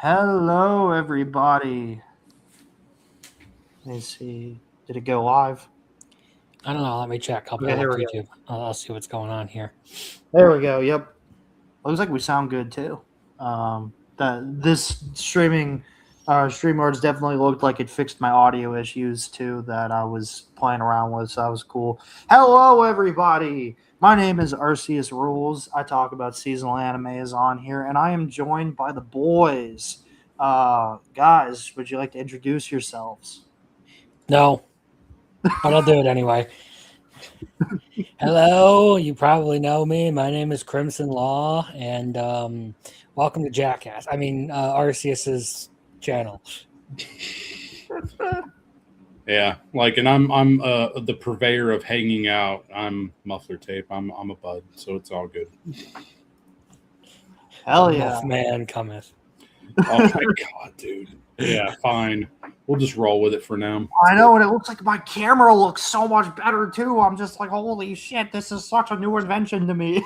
Hello, everybody. Let me see. Did it go live? I don't know. Let me check. I'll Okay, pull here up we go. YouTube. I'll see what's going on here. There we go. Yep. Looks like we sound good too. This StreamYards definitely looked like it fixed my audio issues too that I was playing around with, so that was cool. Hello, everybody. My name is Arceus Rules. I talk about seasonal animes on here, and I am joined by the boys. Guys, would you like to introduce yourselves? No, but I'll do it anyway. Hello, you probably know me. My name is Crimson Law, and welcome to Jackass. Arceus's channel. Yeah, and I'm the purveyor of hanging out. I'm muffler tape. I'm a bud, so it's all good. Hell yeah. Man cometh. Oh my god, dude. Yeah, fine. We'll just roll with it for now. I know, and it looks like my camera looks so much better too. I'm just like, holy shit, this is such a new invention to me.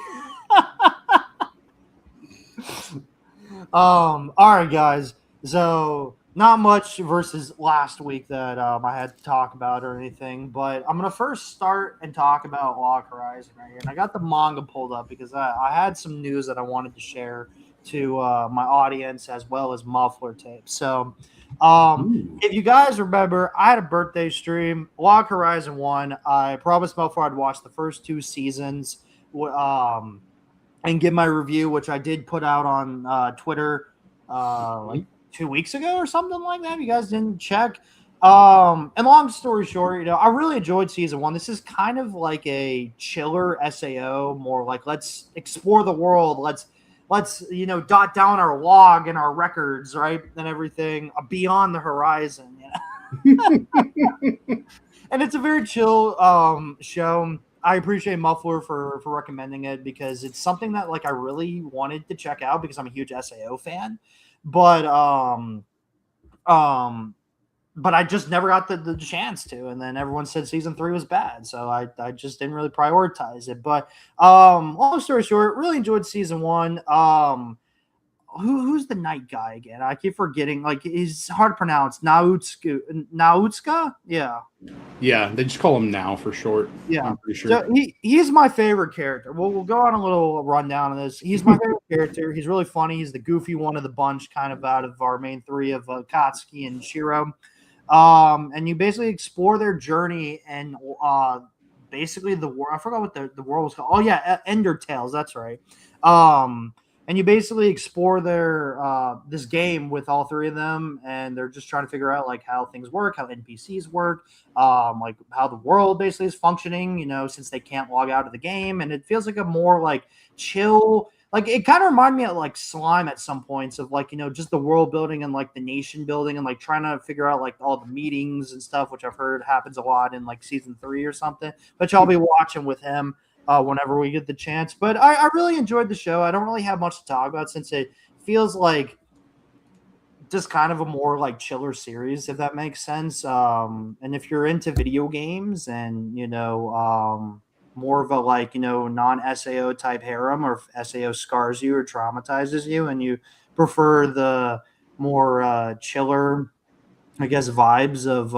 All right, guys. So not much versus last week that I had to talk about or anything, but I'm gonna first start and talk about Log Horizon right here. And I got the manga pulled up because I had some news that I wanted to share to my audience as well as muffler tape. So, if you guys remember, I had a birthday stream, Log Horizon 1. I promised Muffler I'd watch the first two seasons. And give my review, which I did put out on Twitter like 2 weeks ago or something like that. If you guys didn't check. And long story short, I really enjoyed season one. This is kind of like a chiller SAO, more like let's explore the world. Let's dot down our log and our records, right, and everything beyond the horizon. And it's a very chill show. I appreciate Muffler for recommending it because it's something that like I really wanted to check out because I'm a huge SAO fan, but um but I just never got the chance to. And then everyone said season three was bad, so I just didn't really prioritize it. But long story short, really enjoyed season one. Who's the night guy again? I keep forgetting. Like he's hard to pronounce. Nautska? Yeah. Yeah, they just call him now for short. Yeah. I'm pretty sure. So he's my favorite character. We'll go on a little rundown of this. He's my favorite character. He's really funny. He's the goofy one of the bunch, kind of out of our main three of Katsuki and Shiro. And you basically explore their journey and basically the world. I forgot what the world was called. Oh yeah, Ender Tales. That's right. And you basically explore their this game with all three of them, and they're just trying to figure out like how things work, how NPCs work, like how the world basically is functioning. Since they can't log out of the game, and it feels like a more like chill. Like it kind of reminded me of like Slime at some points of like just the world building and like the nation building and like trying to figure out like all the meetings and stuff, which I've heard happens a lot in like season 3 or something. But I'll be watching with him whenever we get the chance. But I really enjoyed the show. I don't really have much to talk about since it feels like just kind of a more like chiller series, if that makes sense. And if you're into video games and more of a like non SAO type harem, or if SAO scars you or traumatizes you, and you prefer the more chiller, I guess, vibes of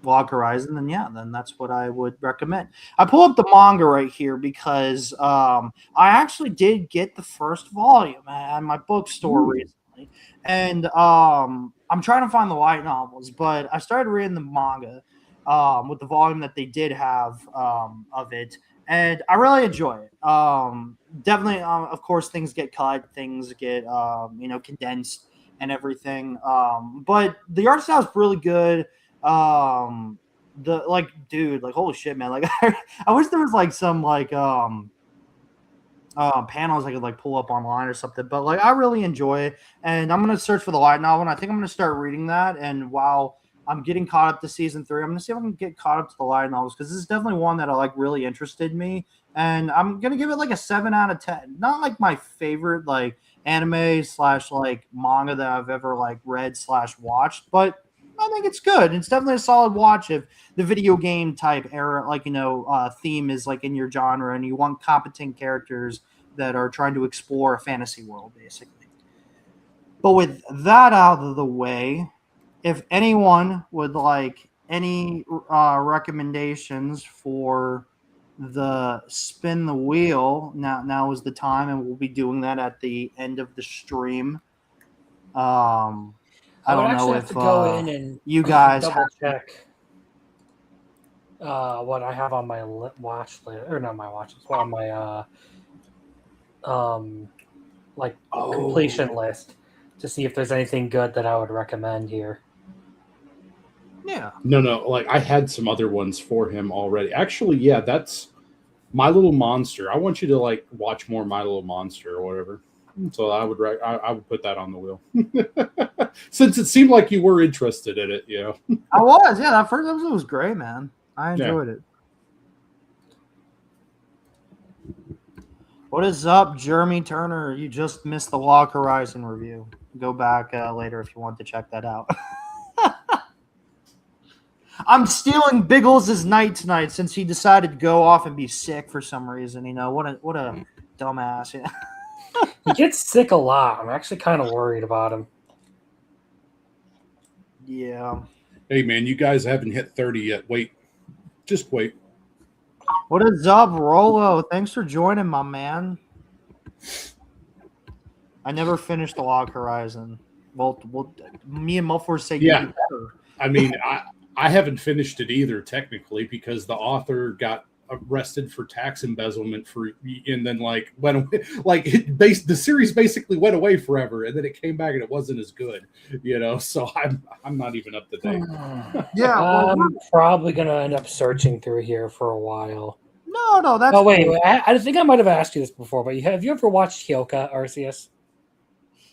Log Horizon, then that's what I would recommend. I pull up the manga right here because I actually did get the first volume at my bookstore recently, and I'm trying to find the light novels, but I started reading the manga with the volume that they did have of it, and I really enjoy it. Definitely, of course, things get cut, things get condensed and everything. But the art style is really good. The like, dude, like, holy shit, man! Like, I wish there was like some like panels I could like pull up online or something. But like, I really enjoy it, and I'm gonna search for the light novel, and I think I'm gonna start reading that. And while I'm getting caught up to season 3, I'm gonna see if I can get caught up to the light novels because this is definitely one that I like really interested me, and I'm gonna give it like a 7 out of 10. Not like my favorite like anime slash like manga that I've ever like read slash watched, but I think it's good. It's definitely a solid watch if the video game type era, like theme is like in your genre, and you want competent characters that are trying to explore a fantasy world, basically. But with that out of the way, if anyone would like any recommendations for the spin the wheel, now is the time, and we'll be doing that at the end of the stream. I would don't actually know have if to go in and you guys double check what I have on my watch list, or not my watch list, on my completion list to see if there's anything good that I would recommend here. Yeah. No, like I had some other ones for him already. Actually, yeah, that's My Little Monster. I want you to like watch more My Little Monster or whatever. So I would I would put that on the wheel. Since it seemed like you were interested in it, I was, yeah. That first episode was great, man. I enjoyed it. What is up, Jeremy Turner? You just missed the Log Horizon review. Go back later if you want to check that out. I'm stealing Biggles' night tonight since he decided to go off and be sick for some reason. What a dumbass. He gets sick a lot. I'm actually kind of worried about him. Yeah. Hey, man, you guys haven't hit 30 yet. Wait. Just wait. What is up, Rolo? Thanks for joining, my man. I never finished the Log Horizon. Well, me and Muffler say you do better. I mean, I haven't finished it either, technically, because the author got arrested for tax embezzlement and then went away. The series basically went away forever, and then it came back and it wasn't as good, So I'm not even up to date. Yeah, I'm probably gonna end up searching through here for a while. No, that's. Oh wait, I think I might have asked you this before, but have you ever watched Hyoka, Arceus?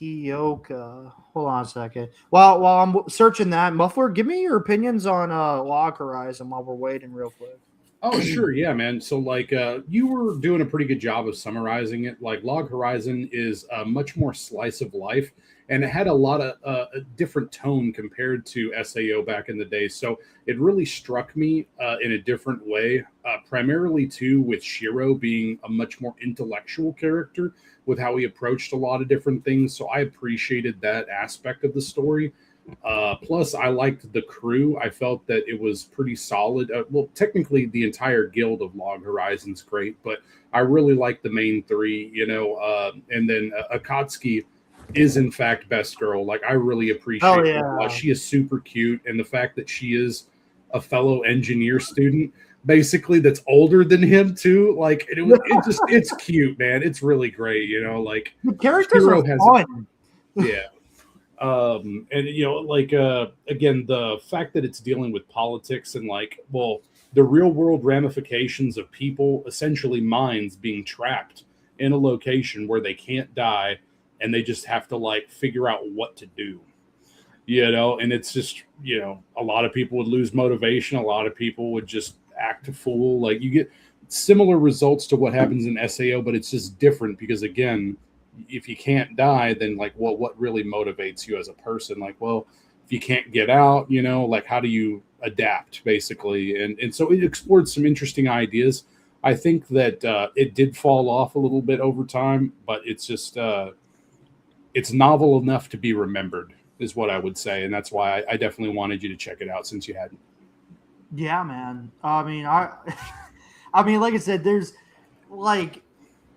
Hyoka. Hold on a second. While I'm searching that, Muffler, give me your opinions on Log Horizon while we're waiting real quick. Oh, sure. Yeah, man. So, you were doing a pretty good job of summarizing it. Log Horizon is a much more slice of life, and it had a lot of a different tone compared to SAO back in the day. So it really struck me in a different way, primarily, too, with Shiro being a much more intellectual character with how he approached a lot of different things. So I appreciated that aspect of the story. Plus, I liked the crew. I felt that it was pretty solid. Well, technically, the entire guild of Log Horizon's great, but I really like the main three, and then Akatsuki is, in fact, best girl. I really appreciate her. She is super cute, and the fact that she is a fellow engineer student, basically, that's older than him, too. It's cute, man. It's really great, The characters are fun. Yeah. And again, the fact that it's dealing with politics and the real world ramifications of people, essentially minds, being trapped in a location where they can't die and they just have to figure out what to do, and it's just, a lot of people would lose motivation. A lot of people would just act a fool. You get similar results to what happens in SAO, but it's just different because, again, if you can't die, then what really motivates you as a person? If you can't get out, how do you adapt, basically? And so it explored some interesting ideas. I think that it did fall off a little bit over time, but it's just it's novel enough to be remembered, is what I would say, and that's why I definitely wanted you to check it out since you hadn't. Yeah, man. I mean, like I said, there's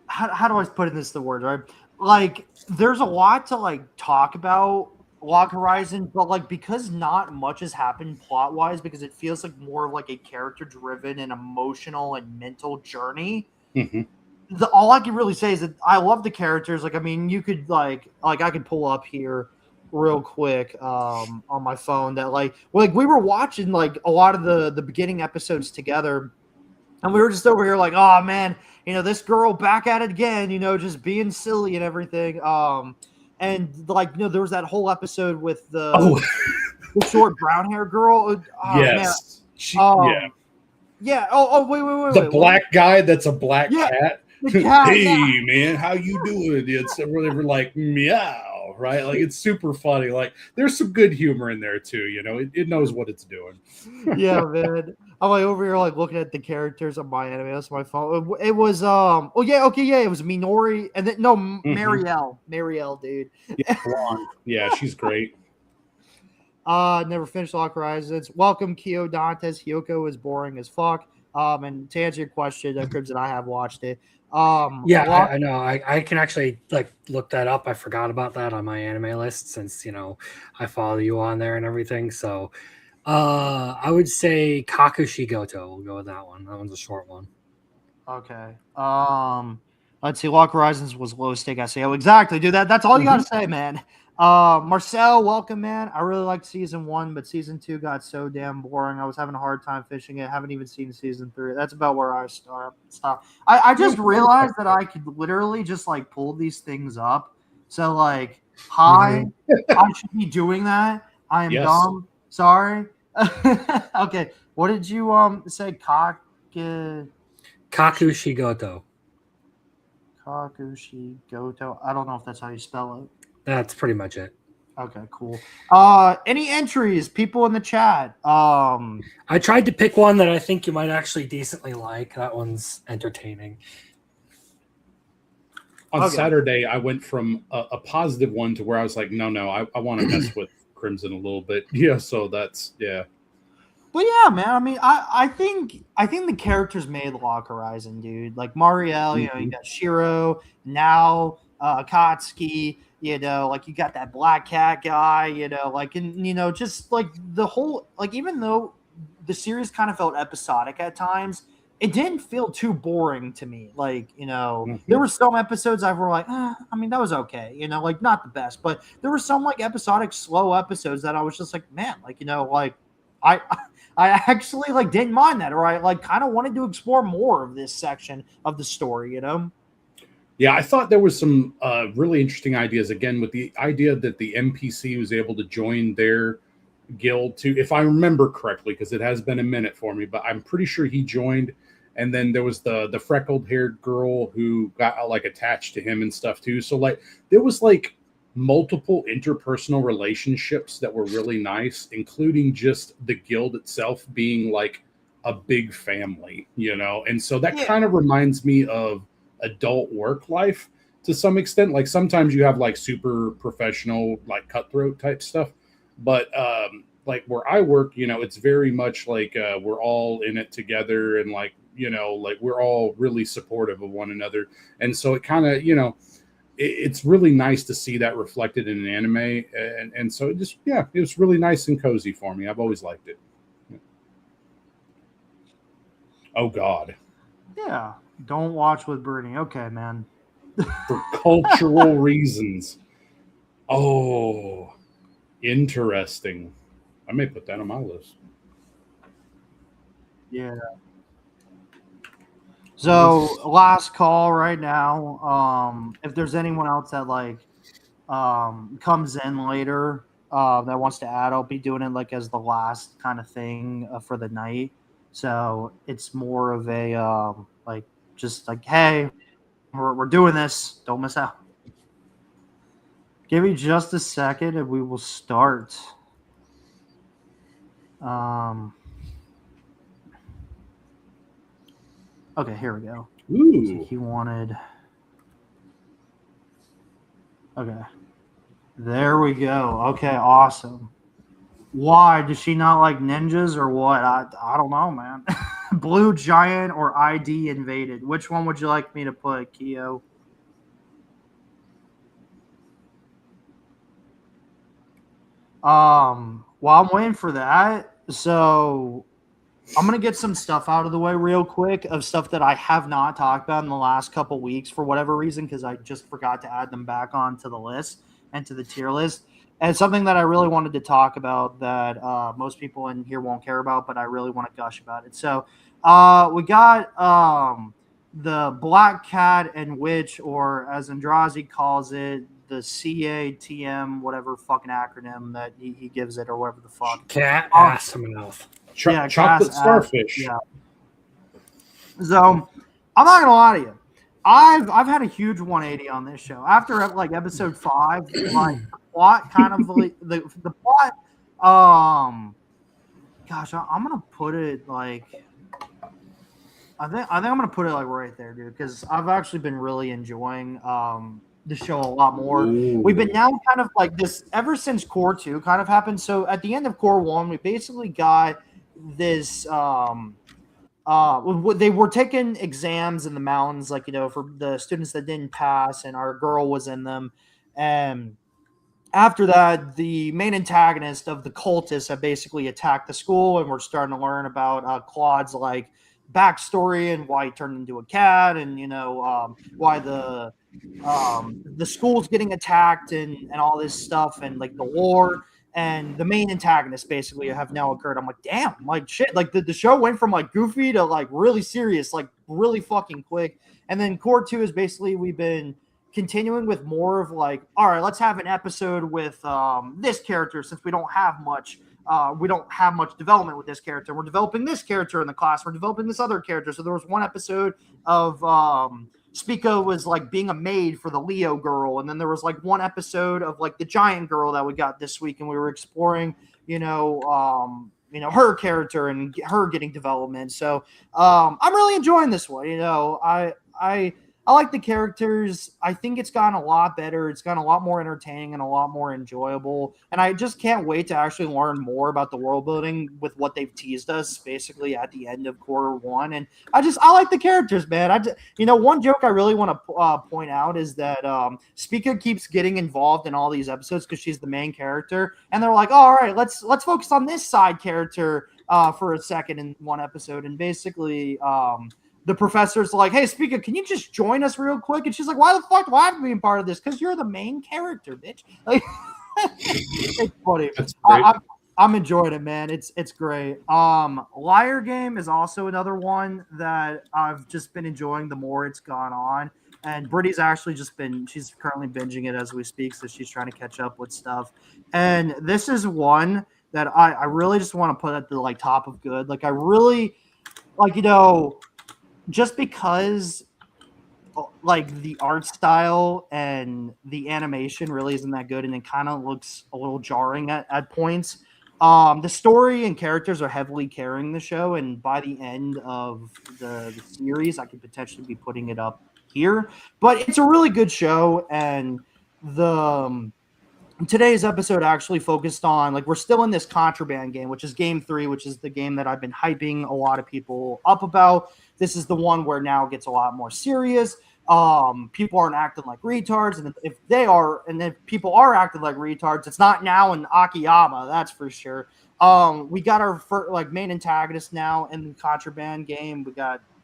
how do I put in this the word, right? There's a lot to talk about Log Horizon, but because not much has happened plot wise, because it feels more of a character driven and emotional and mental journey. Mm-hmm. All I can really say is that I love the characters. You could I could pull up here real quick on my phone that we were watching a lot of the beginning episodes together, and we were just over here oh man, this girl back at it again, just being silly and everything. And there was that whole episode with the short brown hair girl. Yes. Man. Yeah. Oh, wait. The black guy that's a black cat. The cat. Hey, man, how you doing? It's really meow. right? Like it's super funny. Like there's some good humor in there too. It knows what it's doing. Yeah, man. I'm like over here like looking at the characters on my anime. That's my phone. It was oh yeah, okay, yeah, it was Minori and then no Marielle, dude. Yeah, blonde. Yeah, she's great. Never finished Lock Horizons. Welcome, Kyo Dantes. Hyoko is boring as fuck. And to answer your question, Crimson, I have watched it. Yeah, I know. I can actually like look that up. I forgot about that on my anime list since I follow you on there and everything. So I would say Kakushigoto. We'll go with that one. That one's a short one. Okay. Let's see. Lock Horizons was low stake. I say, oh, exactly, dude. That's all you gotta say, man. Marcel, welcome, man. I really liked season 1, but season 2 got so damn boring. I was having a hard time finishing it. Haven't even seen season 3. That's about where I stop. I just realized that I could literally just like pull these things up. So like, hi, I should be doing that. I am dumb. Sorry. Okay. What did you say? Kakushigoto. Kakushigoto. I don't know if that's how you spell it. That's pretty much it. Okay, cool. Any entries, people in the chat? I tried to pick one that I think you might actually decently like. That one's entertaining. On Saturday, I went from a positive one to where I was like, no, I want to mess with Crimson a little bit. Yeah, so that's But yeah, man. I mean, I think the characters made Lock Horizon, dude. Like Marielle, you got Shiro, now Akatsuki. Like you got that Black Cat guy, like, and, just like the whole, like, even though the series kind of felt episodic at times, it didn't feel too boring to me. Like, there were some episodes I were like, I mean, that was okay, like not the best, but there were some like episodic, slow episodes that I was just like, man, like, like I actually like didn't mind that, or I like kind of wanted to explore more of this section of the story, Yeah, I thought there was some really interesting ideas, again, with the idea that the NPC was able to join their guild too, if I remember correctly, because it has been a minute for me, but I'm pretty sure he joined. And then there was the freckled haired girl who got like attached to him and stuff too. So like there was like multiple interpersonal relationships that were really nice, including just the guild itself being like a big family, and so that kind of reminds me of adult work life to some extent. Like sometimes you have like super professional, like cutthroat type stuff, but like where I work, it's very much like we're all in it together, and like like we're all really supportive of one another. And so it kind of it's really nice to see that reflected in an anime, and so it just it was really nice and cozy for me. I've always liked it. Oh God. Yeah. Don't watch with Brittany. Okay, man. For cultural reasons. Oh, interesting. I may put that on my list. Yeah. So last call right now. If there's anyone else that like comes in later that wants to add, I'll be doing it like as the last kind of thing for the night. So it's more of a like just like, hey, we're doing this. Don't miss out. Give me just a second and we will start. Okay, here we go. Ooh. So he wanted. Okay. There we go. Okay, awesome. Why? Does she not like ninjas or what? I don't know, man. Blue Giant or ID Invaded? Which one would you like me to put, Kyo? While I'm waiting for that, so I'm going to get some stuff out of the way real quick of stuff that I have not talked about in the last couple weeks for whatever reason, because I just forgot to add them back onto the list and to the tier list. And something that I really wanted to talk about that most people in here won't care about, but I really want to gush about it. So we got the Black Cat and Witch, or as Andrazi calls it, the CATM, whatever fucking acronym that he gives it, or whatever the fuck. Cat ass mouth. Chocolate starfish. Yeah. So I'm not gonna lie to you. I've had a huge 180 on this show. After like episode 5, like the plot kind of like the plot. Gosh, I'm gonna put it like. I think I'm gonna put it like right there, dude, because I've actually been really enjoying the show a lot more. Ooh. We've been now kind of like this ever since Core 2 kind of happened. So at the end of Core 1, we basically got this they were taking exams in the mountains, like, for the students that didn't pass, and our girl was in them. And after that, the main antagonist of the cultists have basically attacked the school, and we're starting to learn about Claude's like backstory and why he turned into a cat, and why the school's getting attacked and all this stuff, and like the war. And the main antagonists basically have now occurred. I'm like, damn, like shit. Like the show went from like goofy to like really serious, like really fucking quick. And then Core 2 is basically we've been continuing with more of like, all right, let's have an episode with this character since we don't have much development with this character. We're developing this character in the class. We're developing this other character. So there was one episode of Spica was like being a maid for the Leo girl, and then there was like one episode of like the giant girl that we got this week, and we were exploring, her character and her getting development. So I'm really enjoying this one. I like the characters. I think it's gotten a lot better. It's gotten a lot more entertaining and a lot more enjoyable. And I just can't wait to actually learn more about the world building with what they've teased us basically at the end of Core 1. And I like the characters, man. One joke I really want to point out is that Spica keeps getting involved in all these episodes because she's the main character. And they're like, oh, all right, let's focus on this side character for a second in one episode. And basically, the professor's like, hey, Spica, can you just join us real quick? And she's like, why the fuck do I have to be a part of this? Because you're the main character, bitch. Like, it's funny. I'm enjoying it, man. It's great. Liar Game is also another one that I've just been enjoying the more it's gone on. And Brittany's actually she's currently binging it as we speak, so she's trying to catch up with stuff. And this is one that I really just want to put at the like top of good. Like I really just because like the art style and the animation really isn't that good, and it kind of looks a little jarring at points. The story and characters are heavily carrying the show, and by the end of the series, I could potentially be putting it up here. But it's a really good show, and today's episode actually focused on, like, we're still in this Contraband game, which is game 3, which is the game that I've been hyping a lot of people up about. This is the one where now it gets a lot more serious. People aren't acting like retards, and if people are acting like retards, it's not now in Akiyama, that's for sure. We got our main antagonist now in the Contraband game.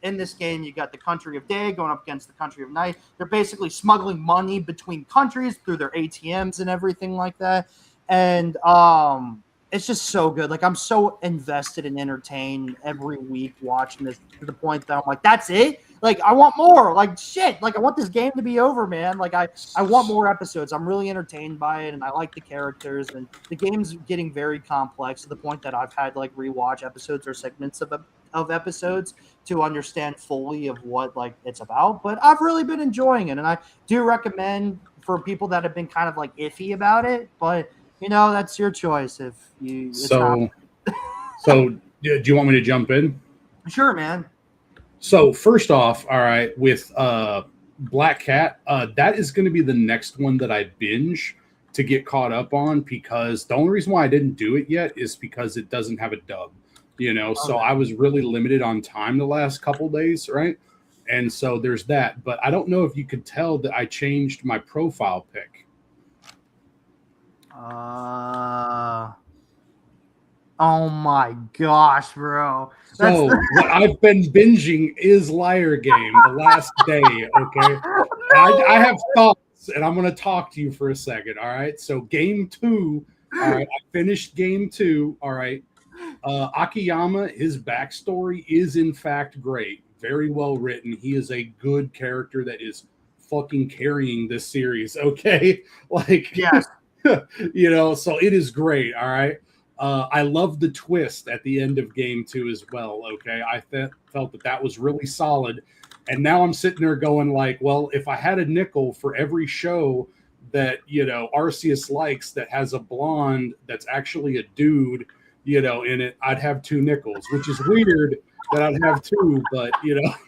In this game, you got the Country of Day going up against the Country of Night. They're basically smuggling money between countries through their ATMs and everything like that. And it's just so good. Like, I'm so invested and entertained every week watching this to the point that I'm like, that's it? Like, I want more. Like, shit. Like, I want this game to be over, man. Like, I want more episodes. I'm really entertained by it, and I like the characters. And the game's getting very complex to the point that I've had, like, rewatch episodes or segments of episodes to understand fully of what, like, it's about. But I've really been enjoying it, and I do recommend for people that have been kind of, like, iffy about it. But, that's your choice if you... So do you want me to jump in? Sure, man. So first off, all right, with Black Cat, that is going to be the next one that I binge to get caught up on, because the only reason why I didn't do it yet is because it doesn't have a dub, Okay. So I was really limited on time the last couple days, right? And so there's that. But I don't know if you could tell that I changed my profile pic. Oh my gosh, bro. So what I've been binging is Liar Game the last day, okay? No! I have thoughts, and I'm going to talk to you for a second, all right? So game 2, all right, I finished game 2, all right? Akiyama, his backstory is in fact great. Very well written. He is a good character that is fucking carrying this series, okay? Like, yes. So it is great, all right? I love the twist at the end of game 2 as well, okay? I felt that was really solid. And now I'm sitting there going like, well, if I had a nickel for every show that, Arceus likes that has a blonde that's actually a dude, in it, I'd have 2 nickels, which is weird that I'd have 2, but,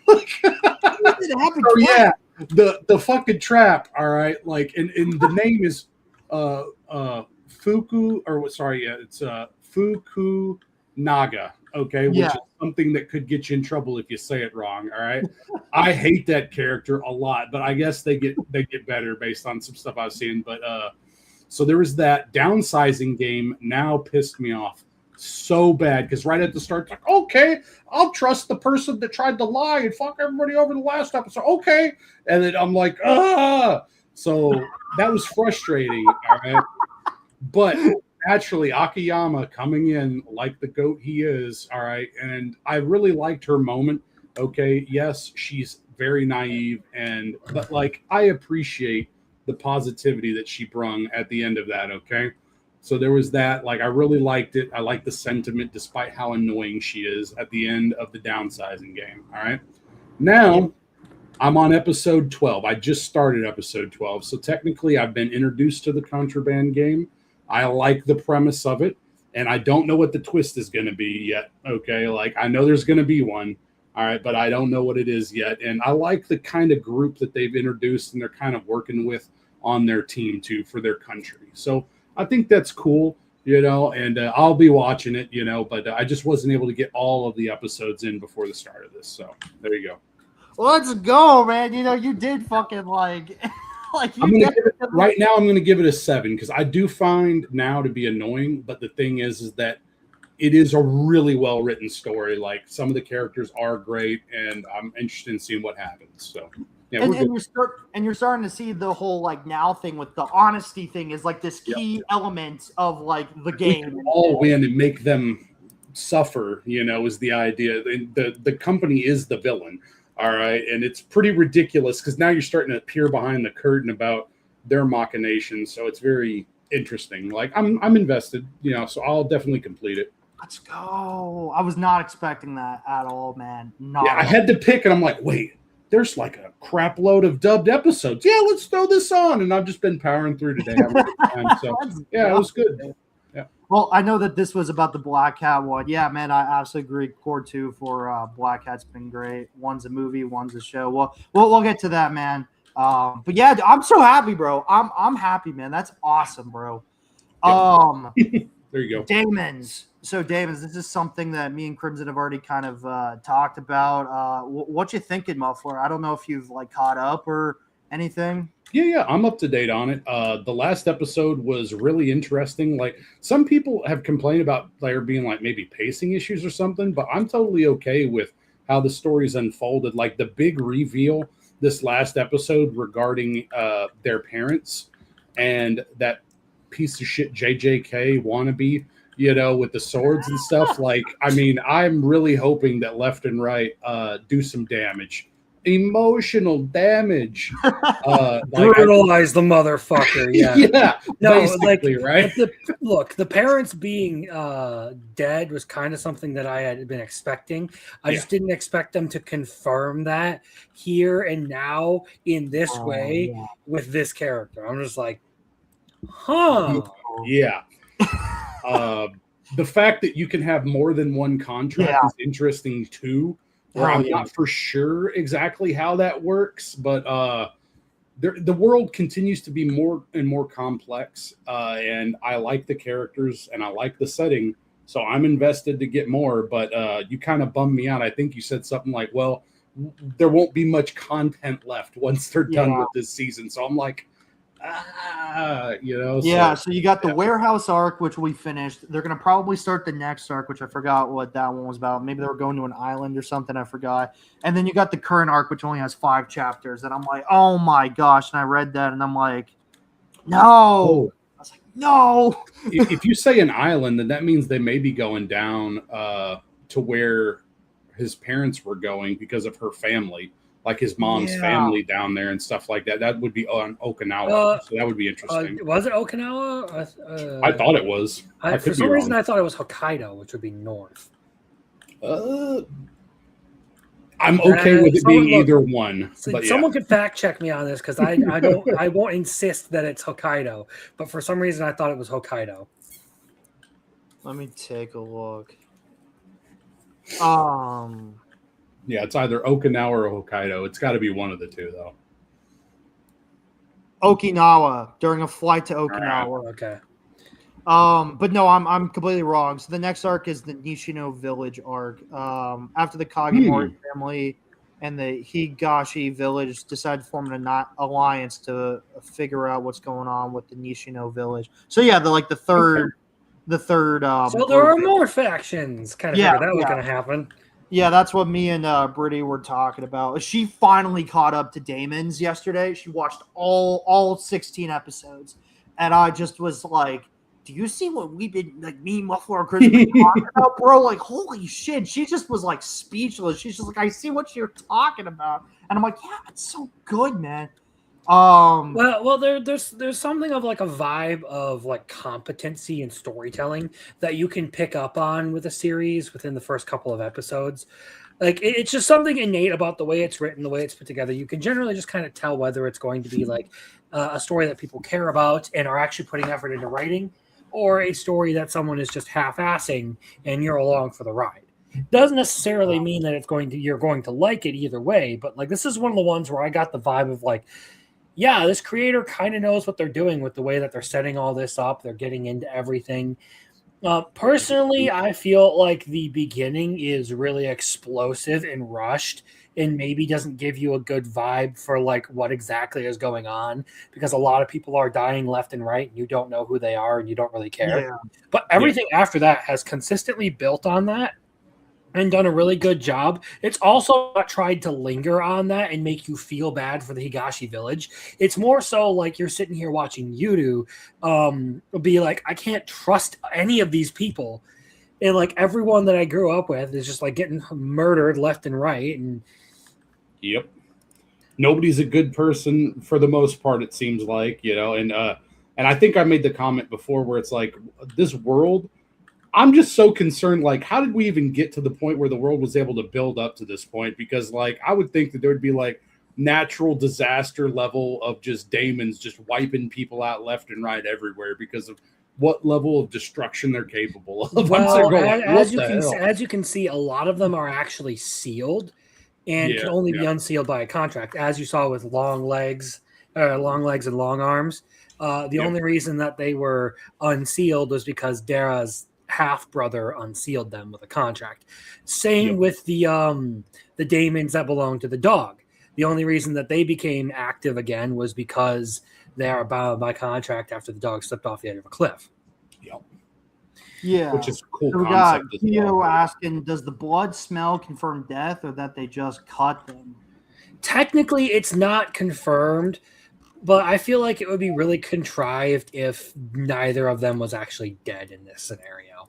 Oh yeah, the fucking trap, all right? Like, and the name is Fuku, or sorry, yeah, it's Fuku Naga, okay, which is something that could get you in trouble if you say it wrong, all right? I hate that character a lot, but I guess they get better based on some stuff I've seen. But so there was that downsizing game now pissed me off so bad because right at the start, it's like, okay, I'll trust the person that tried to lie and fuck everybody over the last episode. Okay. And then I'm like, so that was frustrating. All right. But naturally, Akiyama coming in like the goat he is. All right. And I really liked her moment. Okay. Yes, she's very naive. But like, I appreciate the positivity that she brung at the end of that. Okay. So there was that. Like, I really liked it. I liked the sentiment, despite how annoying she is at the end of the downsizing game. All right. Now I'm on episode 12. I just started episode 12. So technically, I've been introduced to the contraband game. I like the premise of it. And I don't know what the twist is going to be yet. Okay. Like, I know there's going to be one. All right. But I don't know what it is yet. And I like the kind of group that they've introduced and they're kind of working with on their team, too, for their country. So I think that's cool, and I'll be watching it, but I just wasn't able to get all of the episodes in before the start of this. So there you go. Let's go, man. You did fucking like right now I'm going to give it a 7 because I do find now to be annoying. But the thing is that it is a really well-written story. Like, some of the characters are great, and I'm interested in seeing what happens. So. Yeah, and you're starting to see the whole like now thing with the honesty thing is like this key element of like the game. We can all win and make them suffer, is the idea. The company is the villain, all right, and it's pretty ridiculous because now you're starting to peer behind the curtain about their machinations. So it's very interesting. Like, I'm invested, so I'll definitely complete it. Let's go. I was not expecting that at all, man. I had to pick, and I'm like, wait. There's like a crap load of dubbed episodes. Yeah, let's throw this on. And I've just been powering through today. Having a good time. So, yeah, it was good. Yeah. Well, I know that this was about the Black Cat one. Yeah, man, I absolutely agree. Core 2 for Black Cat's been great. One's a movie, one's a show. Well, we'll get to that, man. But yeah, I'm so happy, bro. I'm happy, man. That's awesome, bro. There you go. Damon's. So, Damon's, this is something that me and Crimson have already kind of talked about. What you thinking, Muffler? I don't know if you've like caught up or anything. Yeah, I'm up to date on it. The last episode was really interesting. Like, some people have complained about there being like maybe pacing issues or something, but I'm totally okay with how the story's unfolded. Like, the big reveal this last episode regarding their parents and that piece of shit JJK wannabe, with the swords and stuff. Like, I mean, I'm really hoping that left and right do some damage. Emotional damage. Brutalize the motherfucker. Yeah. Yeah. No, basically, right? The parents being dead was kind of something that I had been expecting. I just didn't expect them to confirm that here and now in this way with this character. I'm just like, huh. Yeah. The fact that you can have more than one contract is interesting too. Where I'm not for sure exactly how that works, but the world continues to be more and more complex, and I like the characters and I like the setting, so I'm invested to get more. But you kind of bummed me out. I think you said something like, "Well, there won't be much content left once they're done with this season." So I'm like, So you got the warehouse arc, which we finished. They're going to probably start the next arc, which I forgot what that one was about. Maybe they were going to an island or something. I forgot. And then you got the current arc, which only has 5 chapters. And I'm like, oh my gosh. And I read that and I'm like, no. Oh. I was like, no. If you say an island, then that means they may be going down to where his parents were going because of her family. Like his mom's family down there and stuff like that. That would be on Okinawa. So that would be interesting. Was it Okinawa? I thought it was. For some reason, I thought it was Hokkaido, which would be north. I'm okay with it being either one. But someone could fact check me on this because I won't insist that it's Hokkaido, but for some reason I thought it was Hokkaido. Let me take a look. Yeah, it's either Okinawa or Hokkaido. It's got to be one of the two, though. Okinawa, during a flight to Okinawa. Okay. But no, I'm completely wrong. So the next arc is the Nishino Village arc. After the Kagemori family and the Higashi village decided to form an alliance to figure out what's going on with the Nishino village. So yeah, the third. So there are more factions. Kind of figured that was going to happen. Yeah, that's what me and Brittany were talking about. She finally caught up to Damon's yesterday. She watched all 16 episodes, and I just was like, "Do you see what we've been like? Me, Muffler, and Chris been talking about, bro? Like, holy shit!" She just was like speechless. She's just like, "I see what you're talking about," and I'm like, "Yeah, it's so good, man." Well, there's something of like a vibe of like competency and storytelling that you can pick up on with a series within the first couple of episodes. Like it's just something innate about the way it's written, the way it's put together. You can generally just kind of tell whether it's going to be like a story that people care about and are actually putting effort into writing, or a story that someone is just half-assing and you're along for the ride. Doesn't necessarily mean that you're going to like it either way, but like this is one of the ones where I got the vibe of like, yeah, this creator kind of knows what they're doing with the way that they're setting all this up. They're getting into everything. Personally, I feel like the beginning is really explosive and rushed and maybe doesn't give you a good vibe for like what exactly is going on because a lot of people are dying left and right and you don't know who they are and you don't really care. Yeah. But everything after that has consistently built on that and done a really good job. It's also not tried to linger on that and make you feel bad for the Higashi village. It's more so like you're sitting here watching Yudu be like, I can't trust any of these people. And like everyone that I grew up with is just like getting murdered left and right. And yep. Nobody's a good person for the most part, it seems like, and I think I made the comment before where it's like this world, I'm just so concerned, like, how did we even get to the point where the world was able to build up to this point? Because, like, I would think that there would be, like, natural disaster level of just daemons just wiping people out left and right everywhere because of what level of destruction they're capable of. Well, as you can see, a lot of them are actually sealed and can only be unsealed by a contract, as you saw with long legs and long arms. The only reason that they were unsealed was because Dara's half-brother unsealed them with a contract. Same with the daemons that belong to the dog. The only reason that they became active again was because they are bound by contract after the dog slipped off the edge of a cliff. Yep. Yeah. Which is a cool so we concept. Got Keo asking, does the blood smell confirm death or that they just cut them? Technically, it's not confirmed, but I feel like it would be really contrived if neither of them was actually dead in this scenario.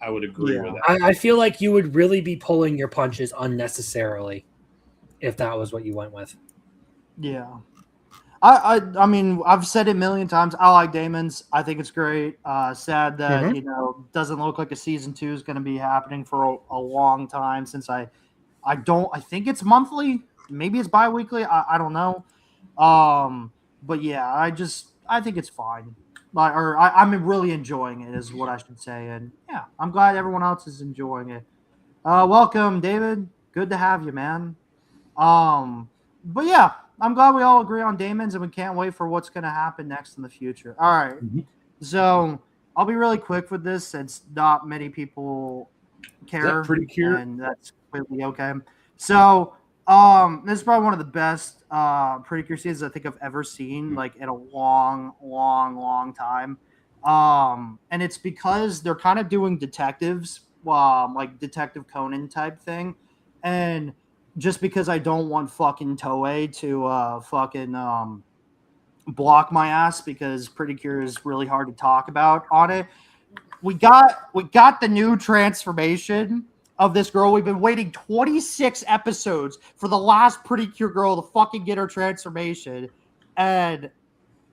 I would agree with that. I feel like you would really be pulling your punches unnecessarily if that was what you went with. Yeah. I mean, I've said it a million times. I like Damon's. I think it's great. Sad that, doesn't look like a season 2 is going to be happening for a long time since I think it's monthly. Maybe it's bi-weekly. I don't know. But yeah, I think it's fine. I'm really enjoying it is what I should say. And yeah, I'm glad everyone else is enjoying it. Welcome, David. Good to have you, man. But yeah, I'm glad we all agree on Damon's and we can't wait for what's going to happen next in the future. All right. So I'll be really quick with this since not many people care. Pretty cute. And that's completely okay. So this is probably one of the best Pretty Cure seasons I think I've ever seen, like in a long, long, long time. And it's because they're kind of doing detectives, like Detective Conan type thing. And just because I don't want fucking Toei to fucking block my ass because Pretty Cure is really hard to talk about on it. We got the new transformation of this girl. We've been waiting 26 episodes for the last Pretty Cure girl to fucking get her transformation. And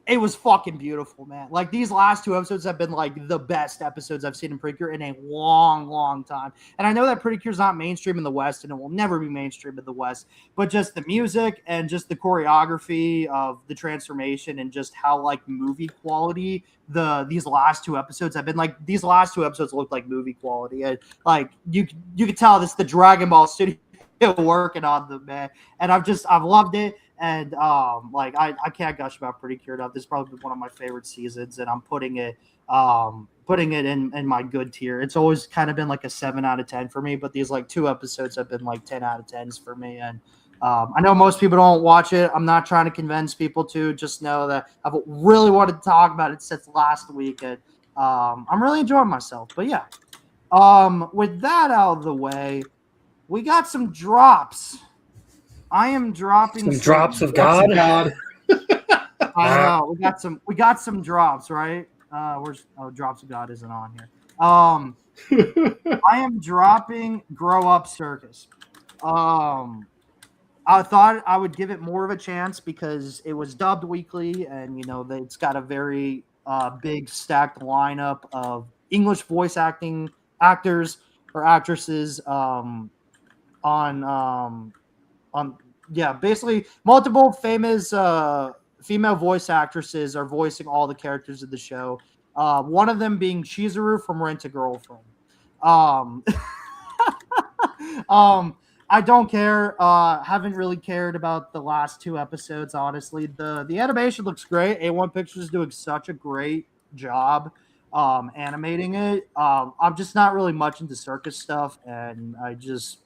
It was fucking beautiful, man. Like, these last 2 episodes have been like the best episodes I've seen in Pretty Cure in a long, long time. And I know that Pretty Cure's not mainstream in the West, and it will never be mainstream in the West, but just the music and just the choreography of the transformation and just how like movie quality these last 2 episodes have been. Like, these last 2 episodes look like movie quality. And like you could tell this is the Dragon Ball studio working on them, man. And I've loved it. And like I can't gush about Pretty Cured Up. This is probably one of my favorite seasons, and I'm putting it in my good tier. It's always kind of been like a 7 out of 10 for me, but these like 2 episodes have been like 10 out of 10s for me. And I know most people don't watch it. I'm not trying to convince people to. Just know that I've really wanted to talk about it since last week, and I'm really enjoying myself. But yeah, with that out of the way, we got some drops. I am dropping some drops of God. I know we got some drops, right? Drops of God isn't on here. I am dropping Grow Up Circus. I thought I would give it more of a chance because it was dubbed weekly, and it's got a very big stacked lineup of English voice actors or actresses basically multiple famous female voice actresses are voicing all the characters of the show. One of them being Chizuru from Rent a Girlfriend. I don't care. Haven't really cared about the last 2 episodes, honestly. The animation looks great. A1 Pictures is doing such a great job animating it. I'm just not really much into circus stuff, and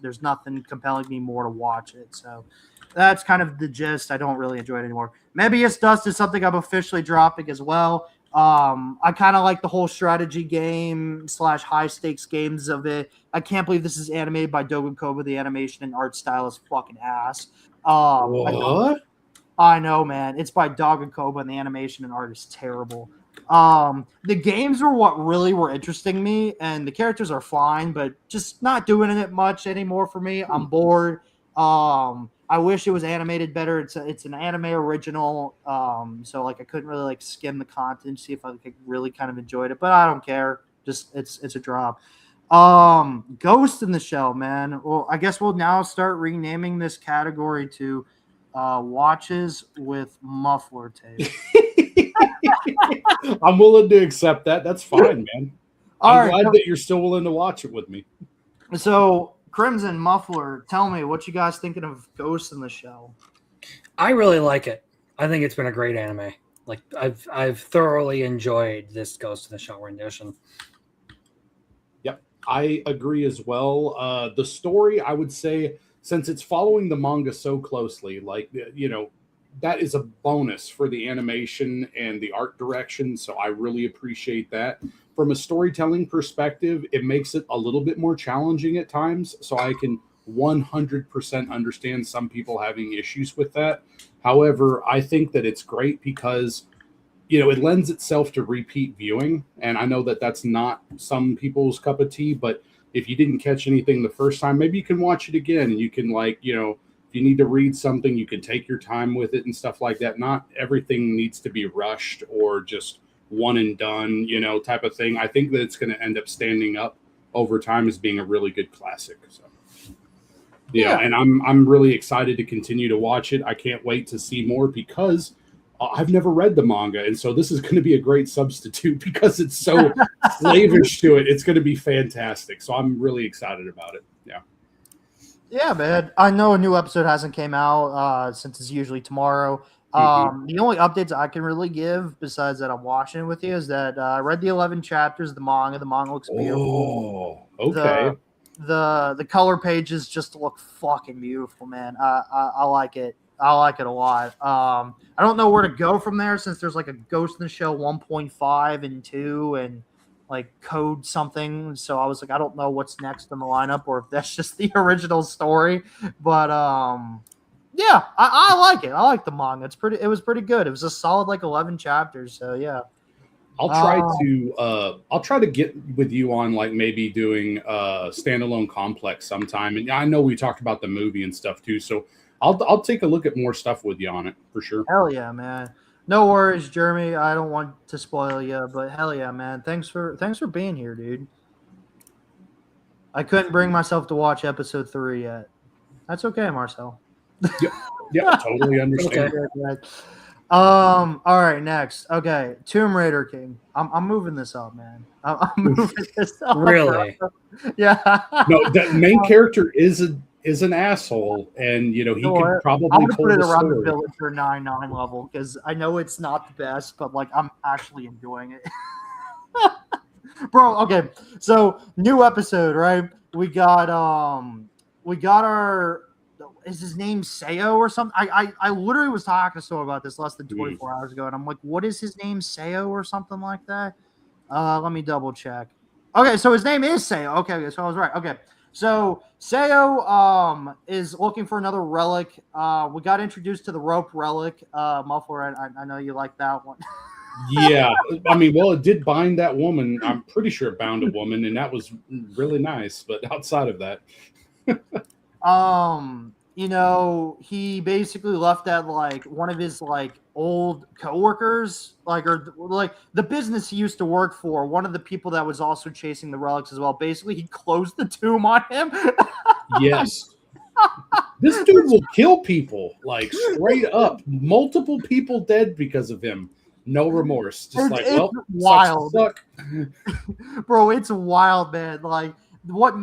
there's nothing compelling me more to watch it. So that's kind of the gist. I don't really enjoy it anymore. Mebius Dust is something I'm officially dropping as well. I kind of like the whole strategy game / high stakes games of it. I can't believe this is animated by Dogen Koba. The animation and art style is fucking ass. What? I know, man. It's by Dogen Koba, and the animation and art is terrible. The games were what really were interesting me, and the characters are fine, but just not doing it much anymore for me. I'm bored. I wish it was animated better. It's an anime original, so like I couldn't really like skim the content, see if I could really kind of enjoyed it, but I don't care. Just it's a drop. Ghost in the Shell, man. Well, I guess we'll now start renaming this category to watches with muffler tape. I'm willing to accept that. That's fine, man. I'm glad that you're still willing to watch it with me. So, Crimson Muffler, tell me what you guys thinking of Ghost in the Shell. I really like it. I think it's been a great anime. Like I've thoroughly enjoyed this Ghost in the Shell rendition. Yep, I agree as well. The story, I would say, since it's following the manga so closely, like that is a bonus for the animation and the art direction. So I really appreciate that. From a storytelling perspective, it makes it a little bit more challenging at times. So I can 100% understand some people having issues with that. However, I think that it's great because, it lends itself to repeat viewing. And I know that that's not some people's cup of tea, but if you didn't catch anything the first time, maybe you can watch it again, and you can if you need to read something, you can take your time with it and stuff like that. Not everything needs to be rushed or just one and done, type of thing. I think that it's going to end up standing up over time as being a really good classic. So, and I'm really excited to continue to watch it. I can't wait to see more because I've never read the manga, and so this is going to be a great substitute because it's so slavish to it. It's going to be fantastic. So I'm really excited about it. Yeah. Yeah, man. I know a new episode hasn't came out since it's usually tomorrow. The only updates I can really give, besides that I'm watching it with you, is that I read the 11 chapters of the manga. The manga looks beautiful. Oh, okay. The color pages just look fucking beautiful, man. I like it. I like it a lot. I don't know where to go from there since there's like a Ghost in the Shell 1.5 and 2 and like code something. So I was like, I don't know what's next in the lineup or if that's just the original story. But yeah, I like it. I like the manga. It was pretty good. It was a solid like 11 chapters. So yeah. I'll try to get with you on like maybe doing standalone complex sometime. And I know we talked about the movie and stuff too. So I'll take a look at more stuff with you on it for sure. Hell yeah, man. No worries, Jeremy. I don't want to spoil you, but hell yeah, man. Thanks for being here, dude. I couldn't bring myself to watch episode 3 yet. That's okay, Marcel. Yeah, totally understand. Okay. All right, next. Okay, Tomb Raider King. I'm moving this up, man. I'm moving this up. Really? Yeah. No, the main character is an asshole, and he could probably I'm gonna pull put it the around story. the Villager 9-9 level because I know it's not the best, but like I'm actually enjoying it. Bro, okay. So new episode, right? We got our is his name Seo or something? I literally was talking to someone about this less than 24 hours ago, and I'm like, what is his name? Seo or something like that? Let me double check. Okay, so his name is Seo. Okay, so I was right. Okay. So Seo is looking for another relic. We got introduced to the rope relic. Muffler, I know you like that one. Yeah, I mean, well, it did bind that woman. I'm pretty sure it bound a woman, and that was really nice. But outside of that, he basically left at like one of his like old coworkers, or the business he used to work for. One of the people that was also chasing the relics as well. Basically, he closed the tomb on him. yes. This dude will kill people, like straight up. Multiple people dead because of him. No remorse. Just it's wild. Suck. Bro, it's wild, man. Like what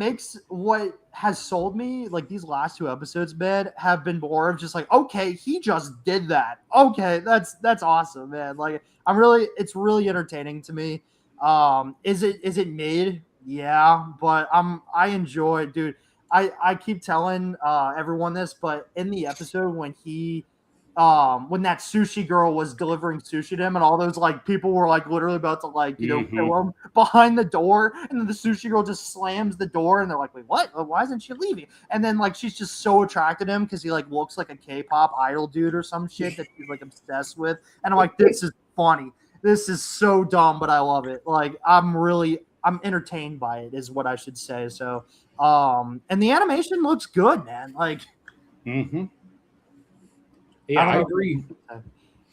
has sold me, like these last 2 episodes, man, have been more of just like, okay, he just did that. Okay, that's awesome, man. Like it's really entertaining to me. Is it mid? Yeah, but I enjoy it, dude. I keep telling everyone this, but in the episode when when that sushi girl was delivering sushi to him, and all those like people were like literally about to kill him behind the door, and then the sushi girl just slams the door, and they're like, wait, what? Why isn't she leaving? And then like she's just so attracted to him because he like looks like a K-pop idol dude or some shit that she's like obsessed with, and I'm like, this is funny. This is so dumb, but I love it. Like I'm entertained by it, is what I should say. So, and the animation looks good, man. Like. Yeah, I agree.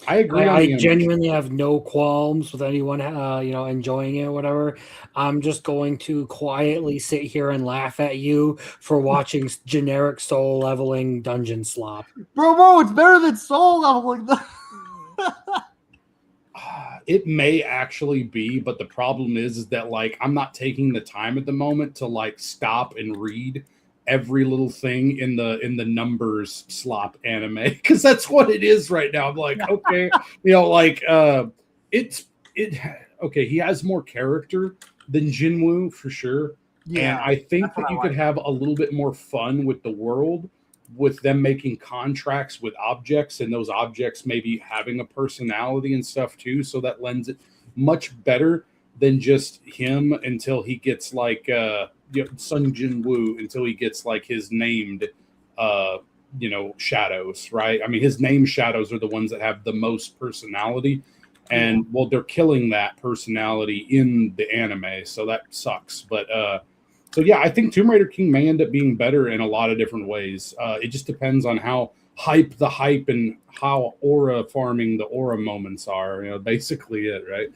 I genuinely have no qualms with anyone, enjoying it or whatever. I'm just going to quietly sit here and laugh at you for watching generic soul leveling dungeon slop. Bro, it's better than soul leveling. It may actually be, but the problem is that like I'm not taking the time at the moment to like stop and read every little thing in the numbers slop anime, because that's what it is right now. I'm like, okay, okay, he has more character than Jinwoo for sure. Yeah, and I think that you could have a little bit more fun with the world, with them making contracts with objects, and those objects maybe having a personality and stuff too, so that lends it much better than just him until he gets like Sun Jin-woo, until he gets like his named shadows, right? I mean, his name shadows are the ones that have the most personality, and well, they're killing that personality in the anime, so that sucks. But so yeah, I think Tomb Raider King may end up being better in a lot of different ways. It just depends on how hype and how aura farming the aura moments are. Basically it, right?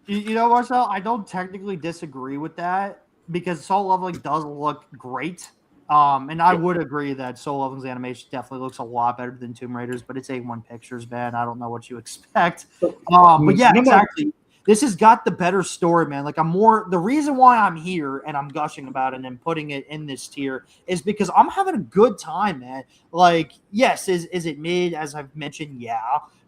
You know, Marcel, I don't technically disagree with that because Soul Leveling does look great. And I would agree that Soul Leveling's animation definitely looks a lot better than Tomb Raider's, but it's A1 Pictures, man. I don't know what you expect. But yeah, exactly. This has got the better story, man. Like the reason why I'm here and I'm gushing about it and putting it in this tier is because I'm having a good time, man. Like, yes, is it mid, as I've mentioned? Yeah.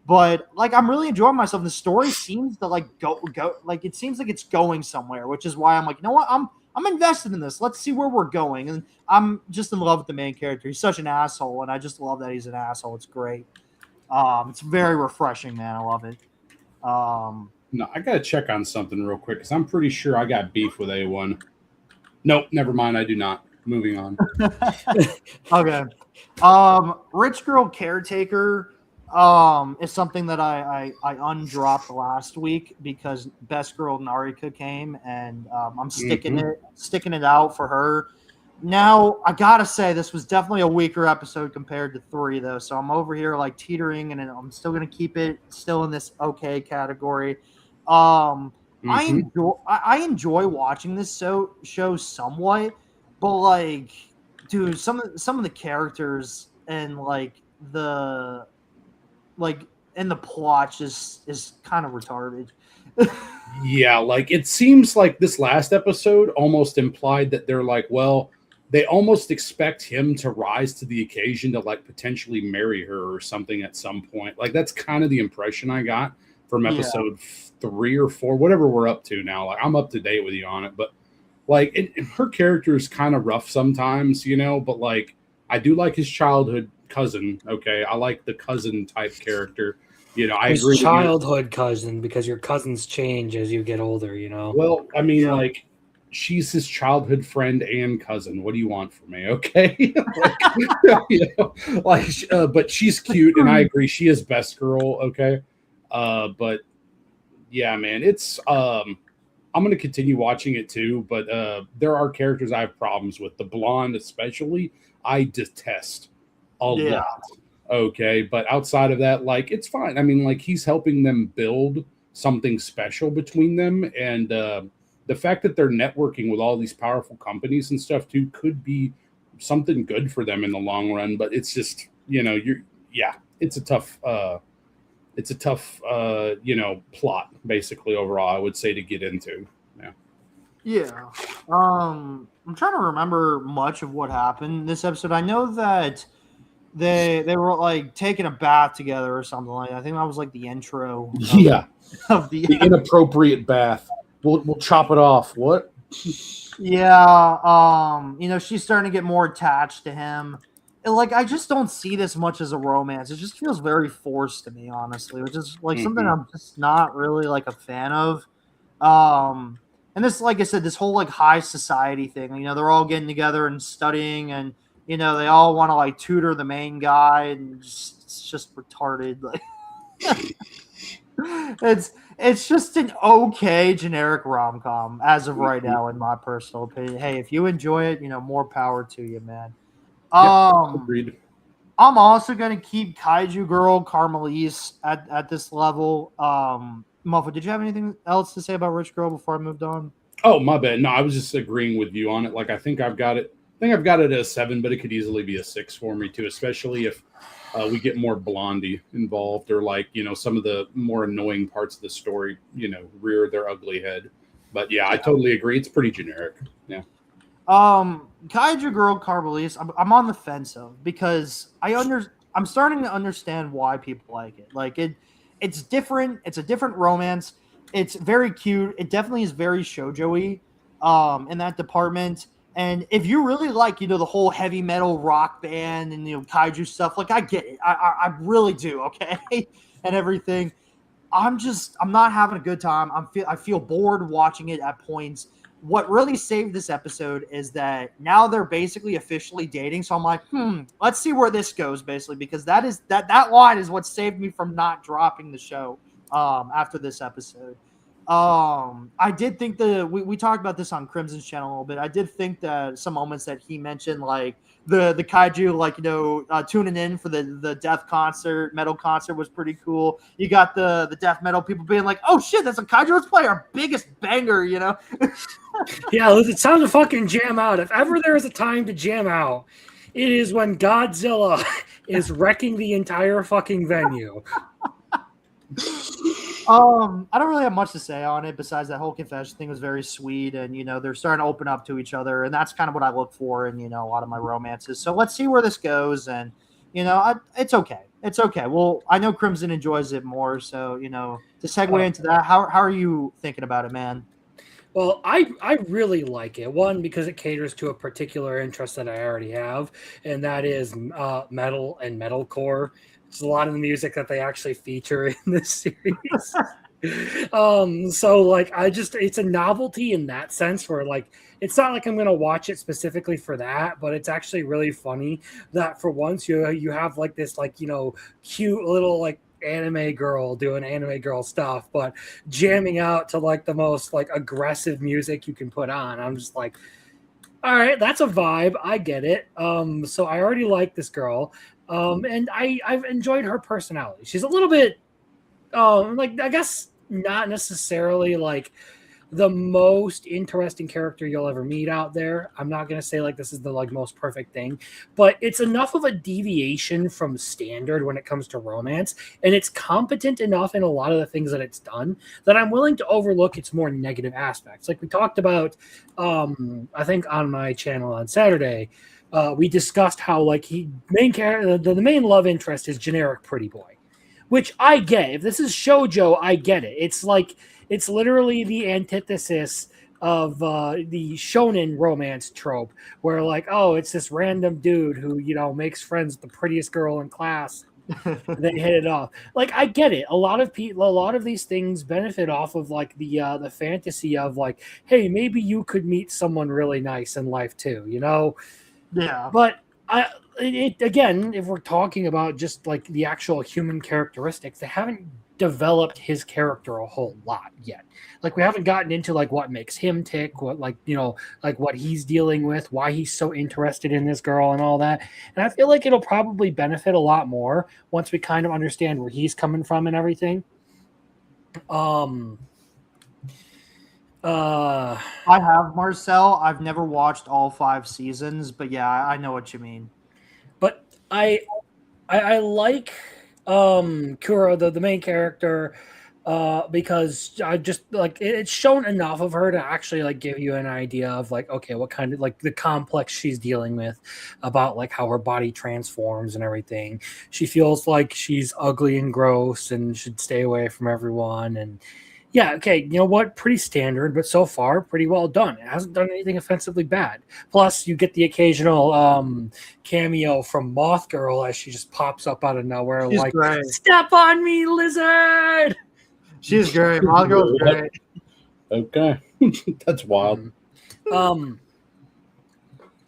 But like I'm really enjoying myself. The story seems to like go like it seems like it's going somewhere, which is why I'm like, you know what? I'm invested in this. Let's see where we're going. And I'm just in love with the main character. He's such an asshole, and I just love that he's an asshole. It's great. It's very refreshing, man. I love it. No, I gotta check on something real quick because I'm pretty sure I got beef with A1. Nope, never mind. I do not. Moving on. Okay. Rich Girl Caretaker is something that I undropped last week because Best Girl Narika came, and I'm sticking it out for her. Now, I gotta say, this was definitely a weaker episode compared to 3, though. So I'm over here like teetering, and I'm still gonna keep it still in this okay category. I enjoy watching this show somewhat, but like, dude, some of the characters and the like and the plot just is kind of retarded. Yeah, like it seems like this last episode almost implied that they're like, well, they almost expect him to rise to the occasion to like potentially marry her or something at some point. Like that's kind of the impression I got from episode 3 or 4, whatever we're up to now. Like I'm up to date with you on it, but like her character is kind of rough sometimes, but like I do like his childhood cousin. Okay, I like the cousin type character. I agree. His childhood cousin, because your cousins change as you get older. Well, I mean, like she's his childhood friend and cousin. What do you want from me? Okay, but she's cute, and I agree, she is best girl. Okay, but yeah, man, it's I'm going to continue watching it too, but there are characters I have problems with. The blonde, especially, I detest a lot. Okay, but outside of that, like it's fine. I mean, like he's helping them build something special between them, and the fact that they're networking with all these powerful companies and stuff too could be something good for them in the long run. But it's just it's a tough plot basically overall, I would say, to get into. Yeah. I'm trying to remember much of what happened in this episode. I know that they were like taking a bath together or something like that. I think that was like the intro. Of the inappropriate bath. We'll chop it off. What? Yeah. She's starting to get more attached to him. And, like, I just don't see this much as a romance. It just feels very forced to me, honestly, which is like something I'm just not really like a fan of. And this, like I said, this whole like high society thing, they're all getting together and studying, and they all want to like tutor the main guy, and it's just retarded. Like it's just an okay generic rom-com as of right now, in my personal opinion. Hey, if you enjoy it, more power to you, man. Agreed. I'm also gonna keep Kaiju Girl Carmelise at this level. Muffo, did you have anything else to say about Rich Girl before I moved on? Oh, my bad. No, I was just agreeing with you on it. Like, I think I've got it at a 7, but it could easily be a 6 for me too, especially if we get more Blondie involved, or like, some of the more annoying parts of the story, rear their ugly head. But yeah, I totally agree. It's pretty generic. Yeah. Kaiju Girl Carmelise, I'm on the fence of, because I'm starting to understand why people like it. Like it's different. It's a different romance. It's very cute. It definitely is very shoujo-y in that department. And if you really like, the whole heavy metal rock band and, kaiju stuff, like I get it. I really do. Okay. And everything. I'm not having a good time. I feel bored watching it at points. What really saved this episode is that now they're basically officially dating. So I'm like, let's see where this goes, basically, because that line is what saved me from not dropping the show after this episode. I did think we talked about this on Crimson's channel a little bit. I did think that some moments that he mentioned, like the kaiju, like, tuning in for the death concert, metal concert, was pretty cool. You got the death metal people being like, oh shit, that's a kaiju, let's play our biggest banger, Yeah, it's time to fucking jam out. If ever there is a time to jam out, it is when Godzilla is wrecking the entire fucking venue. I don't really have much to say on it besides that whole confession thing was very sweet, and they're starting to open up to each other, and that's kind of what I look for in a lot of my romances. So let's see where this goes, and it's okay. It's okay. Well, I know Crimson enjoys it more, so to segue into that, how are you thinking about it, man? Well, I really like it. One, because it caters to a particular interest that I already have, and that is metal and metalcore. It's a lot of the music that they actually feature in this series. So like it's a novelty in that sense, where like it's not like I'm gonna watch it specifically for that, but it's actually really funny that for once you have like this like cute little like anime girl doing anime girl stuff, but jamming out to like the most like aggressive music you can put on. I'm just like, All right, that's a vibe. I get it. So I already like this girl. And I've enjoyed her personality. She's a little bit like I guess not necessarily like the most interesting character you'll ever meet out there. I'm not gonna say like this is the like most perfect thing, but it's enough of a deviation from standard when it comes to romance, and it's competent enough in a lot of the things that it's done that I'm willing to overlook its more negative aspects. Like we talked about, I think on my channel on Saturday, we discussed how like the main love interest is generic pretty boy, which I get. If this is shojo, I get it. It's literally the antithesis of the shonen romance trope, where like, oh, it's this random dude who makes friends with the prettiest girl in class. They hit it off. Like I get it. A lot of these things benefit off of like the fantasy of like, hey, maybe you could meet someone really nice in life too, Yeah. But again, if we're talking about just like the actual human characteristics, they haven't developed his character a whole lot yet. Like we haven't gotten into like what makes him tick, what like what he's dealing with, why he's so interested in this girl and all that. And I feel like it'll probably benefit a lot more once we kind of understand where he's coming from and everything. I have, Marcel. I've never watched all 5 seasons, but yeah, I know what you mean. But I like Kuro, the main character, because I just like it's shown enough of her to actually like give you an idea of like, okay, what kind of like the complex she's dealing with about like how her body transforms and everything. She feels like she's ugly and gross and should stay away from everyone. And yeah, okay, you know what? Pretty standard, but so far pretty well done. It hasn't done anything offensively bad. Plus, you get the occasional cameo from Moth Girl as she just pops up out of nowhere, She's like great. "Step on me, lizard!" She's great. Moth Girl's great. Okay, that's wild. So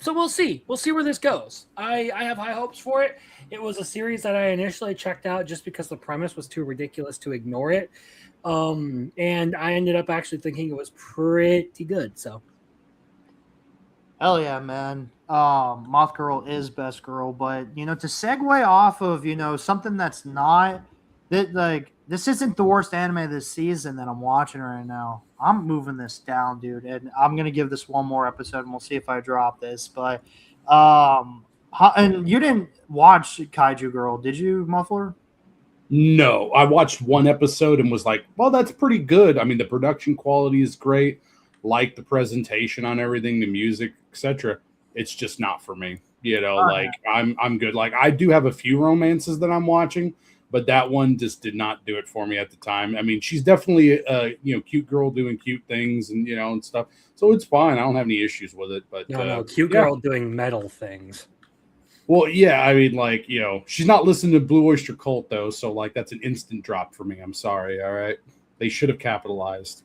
we'll see. We'll see where this goes. I have high hopes for it. It was a series that I initially checked out just because the premise was too ridiculous to ignore it. And I ended up actually thinking it was pretty good. So, hell yeah, man. Moth Girl is best girl, but to segue off of something that's not that like this isn't the worst anime this season that I'm watching right now. I'm moving this down, dude, and I'm gonna give this one more episode, and we'll see if I drop this. But and you didn't watch Kaiju Girl, did you, Muffler? No, I watched one episode and was like, well, that's pretty good. I mean, the production quality is great. Like the presentation on everything, the music, etc. It's just not for me. Like I'm good. Like I do have a few romances that I'm watching, but that one just did not do it for me at the time. I mean, she's definitely a cute girl doing cute things and and stuff. So it's fine. I don't have any issues with it. But no, cute girl doing metal things. Well, yeah, I mean, like, she's not listening to Blue Oyster Cult, though, so, like, that's an instant drop for me. I'm sorry, all right? They should have capitalized.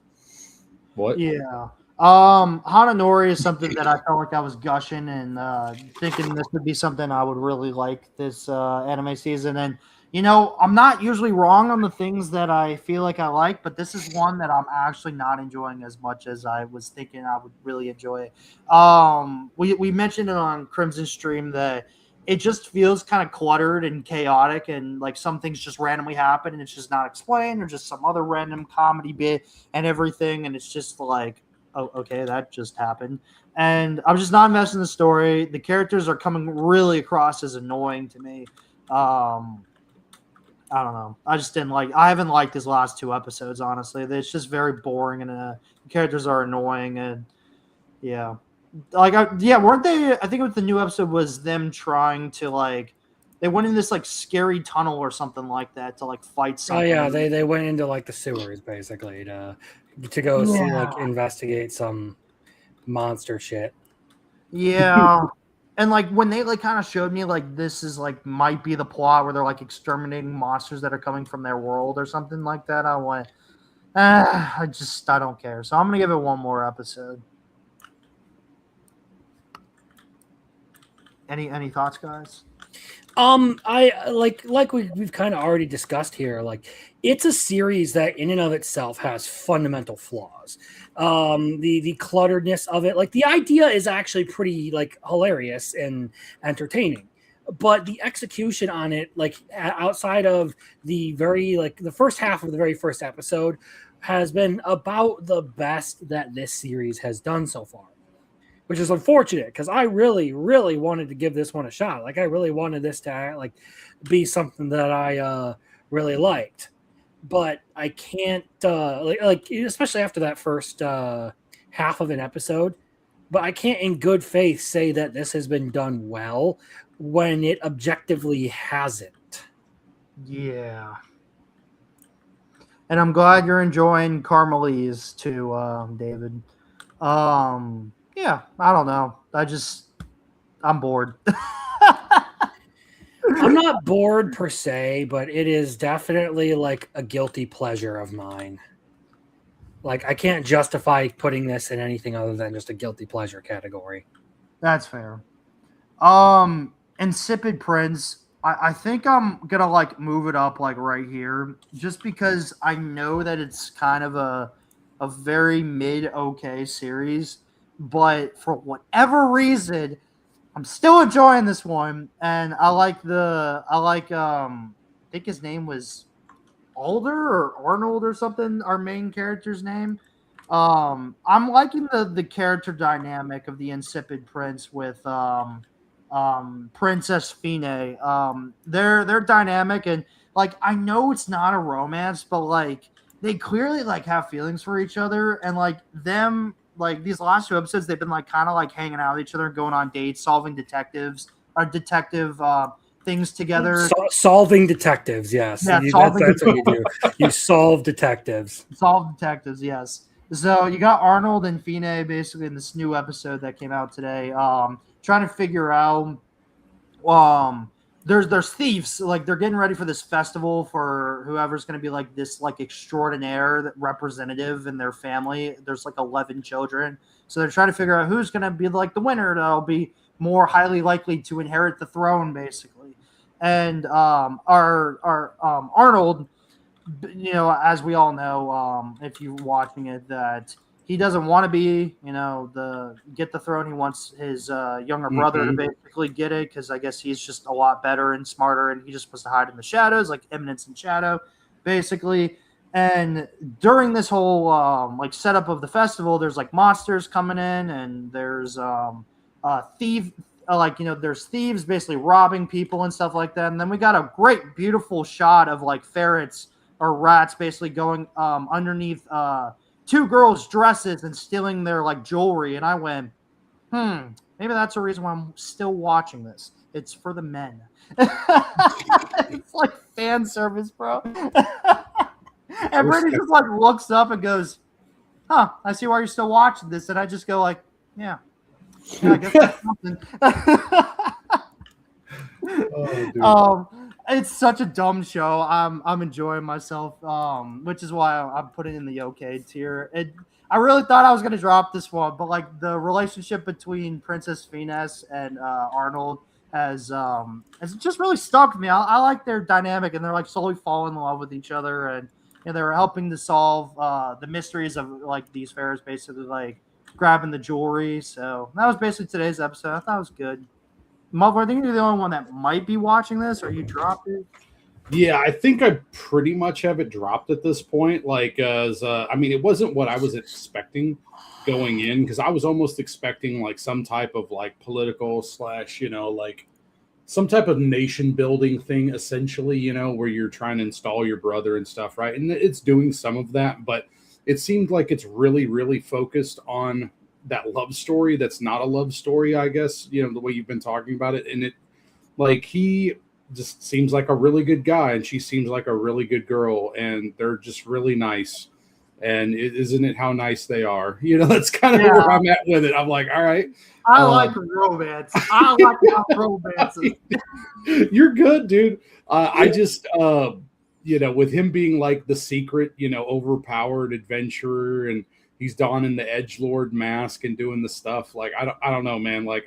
What? Yeah. Hananori is something that I felt like I was gushing and thinking this would be something I would really like this anime season. And, I'm not usually wrong on the things that I feel like I like, but this is one that I'm actually not enjoying as much as I was thinking I would really enjoy it. We mentioned it on Crimson Stream that it just feels kind of cluttered and chaotic, and like some things just randomly happen and it's just not explained, or just some other random comedy bit and everything, and it's just like, oh, okay, that just happened. And I'm just not invested in the story. The characters are coming really across as annoying to me. I don't know. I haven't liked these last 2 episodes, honestly. It's just very boring, and the characters are annoying, and yeah. Weren't they? I think with the new episode was them trying to they went in this like scary tunnel or something like that to like fight something. Oh yeah, they went into like the sewers basically to go see like investigate some monster shit. Yeah. And like when they like kind of showed me like this is like might be the plot where they're like exterminating monsters that are coming from their world or something like that, I went, I don't care. So I'm gonna give it one more episode. Any thoughts, guys? I like we've kind of already discussed here. Like, it's a series that, in and of itself, has fundamental flaws. The clutteredness of it, like the idea, is actually pretty like hilarious and entertaining, but the execution on it, like outside of the very like the first half of the very first episode, has been about the best that this series has done so far, which is unfortunate because I really, really wanted to give this one a shot. Like, I really wanted this to like be something that I really liked, but I can't like especially after that first half of an episode. But I can't, in good faith, say that this has been done well when it objectively hasn't. Yeah. And I'm glad you're enjoying Carmelise too, David. Yeah, I don't know. I'm bored. I'm not bored per se, but it is definitely like a guilty pleasure of mine. Like, I can't justify putting this in anything other than just a guilty pleasure category. That's fair. Insipid Prince. I think I'm gonna like move it up like right here, just because I know that it's kind of a very mid okay series, but for whatever reason, I'm still enjoying this one, and I think his name was Alder or Arnold or something, our main character's name. I'm liking the character dynamic of the Insipid Prince with Princess Fine. They're dynamic, and like I know it's not a romance, but like they clearly like have feelings for each other, and like them like these last two episodes they've been like kind of like hanging out with each other, going on dates, solving detective things together. Solving detectives, yes. Yeah, That's what you do. You solve detectives. Solve detectives, yes. So you got Arnold and Fine basically in this new episode that came out today, trying to figure out there's thieves, like they're getting ready for this festival for whoever's going to be like this like extraordinaire representative in their family. There's like 11 children, so they're trying to figure out who's going to be like the winner that'll be more highly likely to inherit the throne, basically. And our Arnold, you know, as we all know, if you're watching it, that he doesn't want to be, you know, get the throne. He wants his younger brother to basically get it because I guess he's just a lot better and smarter, and he just supposed to hide in the shadows, like Eminence in Shadow, basically. And during this whole like setup of the festival, there's like monsters coming in, and there's thief. Like, you know, there's thieves basically robbing people and stuff like that. And then we got a great, beautiful shot of like ferrets or rats basically going underneath two girls' dresses and stealing their like jewelry. And I went, maybe that's the reason why I'm still watching this. It's for the men. It's like fan service, bro. Everybody just like looks up and goes, I see why you're still watching this. And I just go like, yeah, I guess that's something. It's such a dumb show. I'm enjoying myself, which is why I'm putting in the okay tier. I really thought I was gonna drop this one, but like the relationship between Princess Finesse and Arnold has just really stuck with me. I like their dynamic, and they're like slowly falling in love with each other, and you know, they're helping to solve the mysteries of like these fairs, basically like grabbing the jewelry. So that was basically today's episode. I thought it was good. Mulver, I think you're the only one that might be watching this, or you dropped it. Yeah, I think I pretty much have it dropped at this point. Like, I mean, it wasn't what I was expecting going in, because I was almost expecting like some type of like political / you know, like some type of nation building thing, essentially, you know, where you're trying to install your brother and stuff, right? And it's doing some of that, but it seemed like it's really, really focused on that love story that's not a love story, I guess, you know, the way you've been talking about it. And it, like, he just seems like a really good guy, and she seems like a really good girl, and they're just really nice. And isn't it how nice they are? You know, that's kind of where I'm at with it. I'm like, all right. I like romance. I like romances. You're good, dude. I just, you know, with him being like the secret, you know, overpowered adventurer, and he's donning the edgelord mask and doing the stuff. Like, I don't know, man. Like,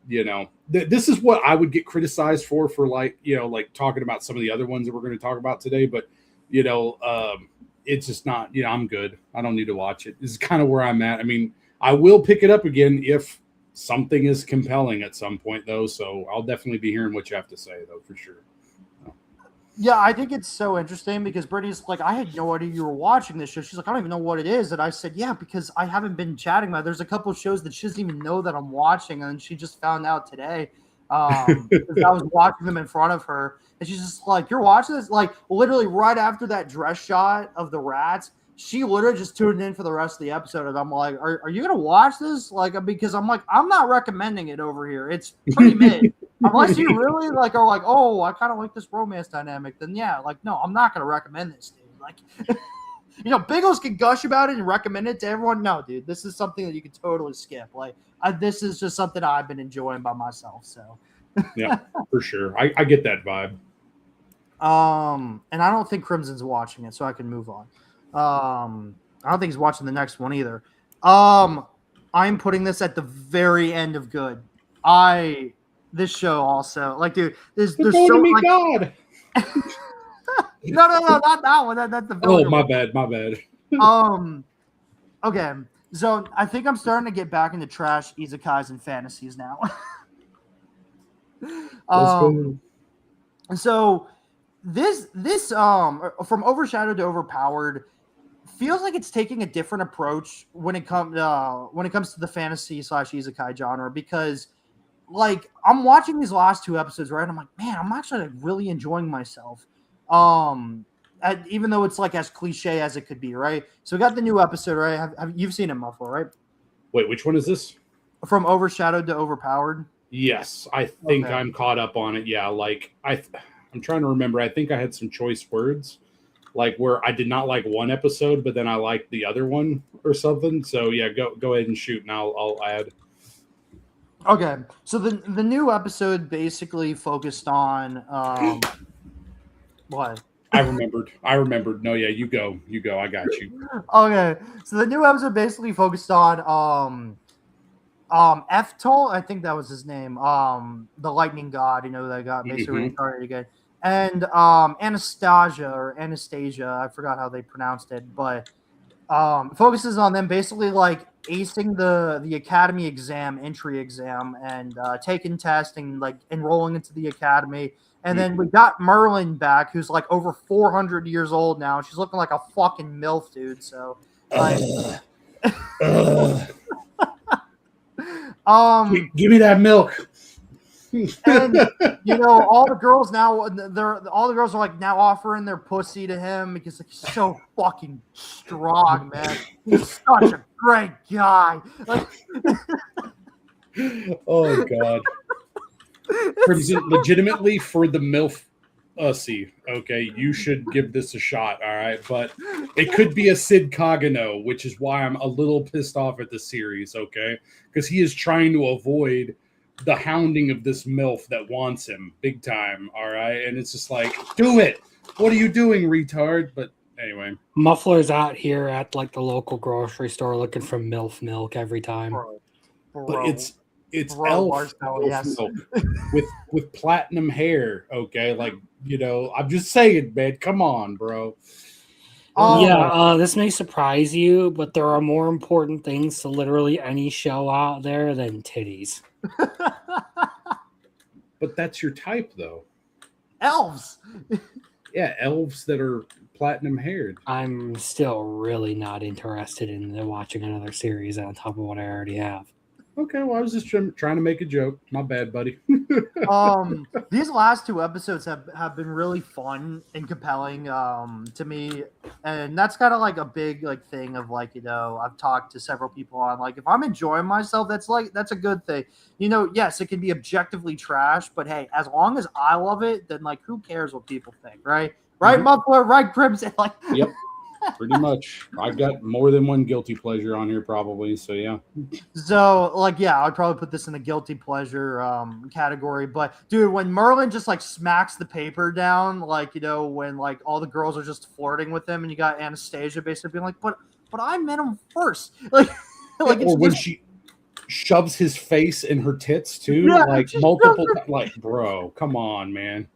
you know, this is what I would get criticized for like, you know, like talking about some of the other ones that we're going to talk about today. But, you know, it's just not, you know, I'm good. I don't need to watch it. This is kind of where I'm at. I mean, I will pick it up again if something is compelling at some point, though. So I'll definitely be hearing what you have to say, though, for sure. Yeah, I think it's so interesting because Brittany's like, I had no idea you were watching this show. She's like, I don't even know what it is. And I said, yeah, because I haven't been chatting about it. There's a couple of shows that she doesn't even know that I'm watching. And she just found out today because I was watching them in front of her. And she's just like, you're watching this? Like, literally right after that dress shot of the rats, she literally just tuned in for the rest of the episode. And I'm like, are you going to watch this? Like, because I'm like, I'm not recommending it over here. It's pretty mid. Unless you really like are like, oh, I kind of like this romance dynamic, then yeah, like, no, I'm not going to recommend this, dude. Like, you know, Biggles can gush about it and recommend it to everyone. No, dude, this is something that you can totally skip. Like, this is just something I've been enjoying by myself. So, yeah, for sure, I get that vibe. And I don't think Crimson's watching it, so I can move on. I don't think he's watching the next one either. I'm putting this at the very end of good. This show also, like, dude, there's so like, God. no, not that one. That's the oh, my bad. Okay, so I think I'm starting to get back into trash isekais and fantasies now. So this from overshadowed to overpowered feels like it's taking a different approach when it comes to the fantasy / isekai genre, because like I'm watching these last two episodes, right? I'm like, man, I'm actually like really enjoying myself. Even though it's like as cliche as it could be, right? So we got the new episode, right? Have you've seen it, Muffler, right? Wait, which one is this? From overshadowed to overpowered. Yes, I think I'm caught up on it. Yeah, like I'm trying to remember. I think I had some choice words, like where I did not like one episode, but then I liked the other one or something. So yeah, go ahead and shoot, and I'll add. Okay, so the new episode basically focused on what? I remembered. No, yeah, you go. I got you. Okay, so the new episode basically focused on Eftol, I think that was his name. The lightning god, you know, that got basically reincarnated again. And Anastasia, I forgot how they pronounced it, but focuses on them basically like acing the academy entry exam and taking testing, like enrolling into the academy. And then we got Merlin back, who's like over 400 years old now. She's looking like a fucking MILF, dude. So like give me that milk. And you know, all the girls are like now offering their pussy to him because like, he's so fucking strong, man. He's such a great guy. Like, oh god. Legitimately for the MILF pussy, okay, you should give this a shot, all right? But it could be a Sid Kagano, which is why I'm a little pissed off at the series, okay? Because he is trying to avoid the hounding of this MILF that wants him big time, all right? And it's just like, do it! What are you doing, retard? But anyway. Muffler's out here at like the local grocery store looking for MILF milk every time. Bro. But it's elf milk with platinum hair, okay? Like, you know, I'm just saying, man, come on, bro. This may surprise you, but there are more important things to literally any show out there than titties. But that's your type, though. Elves. Yeah, elves that are platinum haired. I'm still really not interested in watching another series on top of what I already have. Okay, well, I was just trying to make a joke. My bad, buddy. These last two episodes have been really fun and compelling to me, and that's kind of like a big like thing of like, you know, I've talked to several people on like, if I'm enjoying myself, that's a good thing. You know, yes, it can be objectively trash, but hey, as long as I love it, then like, who cares what people think, right? Right, Muffler, right, Crimson, like. Yep. Pretty much. I've got more than one guilty pleasure on here probably, so yeah. So, like, yeah, I'd probably put this in the guilty pleasure category. But, dude, when Merlin just, like, smacks the paper down, like, you know, when, like, all the girls are just flirting with him and you got Anastasia basically being like, but I met him first. Like, or when she shoves his face in her tits too, like multiple times. Like, bro, come on, man.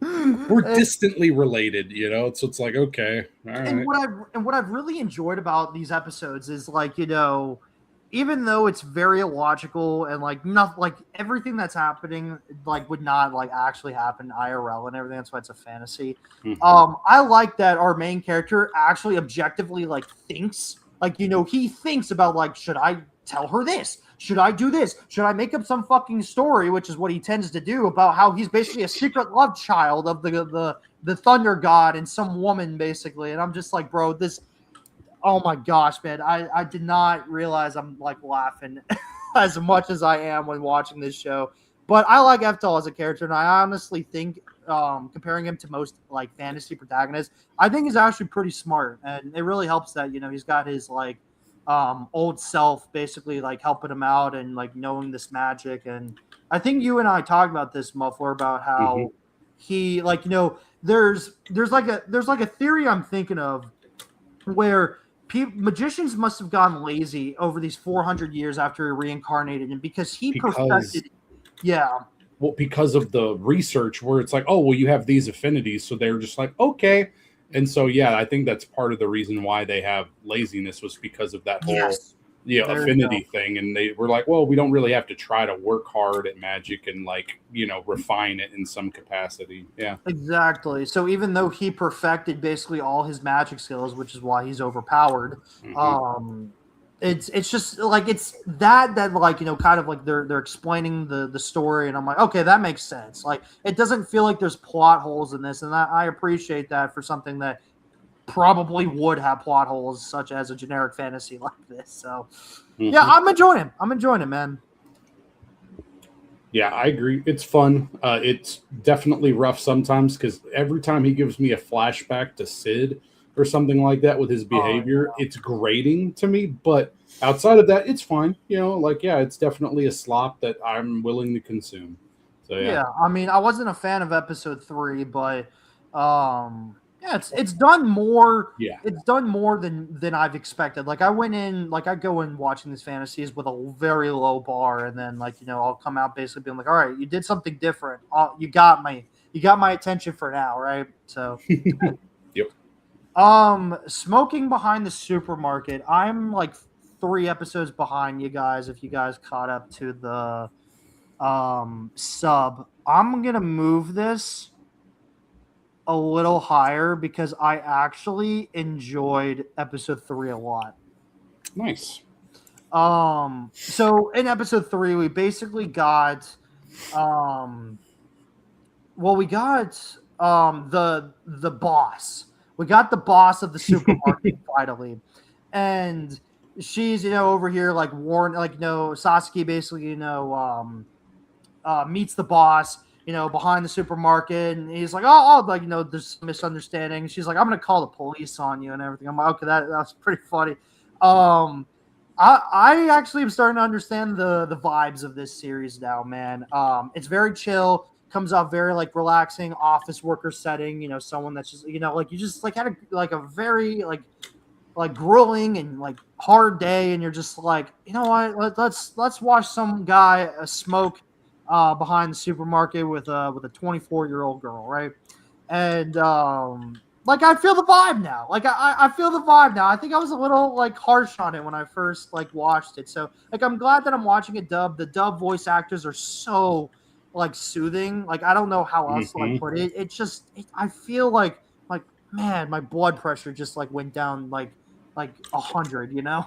We're distantly related, you know. So it's like, okay, all right. And what I've really enjoyed about these episodes is like, you know, even though it's very illogical and like nothing, like everything that's happening like would not like actually happen IRL and everything. That's why it's a fantasy. Mm-hmm. I like that our main character actually objectively like thinks, like, you know, he thinks about like, should I tell her this? Should I do this? Should I make up some fucking story, which is what he tends to do, about how he's basically a secret love child of the thunder god and some woman basically. And I'm just like, bro, this. Oh my gosh, man. I did not realize I'm like laughing as much as I am when watching this show. But I like Eftal as a character, and I honestly think comparing him to most like fantasy protagonists, I think he's actually pretty smart. And it really helps that, you know, he's got his like old self basically like helping him out and like knowing this magic. And I think you and I talked about this, Muffler, about how he like, you know, there's like a theory I'm thinking of where magicians must have gone lazy over these 400 years after he reincarnated, and because perfected, well, because of the research where it's like, oh, well, you have these affinities, so they were just like, okay, and so I think that's part of the reason why they have laziness was because of that whole affinity thing, and they were like, well, we don't really have to try to work hard at magic and like, you know, refine it in some capacity. Yeah, exactly. So even though he perfected basically all his magic skills, which is why he's overpowered, it's just like it's that like, you know, kind of like they're explaining the story, and I'm like, okay, that makes sense. Like it doesn't feel like there's plot holes in this, and I appreciate that for something that probably would have plot holes such as a generic fantasy like this. So yeah, I'm enjoying it, man. Yeah, I agree. It's fun. It's definitely rough sometimes because every time he gives me a flashback to Sid or something like that with his behavior, it's grating to me. But outside of that, it's fine. You know, like, yeah, it's definitely a slop that I'm willing to consume. So yeah, I mean, I wasn't a fan of episode 3, but yeah, it's done more. Yeah, it's done more than I've expected. Like I went in, like I go in watching these fantasies with a very low bar, and then like, you know, I'll come out basically being like, all right, you did something different. You got my attention for now, right? So, yep. Smoking behind the supermarket. I'm like 3 episodes behind you guys. If you guys caught up to the sub, I'm gonna move this a little higher because I actually enjoyed episode 3 a lot. Nice. So in episode 3, we basically got, we got the boss. We got the boss of the supermarket finally, and she's, you know, over here like warn, like, you know, Sasuke basically, you know, meets the boss, you know, behind the supermarket, and he's like, oh, like, you know, there's some misunderstanding. She's like, I'm gonna call the police on you and everything. I'm like, okay, that's pretty funny. I actually am starting to understand the vibes of this series now, man. It's very chill, comes off very like relaxing office worker setting, you know, someone that's just, you know, like you just like had a very like grueling and like hard day, and you're just like, you know what, let's watch some guy smoke behind the supermarket with a 24-year-old girl, right? And like I feel the vibe now. Like I feel the vibe now. I think I was a little like harsh on it when I first like watched it. So like I'm glad that I'm watching it dubbed. The dub voice actors are so like soothing. Like I don't know how else to like put it. It just I feel like man, my blood pressure just like went down like 100, you know?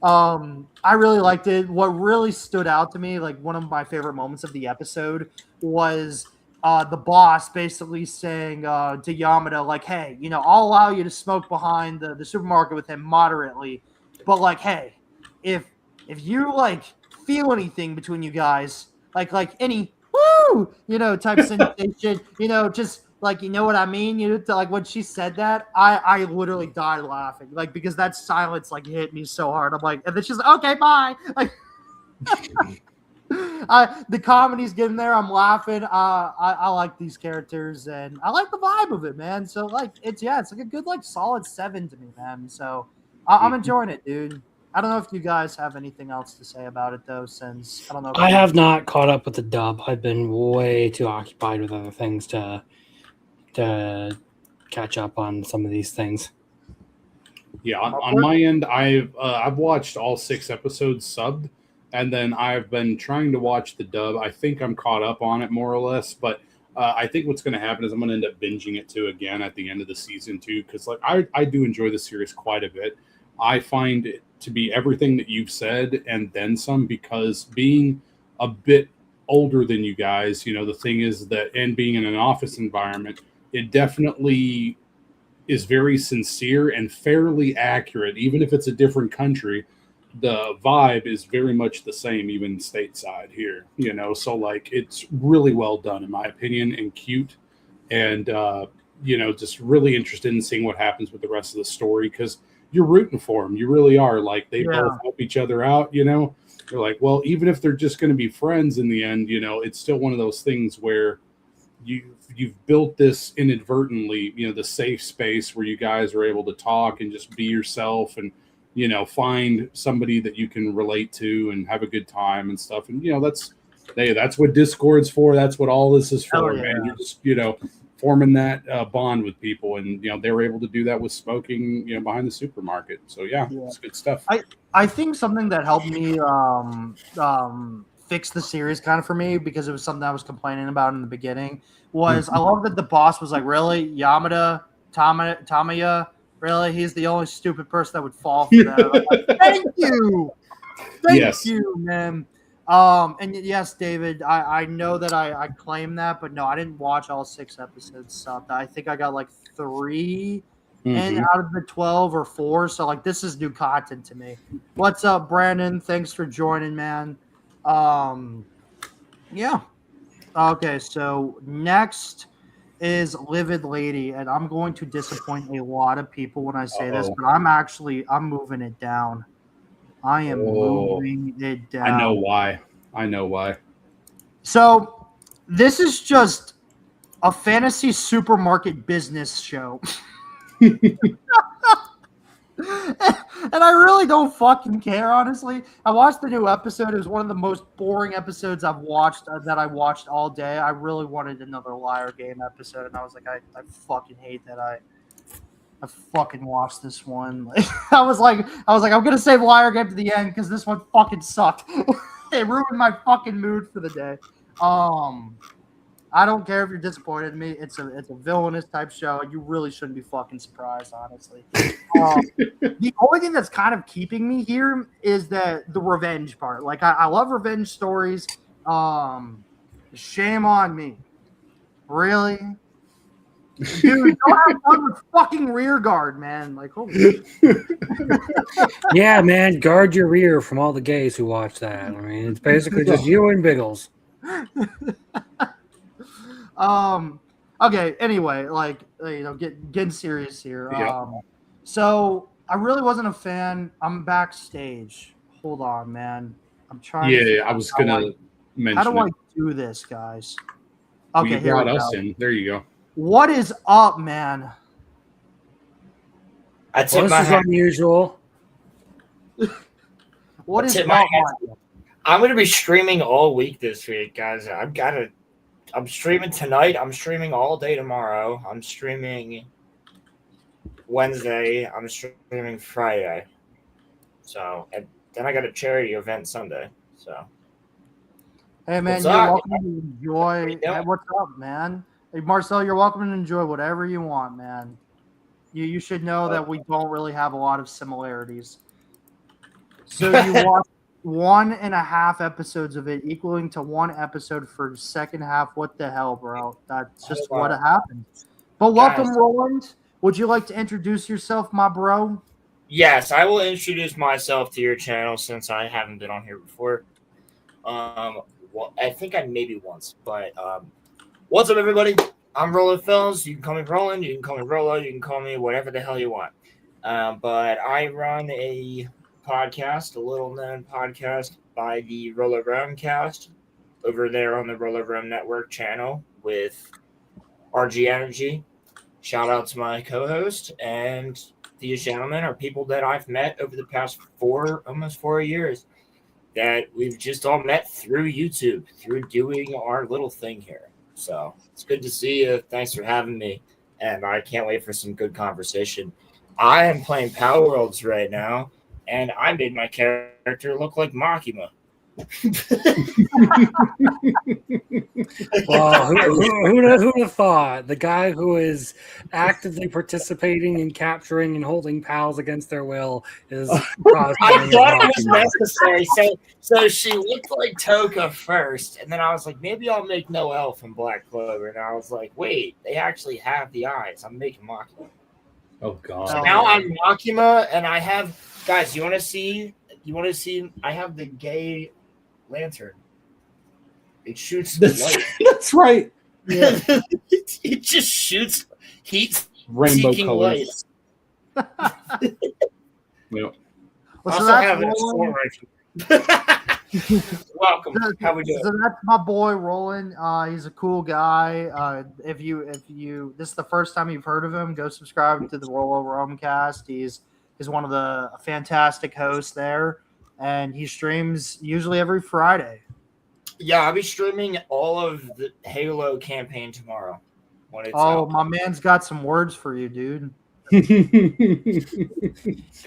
I really liked it. What really stood out to me, like one of my favorite moments of the episode, was the boss basically saying to Yamada, like, hey, you know, I'll allow you to smoke behind the supermarket with him moderately, but like, hey, if you like feel anything between you guys, like any woo, you know, type sensation, you know, just like, you know what I mean? You know, like when she said that, I literally died laughing, like, because that silence like hit me so hard. I'm like, and then she's like, okay, bye. Like, the comedy's getting there. I'm laughing. I like these characters, and I like the vibe of it, man. So like, it's like a good like solid 7 to me, man. So I'm enjoying it, dude. I don't know if you guys have anything else to say about it, though, since I don't know. I have not caught up with the dub. I've been way too occupied with other things to catch up on some of these things. Yeah, on my end, I've watched all 6 episodes subbed, and then I've been trying to watch the dub. I think I'm caught up on it more or less, but I think what's going to happen is I'm going to end up binging it too again at the end of the season too, because like I do enjoy the series quite a bit. I find it to be everything that you've said and then some, because being a bit older than you guys, the thing is that, and being in an office environment, it definitely is very sincere and fairly accurate. Even if it's a different country, the vibe is very much the same, even stateside here, so like it's really well done in my opinion, and cute, and just really interested in seeing what happens with the rest of the story, because you're rooting for them. You really are. Like they both help each other out, you're like, well, even if they're just going to be friends in the end, it's still one of those things where you've built this inadvertently, the safe space where you guys are able to talk and just be yourself, and find somebody that you can relate to and have a good time and stuff. And that's what Discord's for. That's what all this is for, man. You're just forming that bond with people, and they were able to do that with smoking behind the supermarket. So it's good stuff. I think something that helped me fix the series kind of for me, because it was something I was complaining about in the beginning, was I love that the boss was like, really, Yamada Tamaya, really, he's the only stupid person that would fall for that. Like, thank you man. And yes, David, I know that I claim that, but no, I didn't watch all 6 episodes subbed. I think I got like 3 and out of the 12 or 4, so like this is new content to me. What's up, Brandon? Thanks for joining, man. Okay, so next is Livid Lady, and I'm going to disappoint a lot of people when I say this, but I'm moving it down. I am moving it down. I know why. So this is just a fantasy supermarket business show. And I really don't fucking care, honestly. I watched the new episode. It was one of the most boring episodes I've watched that I watched all day. I really wanted another Liar Game episode, and I was like, I fucking hate that I fucking watched this one. I was like, I'm gonna save Liar Game to the end because this one fucking sucked. It ruined my fucking mood for the day. I don't care if you're disappointed in me. It's a villainous type show. You really shouldn't be fucking surprised, honestly. The only thing that's kind of keeping me here is the revenge part. Like I love revenge stories. Shame on me. Really? Dude, don't have fun with fucking rear guard, man. Like, holy shit. Yeah, man, guard your rear from all the gays who watch that. I mean, it's basically just you and Biggles. Okay, anyway, like, getting serious here. So I really wasn't a fan. I'm backstage. Hold on, man. I'm trying to I was gonna mention. How do I do this, guys? Okay, you brought us in. There you go. What is up, man? This is unusual. What is up? I'm going to be streaming all week this week, guys. I'm streaming tonight. I'm streaming all day tomorrow. I'm streaming Wednesday. I'm streaming Friday. So, and then I got a charity event Sunday. So, hey, man, you're welcome to enjoy. Hey, what's up, man? Hey, Marcel, you're welcome to enjoy whatever you want, man. You should know that we don't really have a lot of similarities. So you watched 1.5 episodes of it, equaling to 1 episode for the second half. What the hell, bro? That's just what happened. But welcome, Roland. Would you like to introduce yourself, my bro? Yes, I will introduce myself to your channel since I haven't been on here before. Well, I think I maybe once, but what's up, everybody? I'm Roland Films. You can call me Roland. You can call me Rolo. You can call me whatever the hell you want. But I run a podcast, a little-known podcast by the Roller Rome Cast over there on the Roller Rome Network channel with RG Energy. Shout out to my co-host. And these gentlemen are people that I've met over the past almost 4 years that we've just all met through YouTube, through doing our little thing here. So it's good to see you. Thanks for having me. And I can't wait for some good conversation. I am playing Power Worlds right now, and I made my character look like Makima. Well, who would have thought the guy who is actively participating in capturing and holding pals against their will is I thought it was necessary. So she looked like Toka first, and then I was like, maybe I'll make Noelle from Black Clover. And I was like, wait, they actually have the eyes. I'm making Makima. Oh God! So now I'm Makima, and I have guys. You want to see? I have the gay lantern. It shoots light. That's right. Yeah. It just shoots heat, rainbow colors. Light. Yep. Well, also have an assault rifle. Welcome. How we doing? So that's my boy Roland. He's a cool guy. If you this is the first time you've heard of him, go subscribe to the Rollover Rumcast. He's one of the fantastic hosts there, and he streams usually every Friday. Yeah, I'll be streaming all of the Halo campaign tomorrow. When it's out. My man's got some words for you, dude.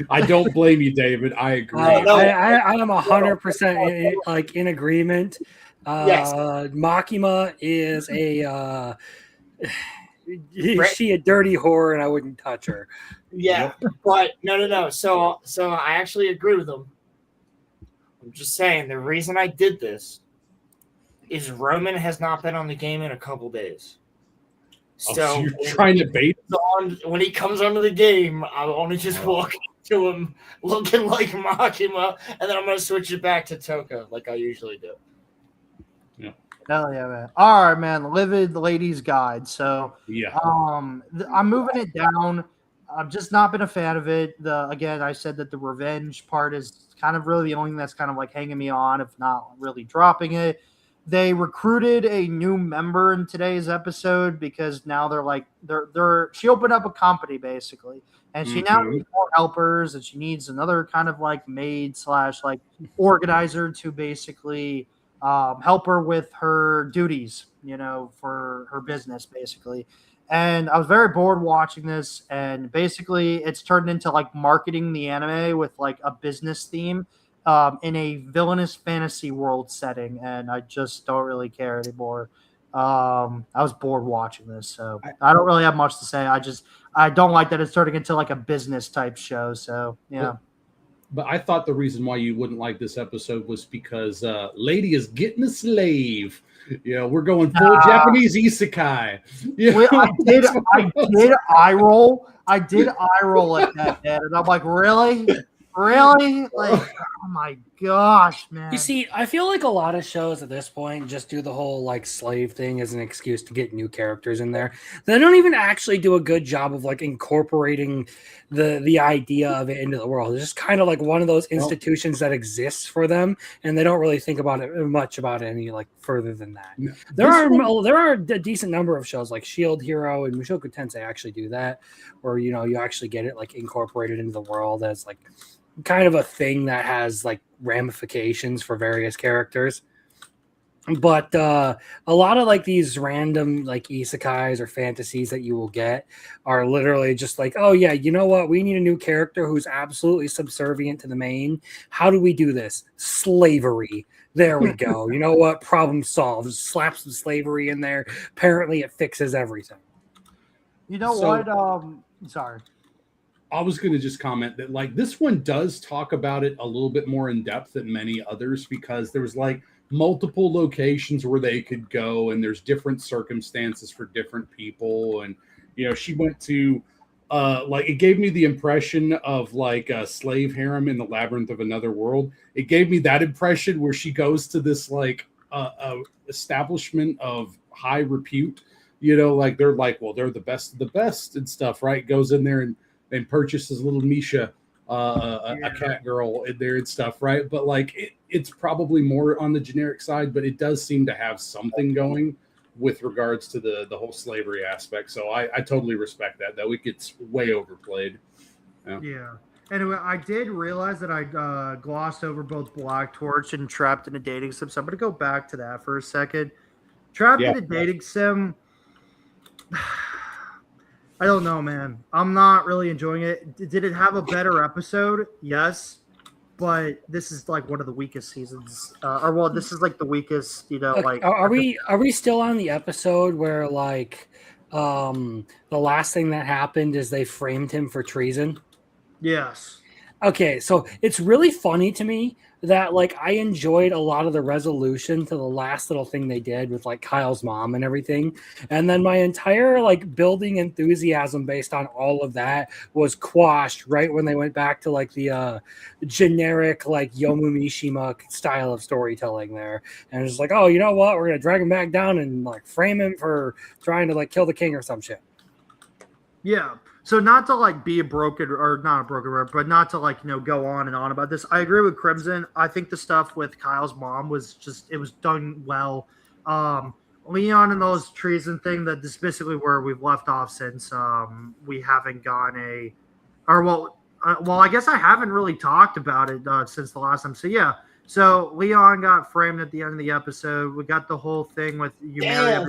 I don't blame you, David. I agree. I am 100% like in agreement. Yes. Makima is she a dirty whore, and I wouldn't touch her. Yeah, but no. So I actually agree with them. I'm just saying the reason I did this is Roman has not been on the game in a couple days. So you're trying to bait when he comes onto the game, I want to just walk to him looking like Makima, and then I'm going to switch it back to Toka like I usually do. Yeah. Hell yeah, man. All right, man. Livid Ladies Guide. So yeah. I'm moving it down. I've just not been a fan of it. Again, I said that the revenge part is kind of really the only thing that's kind of like hanging me on, if not really dropping it. They recruited a new member in today's episode because now she opened up a company basically, and she now needs more helpers, and she needs another kind of like maid / like organizer to basically help her with her duties, for her business basically. And I was very bored watching this, and basically it's turned into like marketing the anime with like a business theme. In a villainous fantasy world setting, and I just don't really care anymore. I was bored watching this, so I don't really have much to say. I don't like that it's turning into like a business type show. So yeah. But I thought the reason why you wouldn't like this episode was because Lady is getting a slave. We're going full Japanese isekai. I did eye roll. I did eye roll at that, man, and I'm like, really? Really? Like, oh my gosh, man. You see, I feel like a lot of shows at this point just do the whole like slave thing as an excuse to get new characters in there. They don't even actually do a good job of like incorporating the idea of it into the world. It's just kind of like one of those institutions that exists for them, and they don't really think about it much about any like further than that. No. There are a decent number of shows like Shield Hero and Mushoku Tensei actually do that, where you actually get it like incorporated into the world as like kind of a thing that has like ramifications for various characters. But a lot of like these random like isekais or fantasies that you will get are literally just like, oh yeah, you know what? We need a new character who's absolutely subservient to the main. How do we do this? Slavery. There we go. You know what? Problem solved. Slap some slavery in there. Apparently it fixes everything. You know what? Sorry. I was going to just comment that like this one does talk about it a little bit more in depth than many others, because there was like multiple locations where they could go, and there's different circumstances for different people. And, she went to like, it gave me the impression of like a slave harem in the Labyrinth of Another World. It gave me that impression where she goes to this like establishment of high repute, like they're like, well, they're the best of the best and stuff, right? Goes in there and purchases little Misha, a cat girl in there and stuff, right? But like it's probably more on the generic side, but it does seem to have something going with regards to the whole slavery aspect. So I totally respect that, though it gets way overplayed. Yeah. Anyway, I did realize that I glossed over both Black Torch and Trapped in a Dating Sim, so I'm going to go back to that for a second. Trapped in a Dating Sim, I don't know, man. I'm not really enjoying it. Did it have a better episode? Yes. But this is like one of the weakest seasons. This is like the weakest, like. Are we still on the episode where like the last thing that happened is they framed him for treason? Yes. Okay, so it's really funny to me that like I enjoyed a lot of the resolution to the last little thing they did with like Kyle's mom and everything. And then my entire like building enthusiasm based on all of that was quashed right when they went back to like the generic like Yomu Mishima style of storytelling there. And it's like, oh, you know what? We're gonna drag him back down and like frame him for trying to like kill the king or some shit. Yeah. So not to like be a broken or not a broken record, but not to like, go on and on about this. I agree with Crimson. I think the stuff with Kyle's mom was it was done well. Leon and those treason thing, that this is basically where we've left off since we haven't gone I guess I haven't really talked about it since the last time. So yeah. So Leon got framed at the end of the episode. We got the whole thing with Yumeria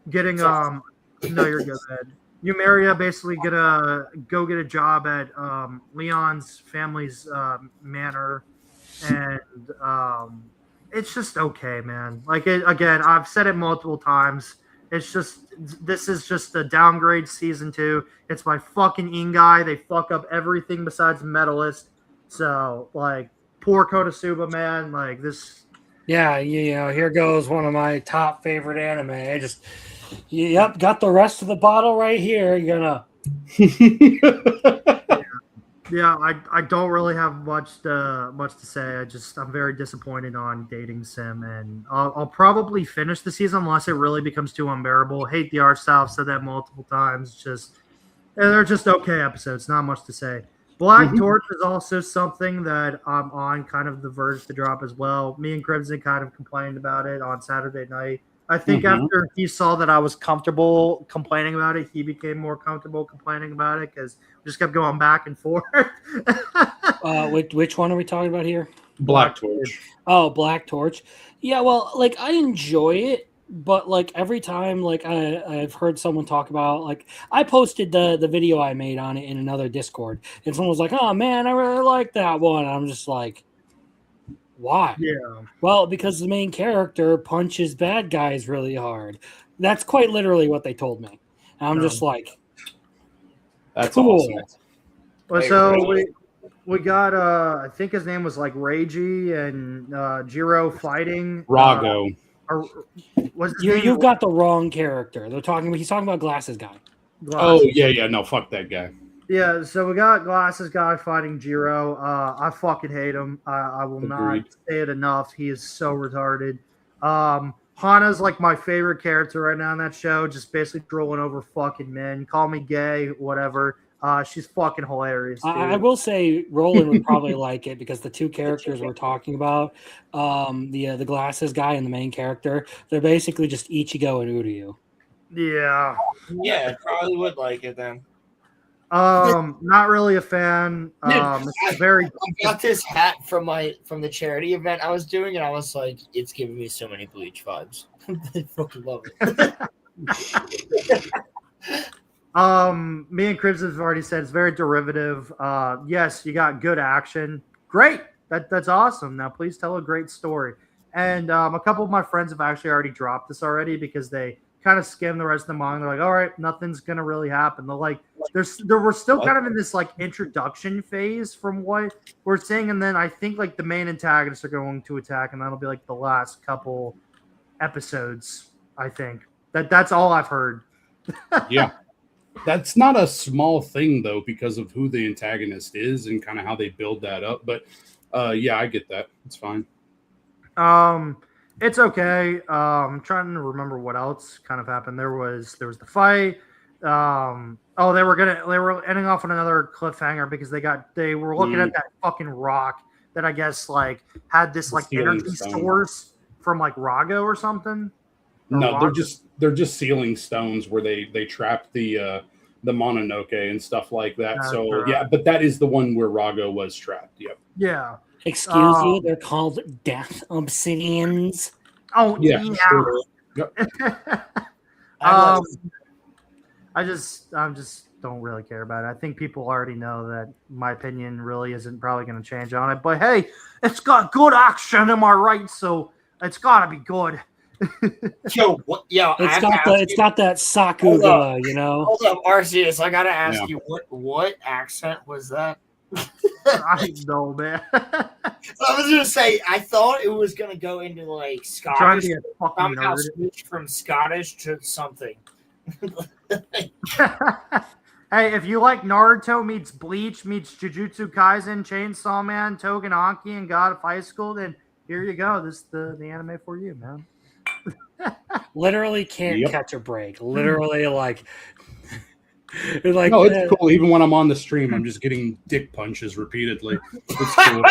getting no, you're good, Ed. Yumeria basically gonna go get a job at Leon's family's manor, and it's just okay, man. Like again, I've said it multiple times. This is just a downgrade season 2. It's my fucking Ingai. They fuck up everything besides Medalist. So like, poor Konosuba, man. Like this. Yeah, here goes one of my top favorite anime. Yep, got the rest of the bottle right here. You're gonna. Yeah, I don't really have much to say. I'm very disappointed on Dating Sim, and I'll probably finish the season unless it really becomes too unbearable. Hate the art style. I've said that multiple times. They're just okay episodes. Not much to say. Black Torch is also something that I'm on kind of the verge to drop as well. Me and Crimson kind of complained about it on Saturday night. I think after he saw that I was comfortable complaining about it, he became more comfortable complaining about it because we just kept going back and forth. Which one are we talking about here? Black Torch. Oh, Black Torch. Yeah, well, like I enjoy it, but like every time like I've heard someone talk about, like I posted the video I made on it in another Discord, and someone was like, "Oh man, I really like that one." And I'm just like, why? Yeah. Well, because the main character punches bad guys really hard. That's quite literally what they told me. And I'm just like, that's cool. Awesome. Well, so we got I think his name was like Reiji and Jiro fighting. Rago. You've got the wrong character. He's talking about Glasses Guy. Oh yeah, no, fuck that guy. Yeah, so we got Glasses Guy fighting Jiro. I fucking hate him. I will not say it enough. He is so retarded. Hana's like my favorite character right now in that show, just basically drooling over fucking men. Call me gay, whatever. She's fucking hilarious. I will say Roland would probably like it because the two characters we're talking about, the Glasses Guy and the main character, they're basically just Ichigo and Uryu. Yeah. Yeah, I probably would like it then. Not really a fan. I got this hat from the charity event I was doing, and I was like, it's giving me so many Bleach vibes. I fucking love it. Me and Crimson have already said it's very derivative. Yes, you got good action. Great. That's awesome. Now please tell a great story. And a couple of my friends have actually already dropped this already because they kind of skim the rest of the manga. They're like, all right, nothing's gonna really happen. They're like, we're still kind of in this like introduction phase from what we're seeing, and then I think like the main antagonists are going to attack, and that'll be like the last couple episodes. I think that's all I've heard. Yeah, that's not a small thing though, because of who the antagonist is and kind of how they build that up. But yeah, I get that. It's fine. It's okay. I'm trying to remember what else kind of happened. There was the fight. They were ending off on another cliffhanger because they were looking at that fucking rock that I guess like had this like energy source from like Rago or something. No, they're just sealing stones where they trapped the the Mononoke and stuff like that. That's So right. yeah, but that is the one where Rago was trapped. Yep. Yeah. Excuse you, they're called death obsidians. Oh Yeah. yeah. Sure. Yep. I just don't really care about it. I think people already know that my opinion really isn't probably going to change on it. But hey, it's got good action, am I right? So it's got to be good. Yo, what? Yo, It's got that Sakuga, you know. Hold up, Arceus. I gotta ask you, what accent was that? I know, man. I was gonna say, I thought it was gonna go into like Scottish. Trying to be a fucking somehow nerd. switch from Scottish to something. Hey, if you like Naruto meets Bleach meets Jujutsu Kaisen, Chainsaw Man, Togenaki, and God of High School, then here you go. This is the anime for you, man. Literally can't catch a break. Literally, like no, it's cool. Even when I'm on the stream, I'm just getting dick punches repeatedly. It's cool.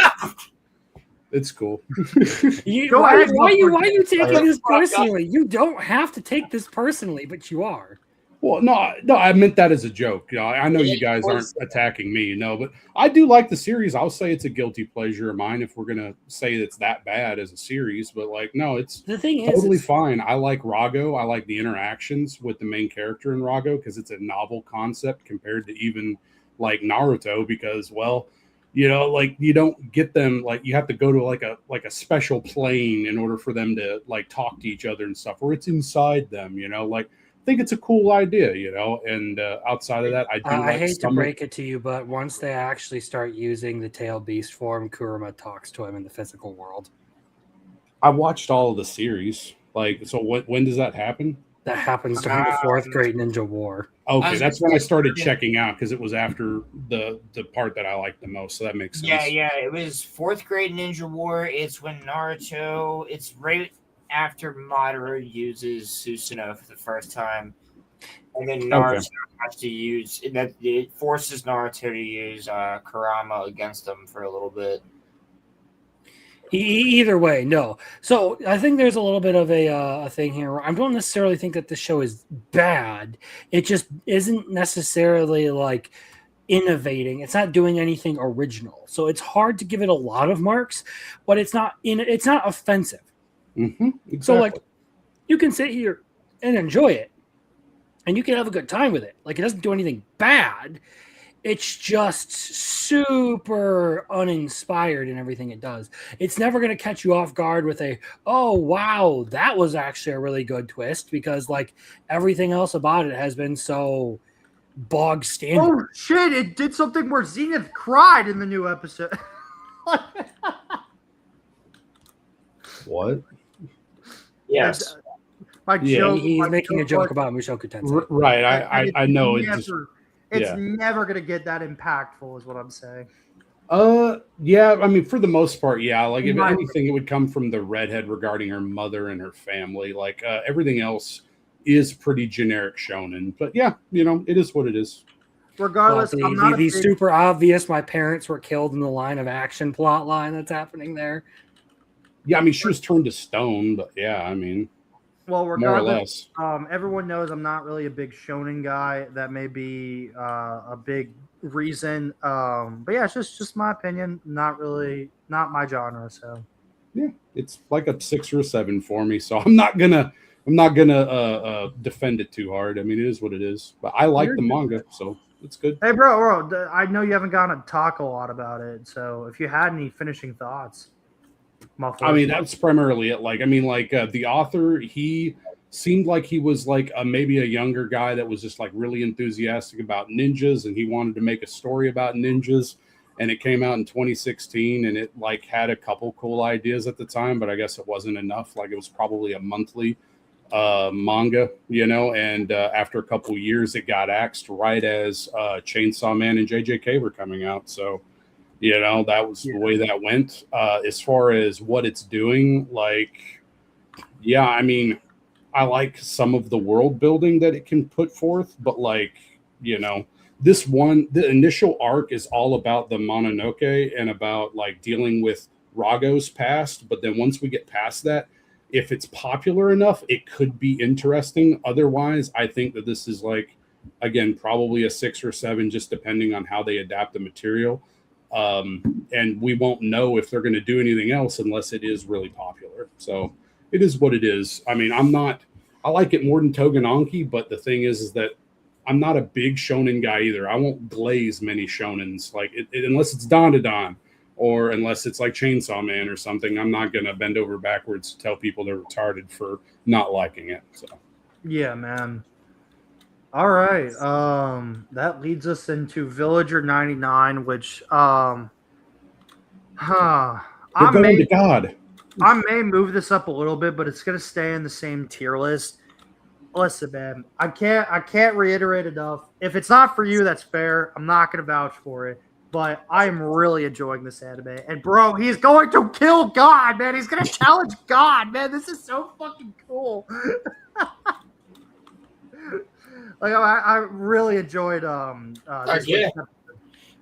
It's cool. Why are you taking this personally? You don't have to take this personally, but you are. Well, no, I meant that as a joke. You know, I know you guys aren't attacking me, but I do like the series. I'll say it's a guilty pleasure of mine if we're gonna say it's that bad as a series. But like, no, it's totally fine. I like Rago. I like the interactions with the main character in Rago because it's a novel concept compared to even like Naruto. Because you know, like you don't get them, like you have to go to like a special plane in order for them to like talk to each other and stuff, or it's inside them. You know, like. I think it's a cool idea, you know, and outside of that, I hate to break it to you, but once they actually start using the tail beast form, Kurama talks to him in the physical world. I watched all of the series. Like, so when does that happen? That happens during the 4th Great Ninja War. Okay, that's when I started checking out because it was after the part that I liked the most, so that makes sense. Yeah, it was 4th Great Ninja War. It's when Naruto, it's right after Madara uses Susanoo for the first time, and then Naruto has to use that. It forces Naruto to use Kurama against him for a little bit. Either way, no. So I think there's a little bit of a thing here. I don't necessarily think that the show is bad. It just isn't necessarily like innovating. It's not doing anything original. So it's hard to give it a lot of marks, but it's not offensive. Mm-hmm, exactly. So like you can sit here and enjoy it and you can have a good time with it. Like it doesn't do anything bad. It's just super uninspired in everything it does. It's never going to catch you off guard with oh wow, that was actually a really good twist, because like everything else about it has been so bog standard. Oh shit, it did something where Zenith cried in the new episode. What? Yes. He's making a joke about Mushoku Tensei. Right. I know. It's never going to get that impactful is what I'm saying. Yeah, I mean, for the most part, yeah. Like, if anything, it would come from the redhead regarding her mother and her family. Like, everything else is pretty generic shonen. But yeah, you know, it is what it is. Regardless, the super obvious, my parents were killed in the line of action plot line that's happening there. Yeah, I mean, she was turned to stone, but yeah, I mean, well, regardless, more or less. Everyone knows I'm not really a big shonen guy. That may be a big reason. But yeah, it's just my opinion. Not my genre. So yeah, it's like a 6 or a 7 for me. So I'm not gonna defend it too hard. I mean, it is what it is. But I like the manga, so it's good. Hey, bro, I know you haven't gotten to talk a lot about it. So if you had any finishing thoughts. I mean, that's primarily it. Like, I mean, like the author, he seemed like he was like maybe a younger guy that was just like really enthusiastic about ninjas, and he wanted to make a story about ninjas. And it came out in 2016, and it like had a couple cool ideas at the time, but I guess it wasn't enough. Like, it was probably a monthly manga, you know. And after a couple years, it got axed right as Chainsaw Man and JJK were coming out. So. You know, that was the way that went. As far as what it's doing, like, yeah, I mean, I like some of the world building that it can put forth, but like, you know, the initial arc is all about the Mononoke and about like dealing with Rago's past. But then once we get past that, if it's popular enough, it could be interesting. Otherwise, I think that this is like Again, probably a 6 or 7, just depending on how they adapt the material. And we won't know if they're going to do anything else unless it is really popular. So it is what it is. I mean, I like it more than Togenanki, but the thing is that I'm not a big shonen guy either. I won't glaze many shonens, like unless it's Don, or unless it's like Chainsaw Man or something. I'm not going to bend over backwards to tell people they're retarded for not liking it. So yeah, man. All right. That leads us into Villager 99, which we're going to God. I may move this up a little bit, but it's gonna stay in the same tier list. Listen, man, I can't reiterate enough. If it's not for you, that's fair. I'm not gonna vouch for it. But I am really enjoying this anime. And bro, he's going to kill God, man. He's gonna challenge God, man. This is so fucking cool. Like I really enjoyed this yeah.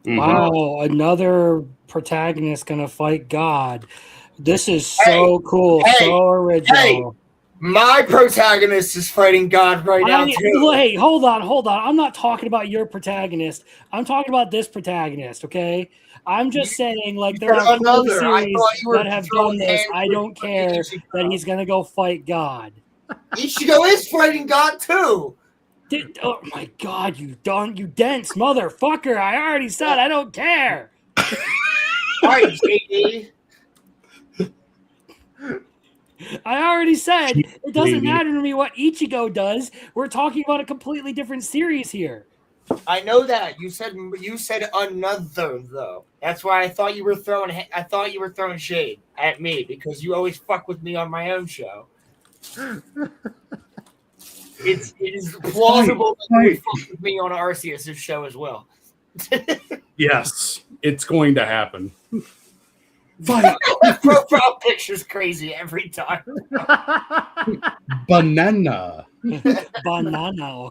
Wow, another protagonist gonna fight God. This is so cool, so original. Hey, my protagonist is fighting God right now too. Hey, hold on. I'm not talking about your protagonist. I'm talking about this protagonist, okay? I'm just saying, like, there are cool series that have done this. I don't care that he's gonna go fight God. Ichigo is fighting God too. Oh my God, you dense motherfucker! I already said I don't care. All right, JD. I already said it doesn't matter to me what Ichigo does. We're talking about a completely different series here. I know that you said another though. That's why I thought you were throwing shade at me because you always fuck with me on my own show. It is plausible that you fuck with me on Arceus' show as well. Yes, it's going to happen. Fight. Profile picture's crazy every time. Banana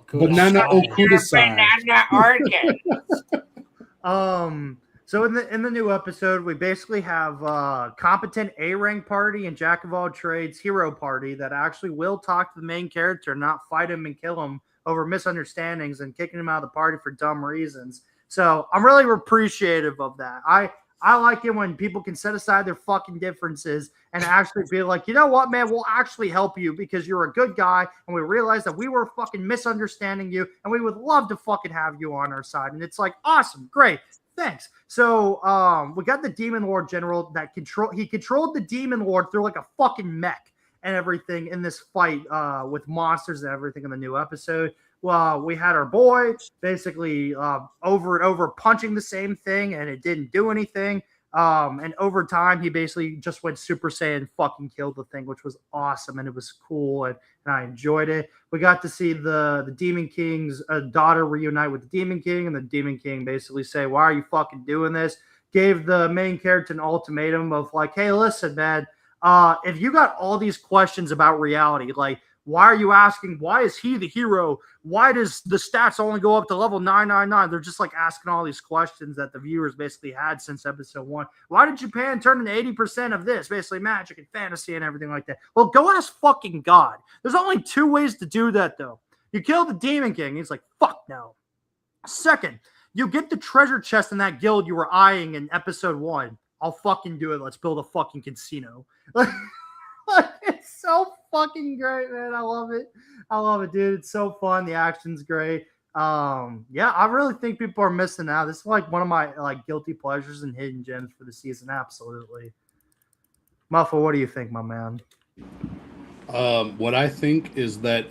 Okuda-san. So in the new episode, we basically have competent A-rank party and jack of all trades hero party that actually will talk to the main character, not fight him and kill him over misunderstandings and kicking him out of the party for dumb reasons. So I'm really appreciative of that. I like it when people can set aside their fucking differences and actually be like, you know what, man, we'll actually help you because you're a good guy. And we realize that we were fucking misunderstanding you and we would love to fucking have you on our side. And it's like, awesome, great, thanks. So we got the Demon Lord General that controlled the Demon Lord through like a fucking mech and everything in this fight with monsters and everything in the new episode. Well, we had our boy basically over and over punching the same thing, and it didn't do anything. And over time, he basically just went Super Saiyan, fucking killed the thing, which was awesome, and it was cool, and I enjoyed it. We got to see the Demon King's daughter reunite with the Demon King, and the Demon King basically say, "Why are you fucking doing this?" Gave the main character an ultimatum of like, "Hey, listen, man, if you got all these questions about reality, like." Why are you asking, why is he the hero? Why does the stats only go up to level 999? They're just like asking all these questions that the viewers basically had since episode 1. Why did Japan turn into 80% of this? Basically magic and fantasy and everything like that. Well, go ask fucking God. There's only 2 ways to do that, though. You kill the Demon King. He's like, fuck no. Second, you get the treasure chest in that guild you were eyeing in episode 1. I'll fucking do it. Let's build a fucking casino. It's so fucking great, man. I love it, dude. It's so fun. The action's great. Yeah, I really think people are missing out. This is like one of my like guilty pleasures and hidden gems for the season. Absolutely. Muffle, what do you think, my man? What I think is that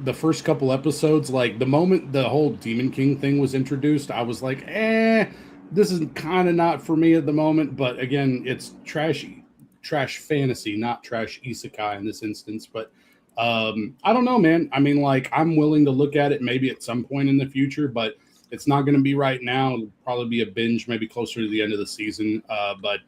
the first couple episodes, like the moment the whole Demon King thing was introduced, I was like, this is kind of not for me at the moment. But again, it's trash fantasy, not trash isekai in this instance. But I don't know, man. I mean, like, I'm willing to look at it maybe at some point in the future, but it's not going to be right now. It'll probably be a binge maybe closer to the end of the season. But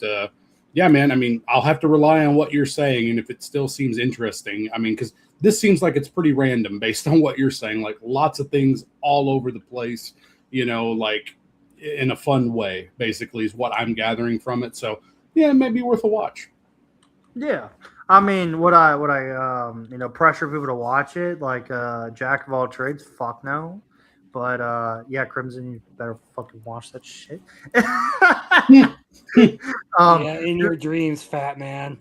yeah, man, I mean, I'll have to rely on what you're saying. And if it still seems interesting, I mean, because this seems like it's pretty random based on what you're saying, like lots of things all over the place, you know, like in a fun way, basically is what I'm gathering from it. So yeah, it may be worth a watch. Yeah. I mean, would I pressure people to watch it? Like, jack of all trades? Fuck no. But yeah, Crimson, you better fucking watch that shit. Yeah, in your dreams, fat man.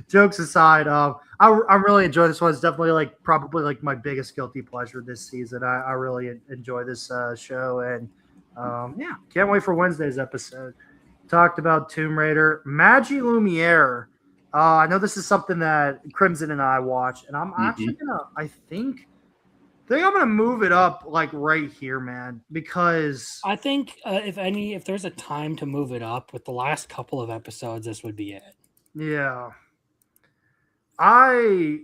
Jokes aside, I'm really enjoying this one. It's definitely like probably like my biggest guilty pleasure this season. I really enjoy this show, and yeah, can't wait for Wednesday's episode. Talked about Tomb Raider, Magi Lumiere. I know this is something that Crimson and I watch, and I'm actually gonna. I think I'm gonna move it up like right here, man, because I think if there's a time to move it up with the last couple of episodes, this would be it. Yeah, I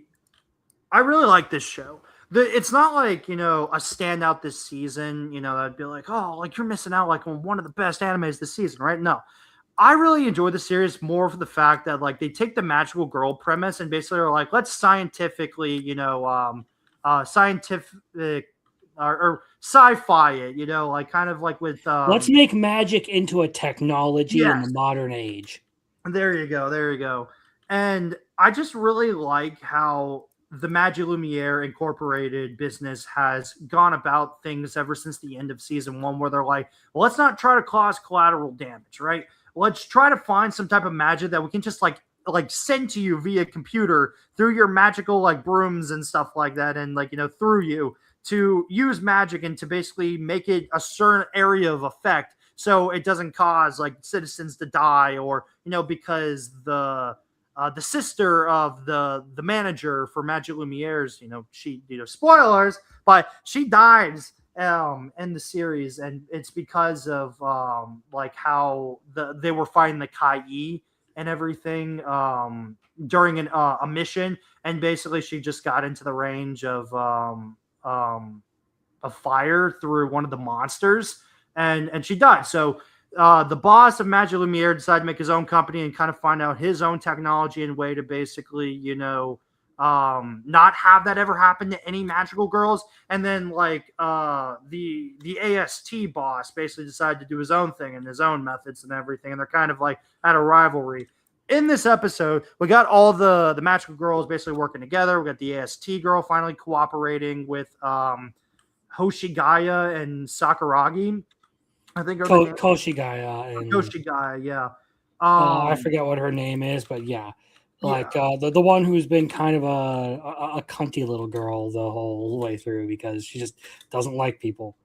really like this show. It's not like, a standout this season, that'd be like, oh, like you're missing out like on one of the best animes this season, right? No. I really enjoy the series more for the fact that like they take the magical girl premise and basically are like, let's scientifically, scientific or sci-fi it, like kind of like with let's make magic into a technology in the modern age. There you go. And I just really like how the Magi Lumiere Incorporated business has gone about things ever since the end of season 1, where they're like, well, let's not try to cause collateral damage, right? Let's try to find some type of magic that we can just like send to you via computer through your magical like brooms and stuff like that, and like through you to use magic and to basically make it a certain area of effect so it doesn't cause like citizens to die, or because the sister of the manager for Magic Lumiere's, she spoilers, but she dies in the series, and it's because of like how they were fighting the Kai and everything during a mission, and basically she just got into the range of fire through one of the monsters, and she died. So the boss of Magic Lumiere decided to make his own company and kind of find out his own technology and way to basically, not have that ever happen to any magical girls. And then like the AST boss basically decided to do his own thing and his own methods and everything. And they're kind of like at a rivalry. In this episode, we got all the magical girls basically working together. We got the AST girl finally cooperating with Hoshigaya and Sakuragi. I think Koshigaya and Koshigaya, yeah. I forget what her name is, but yeah, like the one who's been kind of a cunty little girl the whole way through because she just doesn't like people.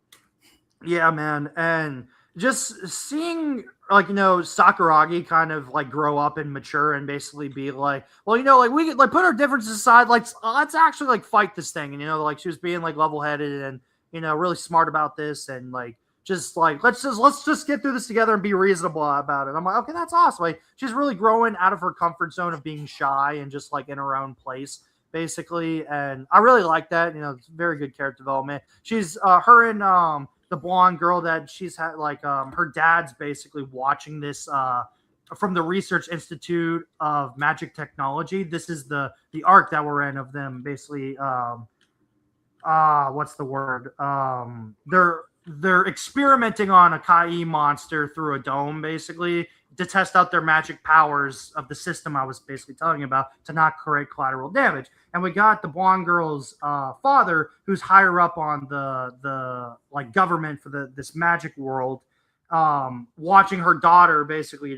Yeah, man, and just seeing like Sakuragi kind of like grow up and mature and basically be like, well, like we could like put our differences aside, like let's actually like fight this thing, and like she was being like level-headed and really smart about this, and like. Just like let's just get through this together and be reasonable about it. I'm like, okay, that's awesome. Like she's really growing out of her comfort zone of being shy and just like in her own place, basically. And I really like that. It's very good character development. She's her and the blonde girl that she's had like her dad's basically watching this from the Research Institute of Magic Technology. This is the arc that we're in of them basically. What's the word? They're experimenting on a Kai monster through a dome, basically, to test out their magic powers of the system I was basically telling you about to not create collateral damage. And we got the blonde girl's father, who's higher up on the like government for this magic world, watching her daughter basically,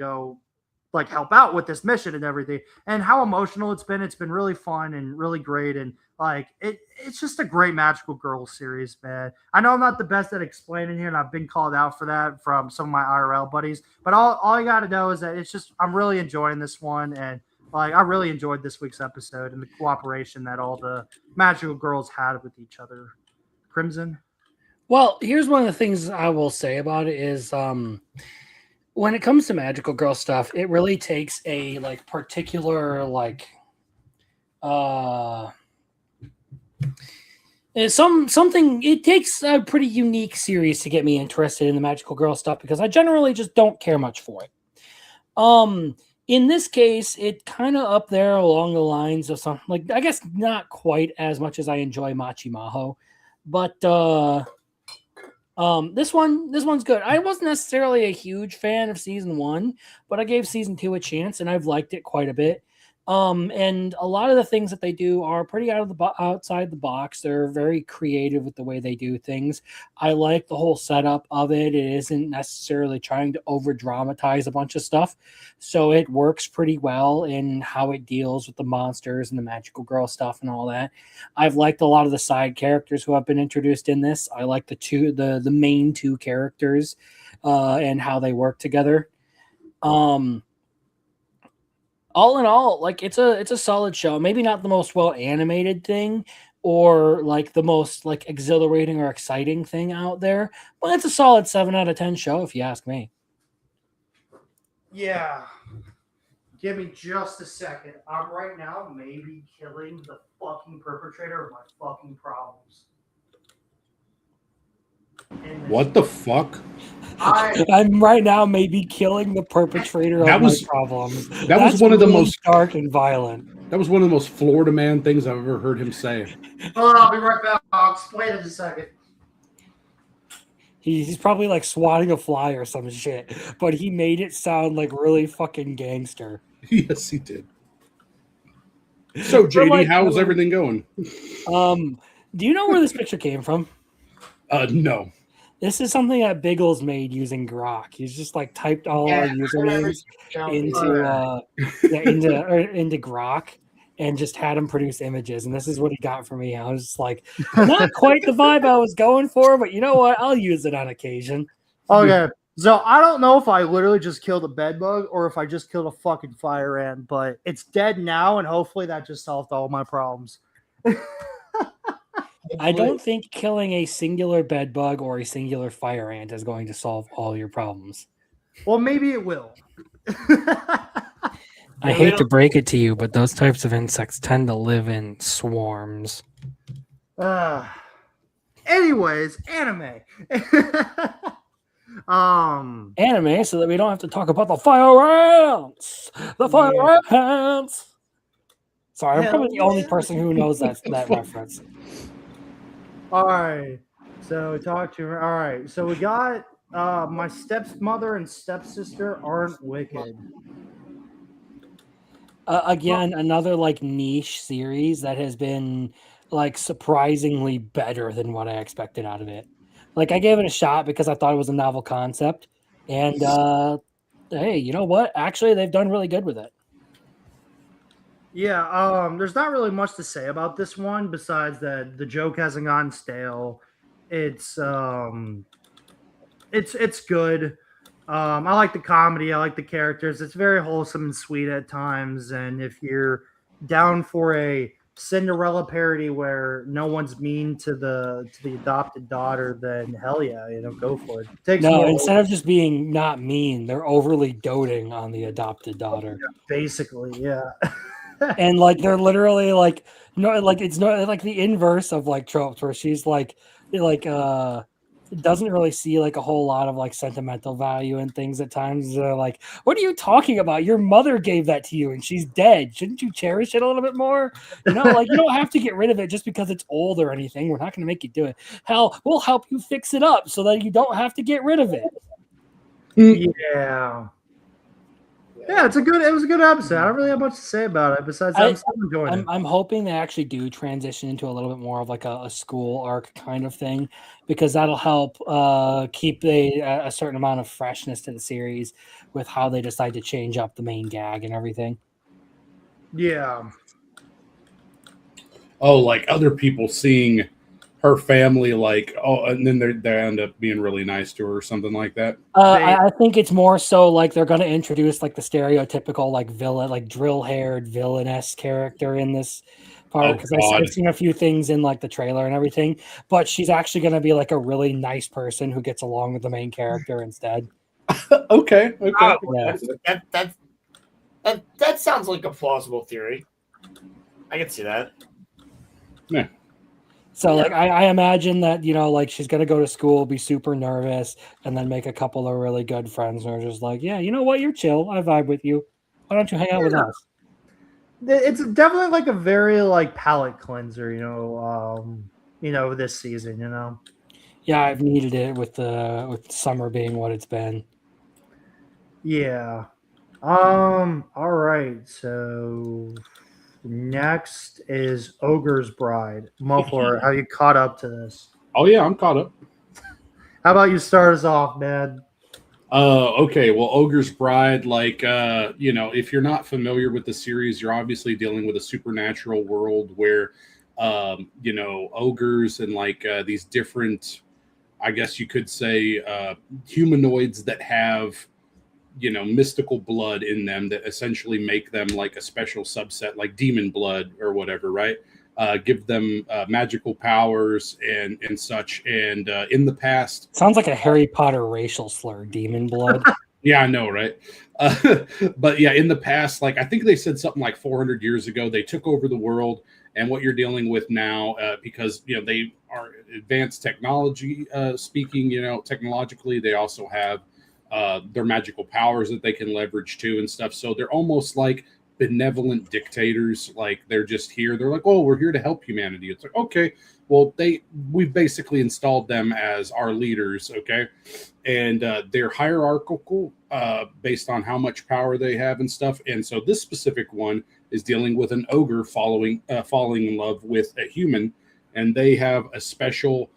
like help out with this mission and everything, and how emotional it's been. It's been really fun and really great. And like, it's just a great magical girl series, man. I know I'm not the best at explaining here, and I've been called out for that from some of my IRL buddies, but all you got to know is that it's just, I'm really enjoying this one. And like, I really enjoyed this week's episode and the cooperation that all the magical girls had with each other. Crimson. Well, here's one of the things I will say about it is, when it comes to magical girl stuff, it really takes a like particular like something. It takes a pretty unique series to get me interested in the magical girl stuff because I generally just don't care much for it. In this case, it kind of up there along the lines of something like, I guess not quite as much as I enjoy Machi Maho, but this one's good. I wasn't necessarily a huge fan of season 1, but I gave season 2 a chance and I've liked it quite a bit. And a lot of the things that they do are pretty outside the box. They're very creative with the way they do things. I like the whole setup of it. It isn't necessarily trying to over dramatize a bunch of stuff, so it works pretty well in how it deals with the monsters and the magical girl stuff and all that. I've liked a lot of the side characters who have been introduced in this. I like the main two characters and how they work together. All in all, like it's a solid show. Maybe not the most well animated thing or like the most like exhilarating or exciting thing out there, but it's a solid 7 out of 10 show if you ask me. Yeah. Give me just a second. I'm right now maybe killing the fucking perpetrator of my fucking problems. What the fuck? I'm right now maybe killing the perpetrator of my problems. That's one of the most dark and violent. That was one of the most Florida man things I've ever heard him say. Hold on, I'll be right back. I'll explain it in a second. He's probably like swatting a fly or some shit, but he made it sound like really fucking gangster. Yes, he did. So, JD, like, how's everything going? Do you know where this picture came from? No. This is something that Biggles made using Grok. He's just like typed all our usernames into Grok and just had him produce images. And this is what he got for me. I was just like, not quite the vibe I was going for, but you know what? I'll use it on occasion. Okay. So I don't know if I literally just killed a bed bug or if I just killed a fucking fire ant, but it's dead now, and hopefully that just solved all my problems. I don't think killing a singular bed bug or a singular fire ant is going to solve all your problems. Well, maybe it will. I hate to break it to you, but those types of insects tend to live in swarms. Anyways, anime. Anime, so that we don't have to talk about the fire ants. The fire ants. Sorry, I'm probably the only person who knows that reference. All right. So talk to her. All right. So we got my stepmother and stepsister aren't wicked. Again, another like niche series that has been like surprisingly better than what I expected out of it. Like I gave it a shot because I thought it was a novel concept, and hey, you know what? Actually, they've done really good with it. Yeah, there's not really much to say about this one besides that the joke hasn't gone stale. It's good. I like the comedy. I like the characters. It's very wholesome and sweet at times. And if you're down for a Cinderella parody where no one's mean to the adopted daughter, then hell yeah, go for it. Instead of just being not mean, they're overly doting on the adopted daughter. Basically, yeah. And like they're literally like it's not like the inverse of like tropes where she's like doesn't really see like a whole lot of like sentimental value in things at times. They're like, what are you talking about? Your mother gave that to you and she's dead. Shouldn't you cherish it a little bit more? Like you don't have to get rid of it just because it's old or anything. We're not going to make you do it. Hell, we'll help you fix it up so that you don't have to get rid of it. Yeah. Yeah, it was a good episode. I don't really have much to say about it besides I'm still enjoying it. I'm hoping they actually do transition into a little bit more of like a school arc kind of thing, because that'll help keep a certain amount of freshness to the series with how they decide to change up the main gag and everything. Yeah. Oh, like other people seeing her family, like, and then they end up being really nice to her or something like that. I think it's more so like they're going to introduce like the stereotypical like villain, like drill-haired villainess character in this part, because I've seen a few things in like the trailer and everything, but she's actually going to be like a really nice person who gets along with the main character instead. Okay. Yeah. That sounds like a plausible theory. I can see that. Yeah. So like I imagine that, like she's gonna go to school, be super nervous, and then make a couple of really good friends who are just like, yeah, you know what, you're chill. I vibe with you. Why don't you hang out with us? It's definitely like a very like palate cleanser, this season, Yeah, I've needed it with summer being what it's been. Yeah. All right. So next is Ogre's Bride. Muffler, have you caught up to this? Oh yeah, I'm caught up. How about you start us off, man? Okay. Well, Ogre's Bride, like, if you're not familiar with the series, you're obviously dealing with a supernatural world where, ogres and like these different, I guess you could say, humanoids that have, mystical blood in them that essentially make them like a special subset, like demon blood or whatever, right? Give them magical powers and such. And in the past, Sounds like a Harry Potter racial slur, demon blood. yeah, I know, right? But yeah, in the past, like I think they said something like 400 years ago, they took over the world. And what you're dealing with now, because they are advanced technology speaking, technologically, they also have their magical powers that they can leverage too and stuff. So they're almost like benevolent dictators. Like they're just here. They're like, oh, we're here to help humanity. It's like, okay, well, we've basically installed them as our leaders. Okay. And they're hierarchical based on how much power they have and stuff. And so this specific one is dealing with an ogre falling in love with a human, and they have a special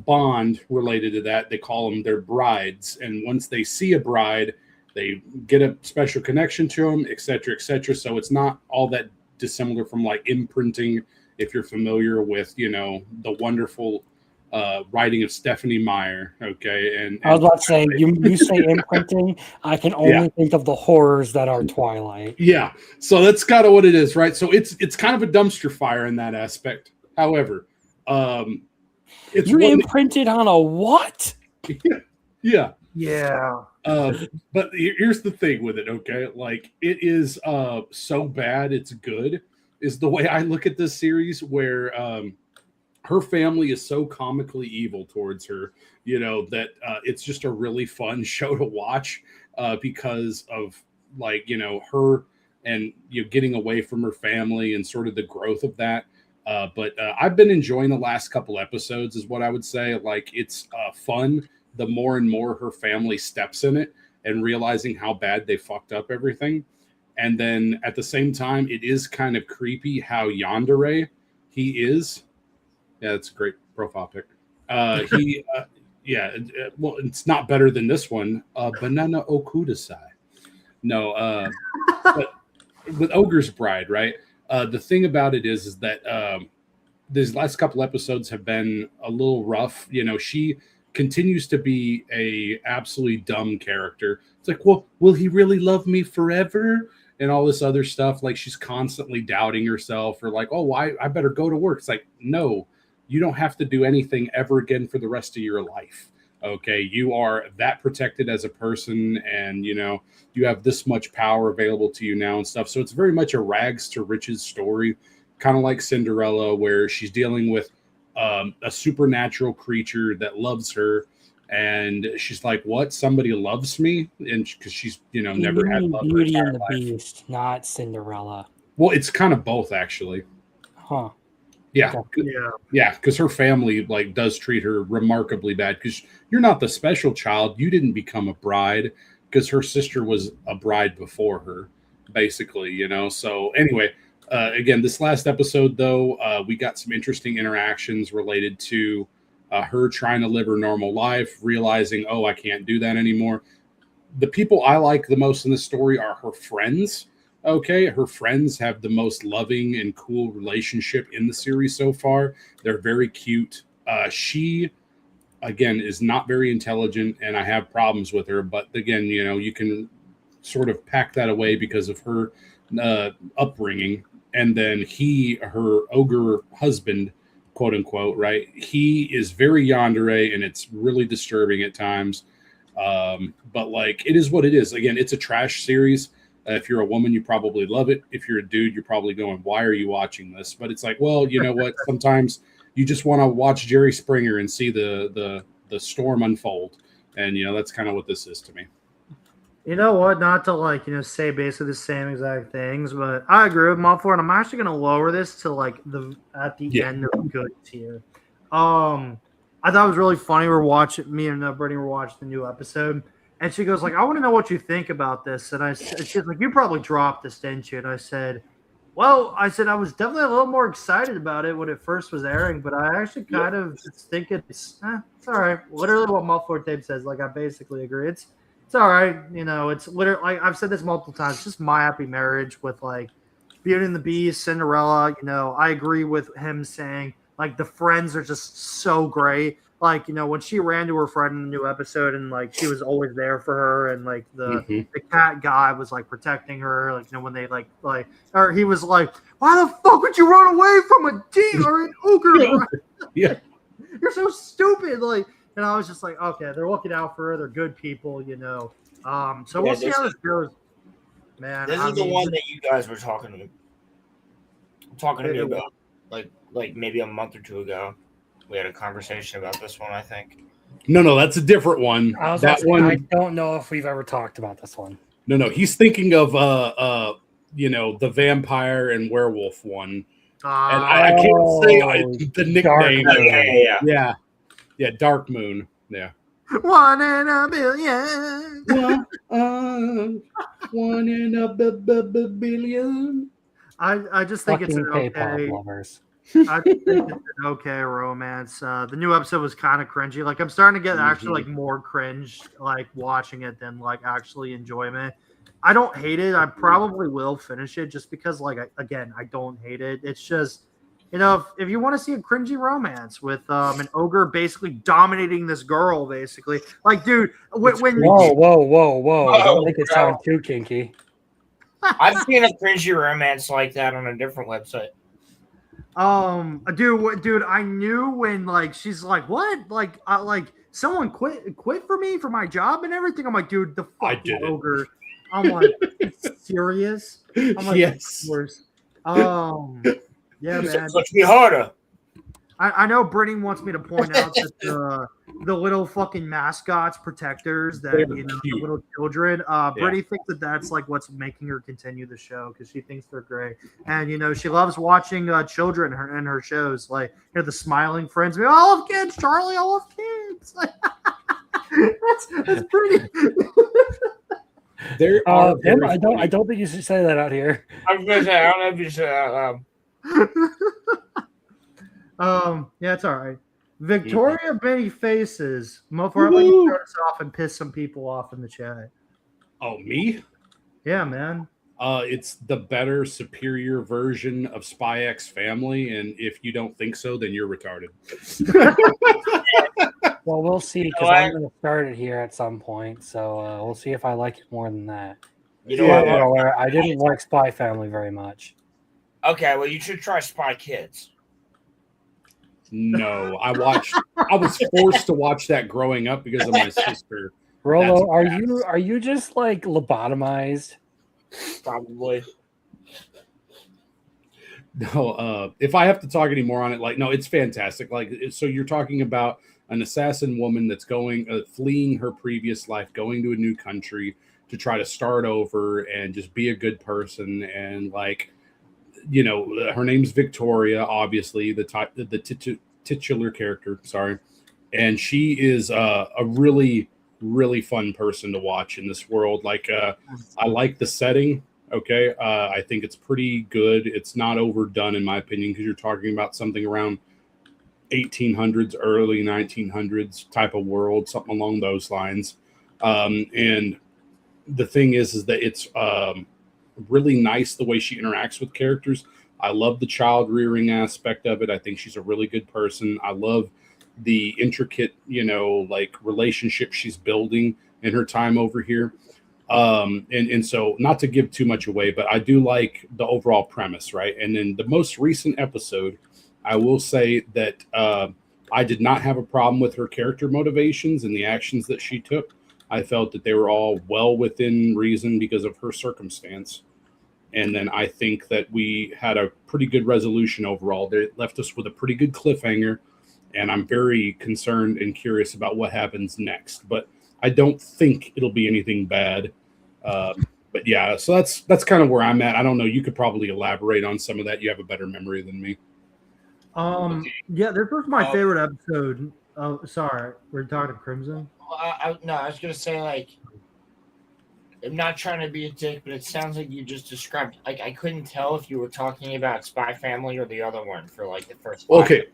bond related to that. They call them their brides, and once they see a bride, they get a special connection to them, etc., etc. So it's not all that dissimilar from like imprinting, if you're familiar with the wonderful writing of Stephanie Meyer. Okay, and I was about to say, you say imprinting, I can only think of the horrors that are Twilight. Yeah, so that's kind of what it is, right? So it's kind of a dumpster fire in that aspect. However, it's you imprinted on a what? Yeah. But here's the thing with it, okay? Like it is so bad it's good is the way I look at this series, where her family is so comically evil towards her, that it's just a really fun show to watch because of like, her and getting away from her family and sort of the growth of that. But I've been enjoying the last couple episodes is what I would say. Like it's fun the more and more her family steps in it and realizing how bad they fucked up everything. And then at the same time, it is kind of creepy how yandere he is. Yeah, that's a great profile pic. Well, it's not better than this one. Banana Okudasai. No, but with Ogre's Bride, right? The thing about it is that these last couple episodes have been a little rough. She continues to be a absolutely dumb character. It's like, well, will he really love me forever? And all this other stuff. Like she's constantly doubting herself, or like, oh, I better go to work. It's like, no, you don't have to do anything ever again for the rest of your life. Okay, you are that protected as a person, and you have this much power available to you now and stuff. So it's very much a rags to riches story, kind of like Cinderella, where she's dealing with a supernatural creature that loves her, and she's like, "What? Somebody loves me?" And because she's never had love. Beauty and the Beast, not Cinderella. Well, it's kind of both, actually. Huh. Yeah, because her family like does treat her remarkably bad. Because you're not the special child, you didn't become a bride. Because her sister was a bride before her, basically. So anyway, again, this last episode though, we got some interesting interactions related to her trying to live her normal life, realizing, oh, I can't do that anymore. The people I like the most in this story are her friends. Okay, her friends have the most loving and cool relationship in the series so far. They're very cute. She, again, is not very intelligent, and I have problems with her. But again, you can sort of pack that away because of her upbringing. And then her ogre husband, quote unquote, right? He is very yandere, and it's really disturbing at times. But like, it is what it is. Again, it's a trash series. If you're a woman, you probably love it. If you're a dude, you're probably going, why are you watching this? But it's like, well, you know what? Sometimes you just want to watch Jerry Springer and see the storm unfold. And, that's kind of what this is to me. You know what? Not to say basically the same exact things, but I agree with Muffler, and I'm actually going to lower this to like at the end of good tier. I thought it was really funny. Me and Brittany were watching the new episode, And she goes like, I want to know what you think about this. And she's like, you probably dropped this, didn't you? And I said, well, I was definitely a little more excited about it when it first was airing, but I actually kind of just think it's all right. Literally what Muffler Tape says. Like, I basically agree. It's all right. You know, it's literally, like, I've said this multiple times, it's just My Happy Marriage with, like, Beauty and the Beast, Cinderella. You know, I agree with him saying, like, the friends are just so great. Like, you know, when she ran to her friend in the new episode and, like, she was always there for her, and, like, the cat guy was, like, protecting her, like, you know, when they, like, or he was like, why the fuck would you run away from a demon or an ogre? Yeah. You're so stupid. Like, and I was just like, okay, they're looking out for her. They're good people, you know. So we'll see how this goes. Man, this is the one that you guys were talking to me about, like maybe a month or two ago. We had a conversation about this one, I think. No, that's a different one. That one, I don't know if we've ever talked about this one. No, he's thinking of you know, the vampire and werewolf one. And I can't say the nickname. Yeah, Dark Moon. Yeah. 1 in a billion. 1 in a billion. I just think it's an okay. Lovers. I think it's an okay romance. The new episode was kind of cringy. Like, I'm starting to get actually like more cringe, like watching it than like actually enjoyment. I don't hate it. I probably will finish it just because, like, I don't hate it. It's just, you know, if you want to see a cringy romance with an ogre basically dominating this girl, basically, like, dude, whoa! I don't think it sounds too kinky. I've seen a cringy romance like that on a different website. Dude, I knew when, like, she's like, what? Like, someone quit for me for my job and everything. I'm like, dude, the fucking ogre. I'm like, serious? I'm like, yes. Yeah, man. Touch me harder. I know Brittany wants me to point out that the little fucking mascots, protectors, that, you know, the little children. Brittany thinks that that's like what's making her continue the show because she thinks they're great, and you know she loves watching children in her shows. Like, you know, the smiling friends. I love kids, Charlie. I love kids. That's pretty. There are. I don't think you should say that out here. I was gonna say, I don't know if you should. Yeah, it's all right. Victoria Benny Faces. Mofar, let you start us off and piss some people off in the chat. Oh, me? Yeah, man. It's the better, superior version of Spy X Family, and if you don't think so, then you're retarded. Well, we'll see, because I'm going to start it here at some point, so we'll see if I like it more than that. You know what? I didn't like Spy Family very much. Okay, well, you should try Spy Kids. No, I was forced to watch that growing up because of my sister. Rolo, are you just like lobotomized? Probably. No, if I have to talk any more on it, like, no, it's fantastic. Like, so you're talking about an assassin woman that's fleeing her previous life, going to a new country to try to start over and just be a good person. And, like, you know, her name's Victoria, obviously, the titular character. Sorry. And she is a really, really fun person to watch in this world. Like, I like the setting. Okay. I think it's pretty good. It's not overdone, in my opinion, because you're talking about something around 1800s, early 1900s type of world, something along those lines. And the thing is that it's really nice the way she interacts with characters. I love the child rearing aspect of it. I think she's a really good person. I love the intricate, you know, like relationship she's building in her time over here. And so, not to give too much away, but I do like the overall premise, right? And then the most recent episode, I will say that I did not have a problem with her character motivations and the actions that she took. I felt that they were all well within reason because of her circumstance. And then I think that we had a pretty good resolution overall. They left us with a pretty good cliffhanger, and I'm very concerned and curious about what happens next. But I don't think it'll be anything bad. But yeah, so that's kind of where I'm at. I don't know. You could probably elaborate on some of that. You have a better memory than me. Yeah, this was my favorite episode. Oh, sorry, we're talking Crimson. No, I was gonna say, like, I'm not trying to be a dick, but it sounds like you just described. Like I couldn't tell if you were talking about Spy Family or the other one for like the first. Okay,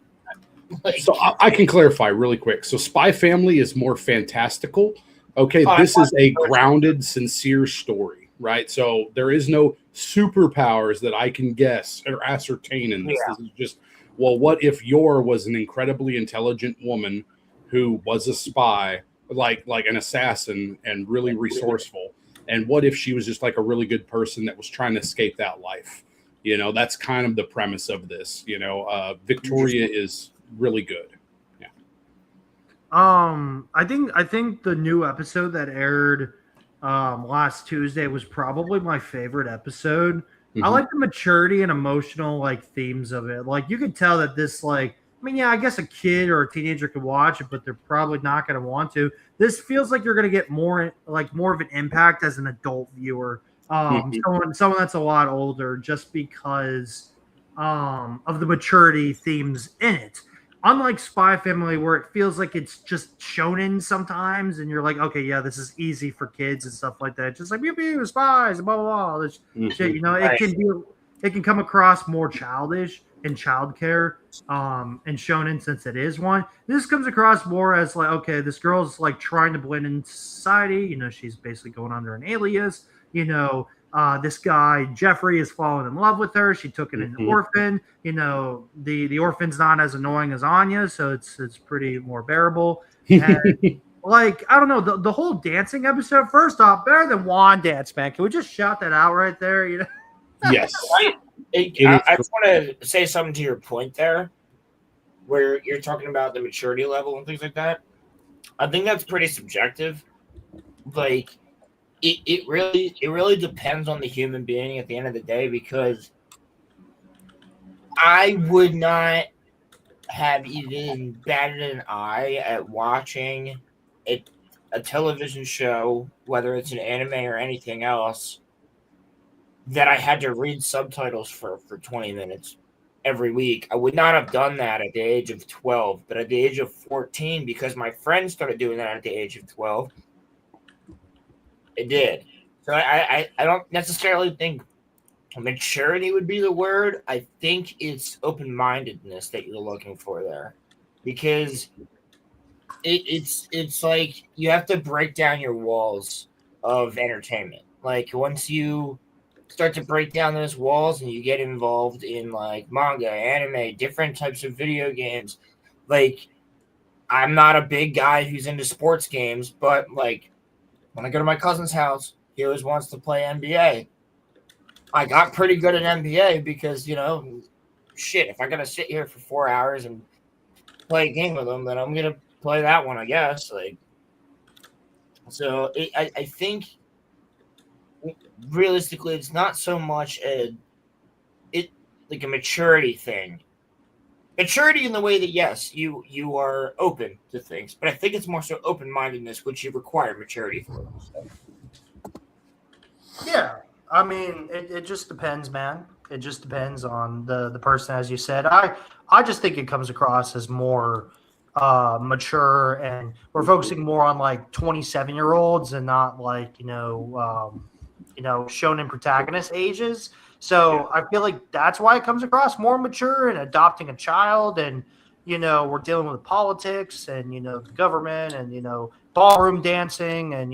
like, so I can clarify really quick. So Spy Family is more fantastical. Okay, this is a grounded, sincere story, right? So there is no superpowers that I can guess or ascertain in this. Yeah. This is just, well, what if Yor was an incredibly intelligent woman who was a spy, like an assassin, and really resourceful? And what if she was just like a really good person that was trying to escape that life? You know, that's kind of the premise of this. You know, Victoria is really good. Yeah. I think the new episode that aired last Tuesday was probably my favorite episode. I like the maturity and emotional like themes of it. Like you could tell that this like I mean, yeah, I guess a kid or a teenager could watch it, but they're probably not going to want to. This feels like you're going to get more of an impact as an adult viewer. Someone that's a lot older, just because of the maturity themes in it. Unlike Spy Family, where it feels like it's just shonen sometimes, and you're like, okay, yeah, this is easy for kids and stuff like that. Just like pew pew spies, blah blah blah. This shit, you know, it can come across more childish in childcare, and shonen since it is one. This comes across more as like, okay, this girl's like trying to blend in society. You know, she's basically going under an alias. You know, this guy Jeffrey is falling in love with her. She took in an orphan. You know, the orphan's not as annoying as Anya, so it's pretty more bearable. And like I don't know, the whole dancing episode. First off, better than Wand Dance, man. Can we just shout that out right there? You know. Yes. I just want to say something to your point there, where you're talking about the maturity level and things like that. I think that's pretty subjective. Like, it really depends on the human being at the end of the day, because I would not have even batted an eye at watching a television show, whether it's an anime or anything else, that I had to read subtitles for 20 minutes every week. I would not have done that at the age of 12, but at the age of 14, because my friends started doing that at the age of 12, it did. So I don't necessarily think maturity would be the word. I think it's open-mindedness that you're looking for there, because it's like you have to break down your walls of entertainment. Like once you start to break down those walls and you get involved in like manga, anime, different types of video games. Like I'm not a big guy who's into sports games, but like when I go to my cousin's house, he always wants to play NBA. I got pretty good at NBA because, you know, shit, if I got to sit here for 4 hours and play a game with him, then I'm going to play that one, I guess. Like, so I think realistically, it's not so much a maturity thing. Maturity in the way that, yes, you are open to things, but I think it's more so open-mindedness, which you require maturity for. Yeah, I mean, it just depends, man. It just depends on the person, as you said. I just think it comes across as more mature, and we're focusing more on like 27-year-olds and not like shonen protagonist ages. So I feel like that's why it comes across more mature and adopting a child, and we're dealing with politics and the government and ballroom dancing and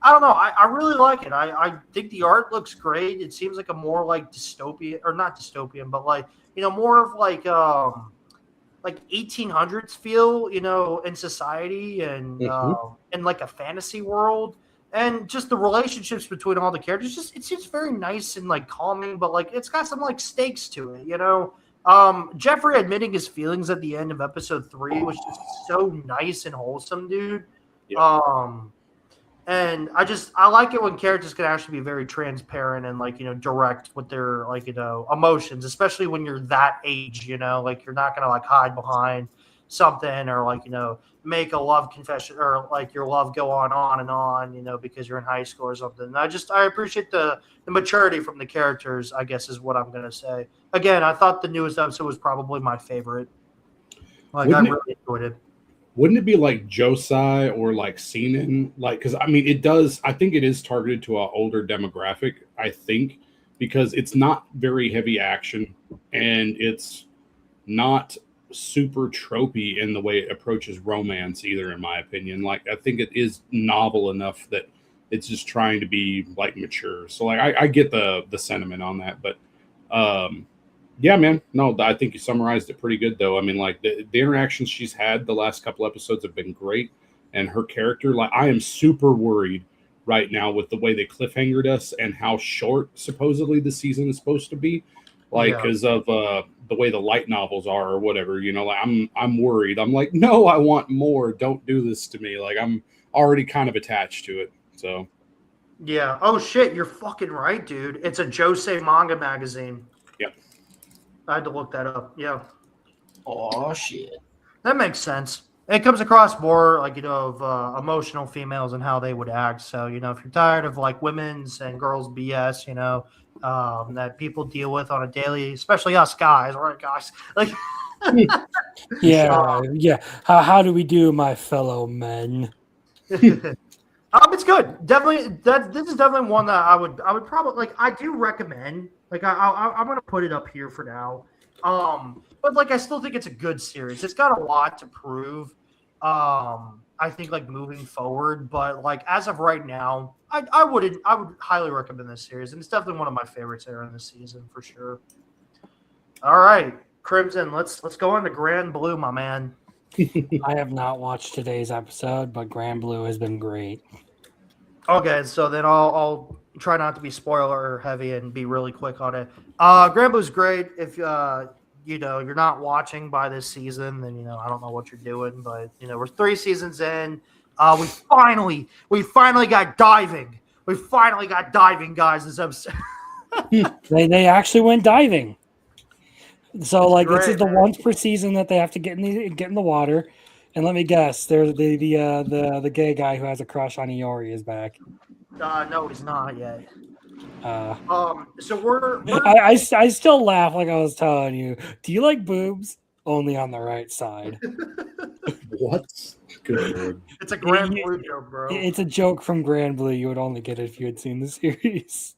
I don't know. I really like it. I think the art looks great. It seems like a more like dystopian, or not dystopian, but like more of like 1800s feel in society and in like a fantasy world. And just the relationships between all the characters, it seems very nice and like calming, but like it's got some like stakes to it, Jeffrey admitting his feelings at the end of episode 3 was just so nice and wholesome, dude. Yeah. And I like it when characters can actually be very transparent and like direct with their like emotions, especially when you're that age. Like you're not gonna like hide behind something or like make a love confession or like your love go on and on, because you're in high school or something. I appreciate the maturity from the characters, I guess is what I'm gonna say. Again, I thought the newest episode was probably my favorite. Like I really enjoyed it. Wouldn't it be like Josai or like Seinen? Like, because I mean, it does. I think it is targeted to an older demographic. I think because it's not very heavy action and it's not super tropey in the way it approaches romance either, in my opinion. Like, I think it is novel enough that it's just trying to be like mature. So like, I get the sentiment on that, but yeah, man. No, I think you summarized it pretty good, though. I mean, like the interactions she's had the last couple episodes have been great, and her character, like, I am super worried right now with the way they cliffhangered us and how short supposedly the season is supposed to be, like because of the way the light novels are or whatever. You know, like I'm worried. I'm like, no, I want more. Don't do this to me. Like I'm already kind of attached to it. So yeah. Oh shit, you're fucking right, dude. It's a Josei manga magazine. Yep. I had to look that up. Yeah. Oh shit. That makes sense. It comes across more like, you know, of emotional females and how they would act. So, you know, if you're tired of like women's and girls BS, you know, that people deal with on a daily, especially us guys, right, guys? Like, yeah. How do we do, my fellow men? It's good. Definitely, this is definitely one that I would probably like. I do recommend. Like, I'm gonna put it up here for now. But like, I still think it's a good series. It's got a lot to prove. I think like moving forward, but like as of right now, I would highly recommend this series, and it's definitely one of my favorites there in the season for sure. All right, Crimson, let's go on to Grand Blue, my man. I have not watched today's episode, but Grand Blue has been great. Okay, so then I'll try not to be spoiler heavy and be really quick on it. Grand Blue's great. If you know you're not watching by this season, then you know I don't know what you're doing. But you know we're 3 seasons in. We finally got diving. We finally got diving, guys. This episode. they actually went diving. So like Great, this is the man. once per season that they have to get in the water. And let me guess, there's the gay guy who has a crush on Iori is back. No, he's not yet. So we're I still laugh like I was telling you. Do you like boobs? Only on the right side. what? Good Lord. It's a Grand Blue joke, bro. It's a joke from Grand Blue. You would only get it if you had seen the series.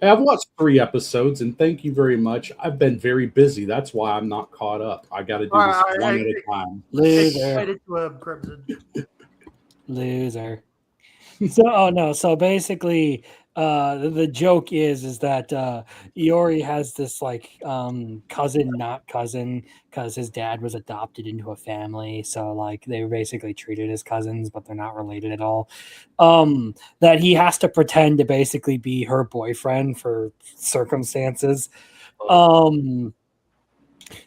I've watched 3 episodes, and thank you very much. I've been very busy. That's why I'm not caught up. I got to do this one at a time. Loser. So basically, the joke is that Iori has this like cousin, not cousin, because his dad was adopted into a family. So like they were basically treated as cousins, but they're not related at all. That he has to pretend to basically be her boyfriend for circumstances.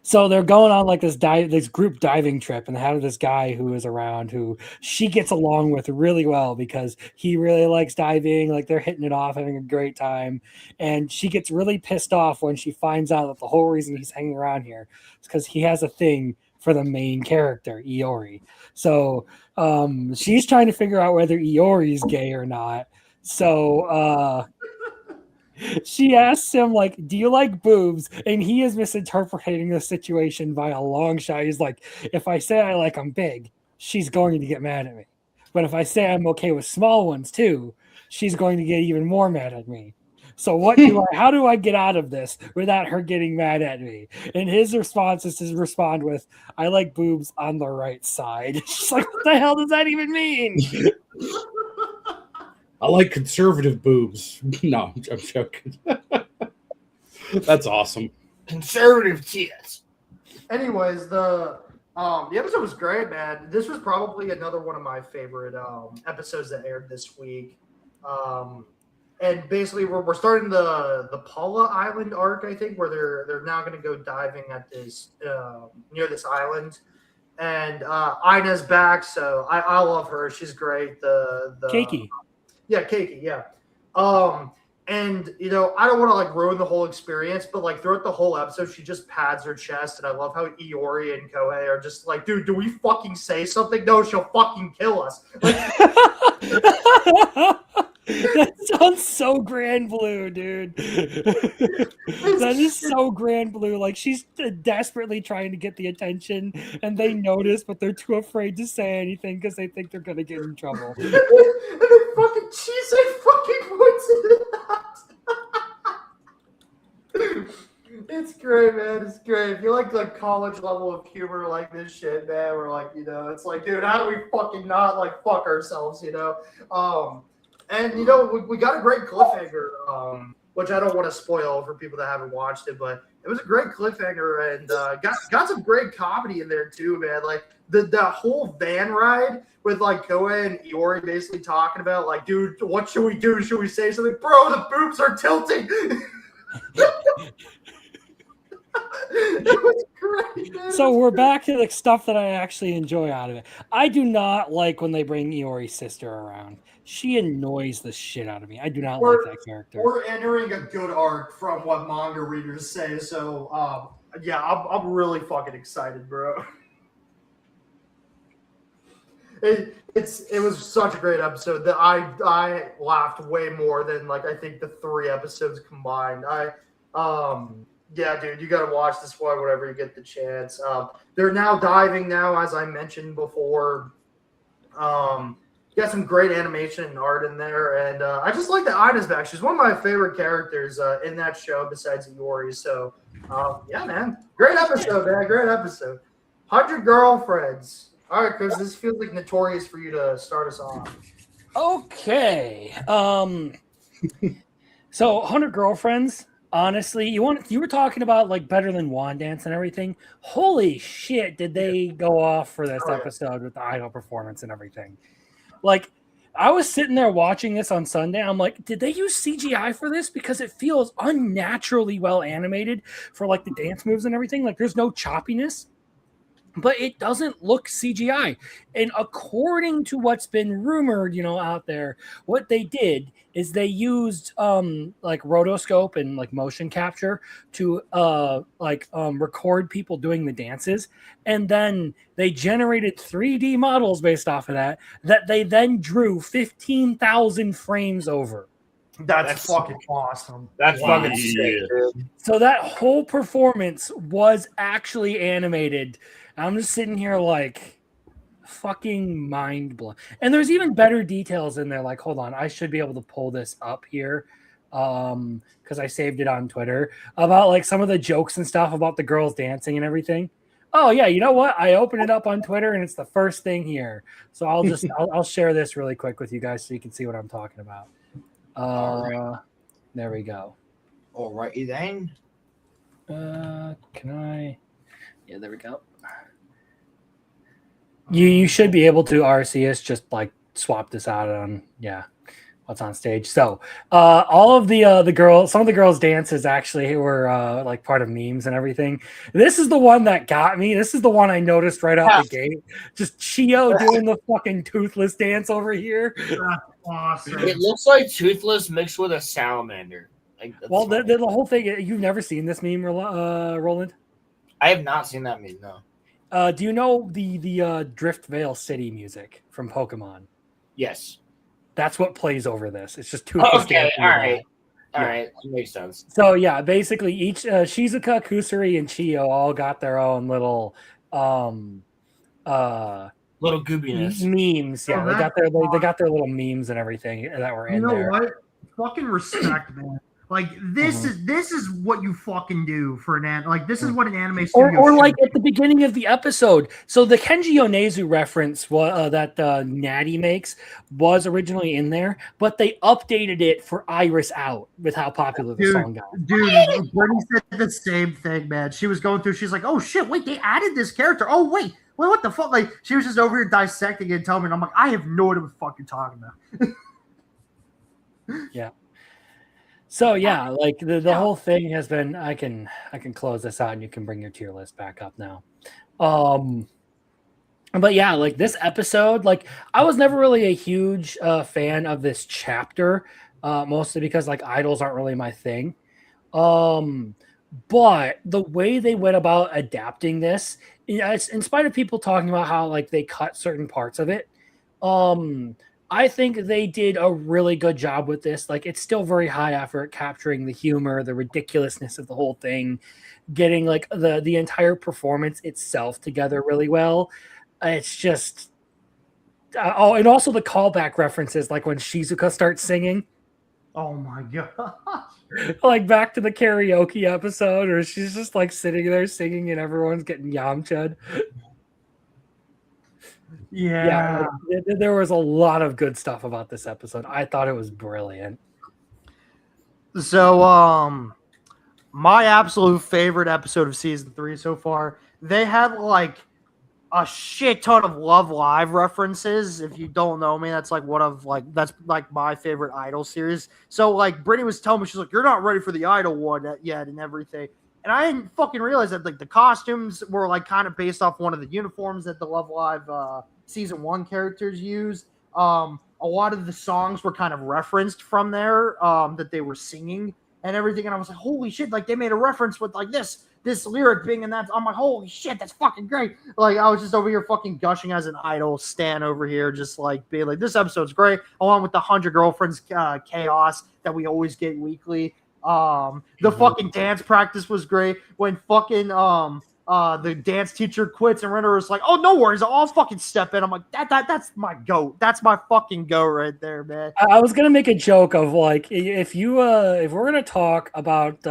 So they're going on like this group diving trip, and they have this guy who is around who she gets along with really well because he really likes diving. Like they're hitting it off, having a great time. And she gets really pissed off when she finds out that the whole reason he's hanging around here is because he has a thing for the main character, Iori. So she's trying to figure out whether Iori's gay or not. So she asks him, like, do you like boobs? And he is misinterpreting the situation by a long shot. He's like, if I say I like them big, she's going to get mad at me. But if I say I'm okay with small ones too, she's going to get even more mad at me. So how do I get out of this without her getting mad at me? And his response is to respond with, I like boobs on the right side. She's like, what the hell does that even mean? I like conservative boobs. No, I'm joking. That's awesome. Conservative tits. Anyways, the episode was great, man. This was probably another one of my favorite episodes that aired this week. And basically, we're starting the Paula Island arc, I think, where they're now going to go diving at this near this island. And Ina's back, so I love her. She's great. The Keiki. Yeah, Keiki, yeah. And you know, I don't want to like ruin the whole experience, but like throughout the whole episode, she just pads her chest, and I love how Iori and Kohei are just like, dude, do we fucking say something? No, she'll fucking kill us. Like, that sounds so Grand Blue, dude. That is so Grand Blue. Like, she's desperately trying to get the attention, and they notice, but they're too afraid to say anything because they think they're gonna get in trouble. And then fucking cheese fucking puts it out. It's great, man. It's great. If you like the college level of humor like this shit, man, we're like, it's like, dude, how do we fucking not like fuck ourselves, And we got a great cliffhanger, which I don't want to spoil for people that haven't watched it, but it was a great cliffhanger and got some great comedy in there too, man. Like the whole van ride with like Koei and Iori basically talking about like, dude, what should we do? Should we say something? Bro, the boobs are tilting. It was great, man. So we're back to the stuff that I actually enjoy out of it. I do not like when they bring Iori's sister around. She annoys the shit out of me. I do not like that character. We're entering a good arc from what manga readers say. So, yeah, I'm really fucking excited, bro. It was such a great episode that I laughed way more than like I think the 3 episodes combined. Yeah, dude, you got to watch this one whenever you get the chance. They're now diving now, as I mentioned before. Got some great animation and art in there. And I just like that Ina's back. She's one of my favorite characters in that show besides Iori. So, yeah, man. Great episode, man. Great episode. 100 Girlfriends. All right, Chris, this feels like notorious for you to start us off. Okay. So 100 Girlfriends. Honestly, you were talking about like better than Wand Dance and everything. Holy shit, did they go off for this episode with the idol performance and everything? Like, I was sitting there watching this on Sunday. I'm like, did they use CGI for this? Because it feels unnaturally well animated for like the dance moves and everything. Like, there's no choppiness, but it doesn't look CGI. And according to what's been rumored, out there, what they did is they used like rotoscope and like motion capture to record people doing the dances, and then they generated 3D models based off of that they then drew 15,000 frames over. That's fucking awesome. That's fucking sick, dude. So that whole performance was actually animated. I'm just sitting here like fucking mind blown. And there's even better details in there. Like, hold on, I should be able to pull this up here because I saved it on Twitter about like some of the jokes and stuff about the girls dancing and everything. Oh yeah, you know what? I opened it up on Twitter and it's the first thing here. So I'll just I'll share this really quick with you guys so you can see what I'm talking about. There we go. Alrighty then. Can I? Yeah, there we go. You should be able to, Arceus, just like swap this out on what's on stage. So all of the girls, some of the girls' dances actually were like part of memes and everything. This is the one that got me. This is the one I noticed right out the gate. Just Chio doing the fucking Toothless dance over here. Awesome. It looks like Toothless mixed with a salamander. Like, well, the whole thing, you've never seen this meme, Roland? I have not seen that meme, no. Do you know the Drift Veil City music from Pokemon? Yes. That's what plays over this. It's just two. Okay, all right. All right, that makes sense. So yeah, basically each Shizuka, Kusuri, and Chio all got their own little little goobiness memes. Yeah, they got their little memes and everything that were in there. You know what? Fucking respect, man. Like this is what you fucking do for an like this is what an anime studio or like at the beginning of the episode. So the Kenji Yonezu reference that Natty makes was originally in there, but they updated it for Iris Out with how popular the song got. Dude, Brittany said the same thing, man. She was going through. She's like, "Oh shit, wait, they added this character. Oh wait, what the fuck?" Like she was just over here dissecting it and telling me, and I'm like, I have no idea what the fuck you're talking about. Yeah. So yeah, like the whole thing has been. I can close this out and you can bring your tier list back up now. But yeah, like this episode, like I was never really a huge fan of this chapter, mostly because like idols aren't really my thing. But the way they went about adapting this, in spite of people talking about how like they cut certain parts of it, I think they did a really good job with this. Like, it's still very high effort capturing the humor, the ridiculousness of the whole thing, getting like the entire performance itself together really well. It's just oh, and also the callback references, like when Shizuka starts singing. Oh my god. Like back to the karaoke episode, or she's just like sitting there singing and everyone's getting Yamcha'd. Yeah. There was a lot of good stuff about this episode. I thought it was brilliant. So, my absolute favorite episode of season 3 so far, they had like a shit ton of Love Live references. If you don't know me, that's like that's like my favorite Idol series. So like Brittany was telling me, she's like, "You're not ready for the Idol one yet," and everything. And I didn't fucking realize that like the costumes were like kind of based off one of the uniforms that the Love Live season 1 characters used. A lot of the songs were kind of referenced from there that they were singing and everything. And I was like, holy shit, like they made a reference with like this lyric being in that. I'm like, holy shit, that's fucking great. Like I was just over here fucking gushing as an Idol stan over here, just like being like, this episode's great, along with the 100 Girlfriends chaos that we always get weekly. The fucking dance practice was great when fucking the dance teacher quits and Renner was like, oh, no worries, I'll fucking step in. I'm like, that's my goat. That's my fucking goat right there, man. I was gonna make a joke of like, if we're gonna talk about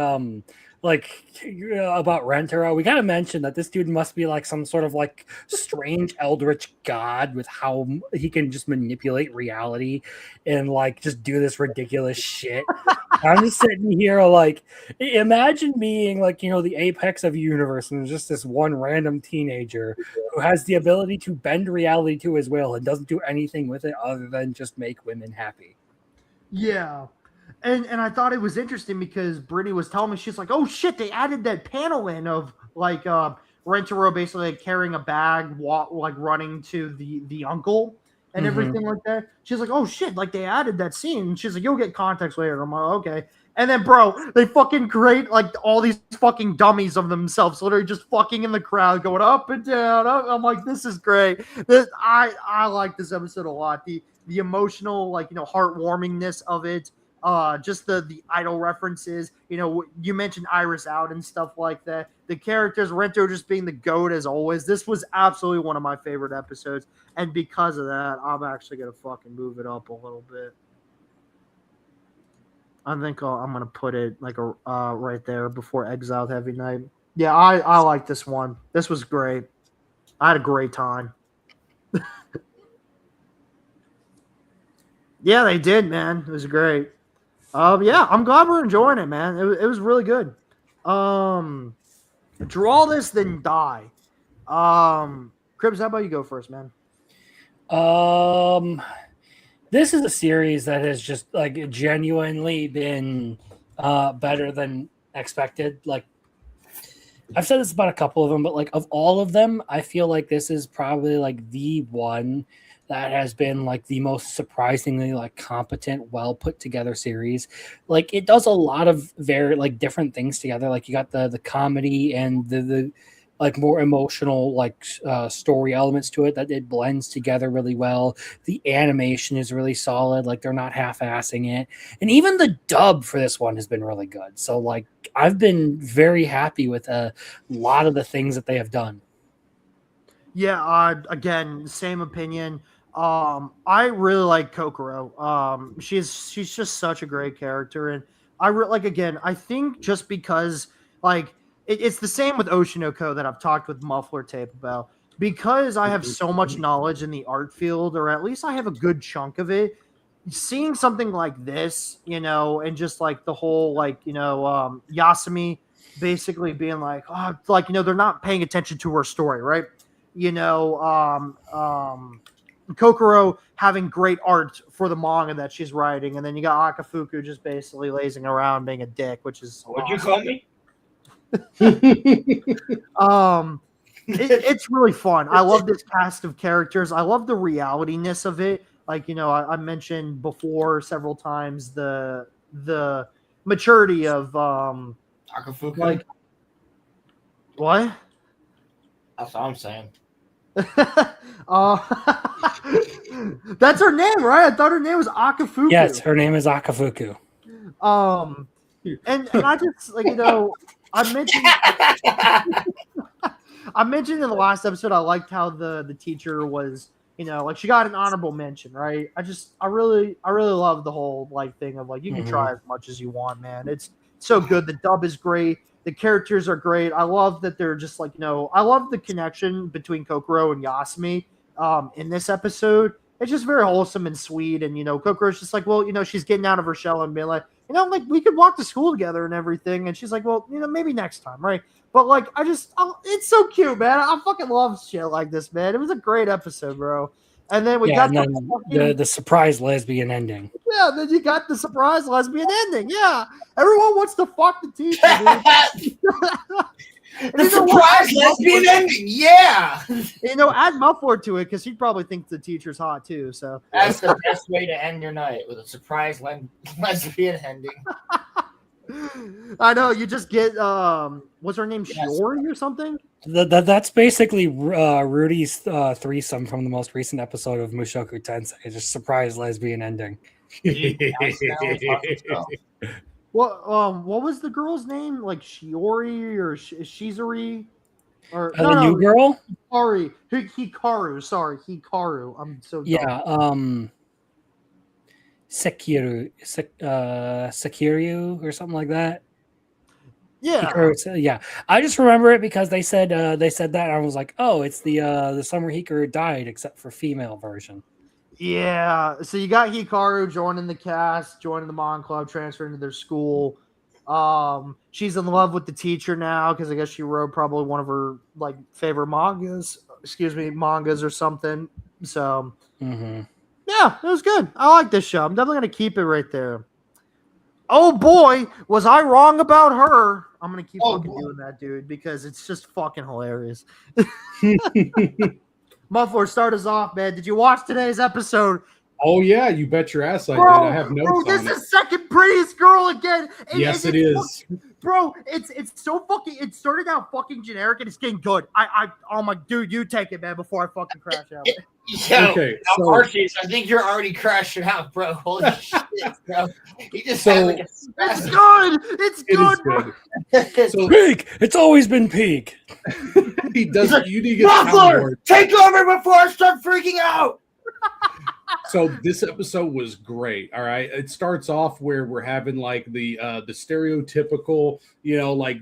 about Rentaro, we gotta mention that this dude must be like some sort of like strange eldritch god with how he can just manipulate reality and like just do this ridiculous shit. I'm just sitting here like, imagine being like, the apex of the universe, and there's just this one random teenager who has the ability to bend reality to his will and doesn't do anything with it other than just make women happy. Yeah. And I thought it was interesting because Brittany was telling me, she's like, oh shit, they added that panel in of like Rentaro basically like, carrying a bag, like running to the uncle and everything like that. She's like, oh shit, like they added that scene. And she's like, you'll get context later. I'm like, okay. And then, bro, they fucking create like all these fucking dummies of themselves, literally just fucking in the crowd, going up and down. I'm like, this is great. I like this episode a lot. The emotional, like heartwarmingness of it. Just the Idol references, you mentioned Iris Out and stuff like that. The characters, Rento just being the GOAT as always. This was absolutely one of my favorite episodes. And because of that, I'm actually going to fucking move it up a little bit. I think I'm going to put it like right there before Exiled Heavy Night. Yeah, I like this one. This was great. I had a great time. Yeah, they did, man. It was great. Yeah, I'm glad we're enjoying it, man. It was really good. Draw this, then die. Cribs, how about you go first, man? This is a series that has just like genuinely been better than expected. Like I've said this about a couple of them, but like of all of them, I feel like this is probably like the one that has been like the most surprisingly like competent, well put together series. Like it does a lot of very like different things together. Like you got the comedy and the like more emotional like story elements to it that it blends together really well. The animation is really solid. Like they're not half-assing it. And even the dub for this one has been really good. So like I've been very happy with a lot of the things that they have done. Yeah, again, same opinion. I really like Kokoro. She's just such a great character, and I think just because like it's the same with Oshinoko that I've talked with Muffler Tape about, because I have so much knowledge in the art field, or at least I have a good chunk of it. Seeing something like this, and just like the whole Yasumi basically being like, oh, like they're not paying attention to her story, right? Kokoro having great art for the manga that she's writing, and then you got Akafuku just basically lazing around being a dick, which is What'd you call me? It's really fun. I love this cast of characters. I love the reality-ness of it. Like, I mentioned before several times the maturity of Akafuku. like what? That's what I'm saying. That's her name, right? I thought her name was Akafuku. Yes, her name is Akafuku. And I just I mentioned in the last episode I liked how the teacher was, she got an honorable mention, right? I really love the whole thing of you can try as much as you want, man. It's so good. The dub is great. The characters are great. I love that they're just I love the connection between Kokoro and Yasumi in this episode. It's just very wholesome and sweet. And, Kokoro's just she's getting out of her shell and being like, we could walk to school together and everything. And she's like, well, maybe next time, right? But, it's so cute, man. I fucking love shit like this, man. It was a great episode, bro. And then we got the surprise lesbian ending. Yeah, then you got the surprise lesbian ending. Yeah. Everyone wants to fuck the teacher, dude. The surprise lesbian ending, yeah. Add Muffler to it because he probably thinks the teacher's hot too. So that's the best way to end your night, with a surprise lesbian ending. I know, you just get what's her name, Shiori or something? That's basically Rudy's threesome from the most recent episode of Mushoku Tensei. It's just surprise lesbian ending. What was the girl's name? Shiori or Shizuri? Or the new girl? Sorry, Hikaru. Sorry, Hikaru. I'm so dumb. Sekiryu or something like that. Yeah. Yeah. I just remember it because they said that and I was like, oh, it's the summer Hikaru died except for female version. Yeah. So you got Hikaru joining the cast, joining the Mon Club, transferring to their school. She's in love with the teacher now because I guess she wrote probably one of her favorite mangas or something. So yeah, it was good. I like this show. I'm definitely gonna keep it right there. Oh boy, was I wrong about her? I'm gonna keep doing that, dude, because it's just fucking hilarious. Muffler, start us off, man. Did you watch today's episode? Oh yeah, you bet your ass I did. I have notes on it. This is second prettiest girl again. Yes, it is. Bro, it's so fucking. It started out fucking generic and it's getting good. Oh my dude, you take it, man, before I fucking crash out. Okay, so Arceus, I think you're already crashing out, bro. Holy shit, bro. He just had a it's good. It's good, bro. So, peak. It's always been peak. He does. You need to get Muffler, take over before I start freaking out. So this episode was great. All right, it starts off where we're having the stereotypical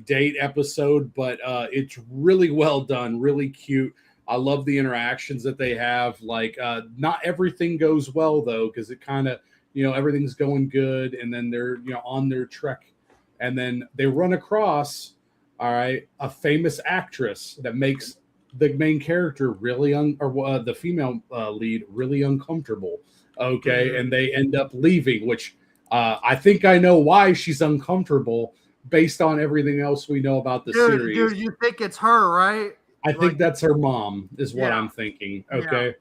date episode, but it's really well done, really cute. I love the interactions that they have. Not everything goes well though, because it kind of everything's going good, and then they're on their trek, and then they run across a famous actress that makes the main character really the female lead really uncomfortable. Okay, and they end up leaving, which I think I know why she's uncomfortable based on everything else we know about the series. Dude, you think it's her, right? I think that's her mom, is what I'm thinking. Okay.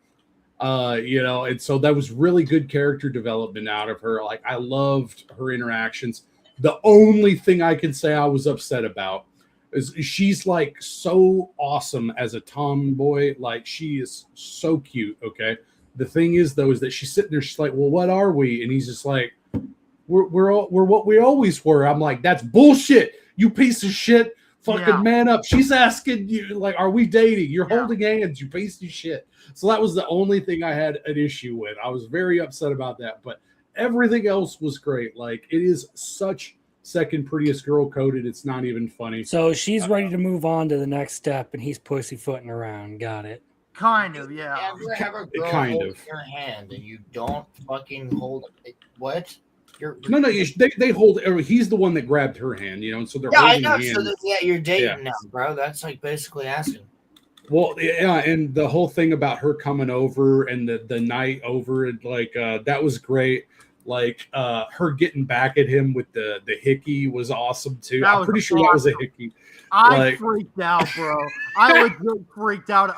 Yeah. And so that was really good character development out of her. I loved her interactions. The only thing I can say I was upset about is she's so awesome as a tomboy. She is so cute. Okay. The thing is though, is that she's sitting there, she's like, well, what are we? And he's just like, we're what we always were. I'm like, that's bullshit. You piece of shit. Fucking man up. She's asking you, are we dating? You're holding hands, you piece of shit. So that was the only thing I had an issue with. I was very upset about that, but everything else was great. It is such second prettiest girl coded. It's not even funny. So she's ready to move on to the next step, and he's pussyfooting around. Got it. Kind of, yeah. Ever have a girl hold your hand and you don't fucking hold it? What? No, they hold. He's the one that grabbed her hand, and so they're holding hands. So you're dating now, bro. That's basically asking. Well, yeah, and the whole thing about her coming over and the night over, that was great. Her getting back at him with the hickey was awesome too. I'm pretty sure that was a hickey. I freaked out, bro. I was freaked out.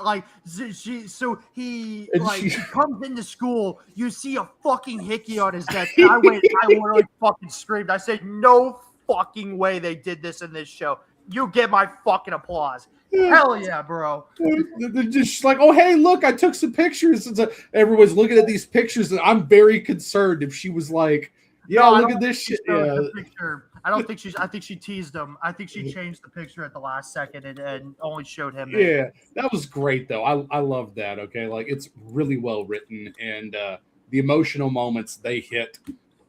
He comes into school. You see a fucking hickey on his neck. And I literally fucking screamed. I said, "No fucking way they did this in this show. You get my fucking applause." Hell yeah, bro. They're just like, oh, hey, look, I took some pictures. Everyone's looking at these pictures, and I'm very concerned if she was like, yeah, No, look at this shit. Yeah. The picture. I don't think she's. I think she teased him. I think she changed the picture at the last second and only showed him. Yeah, that was great though. I love that. Okay, like it's really well written, and the emotional moments they hit.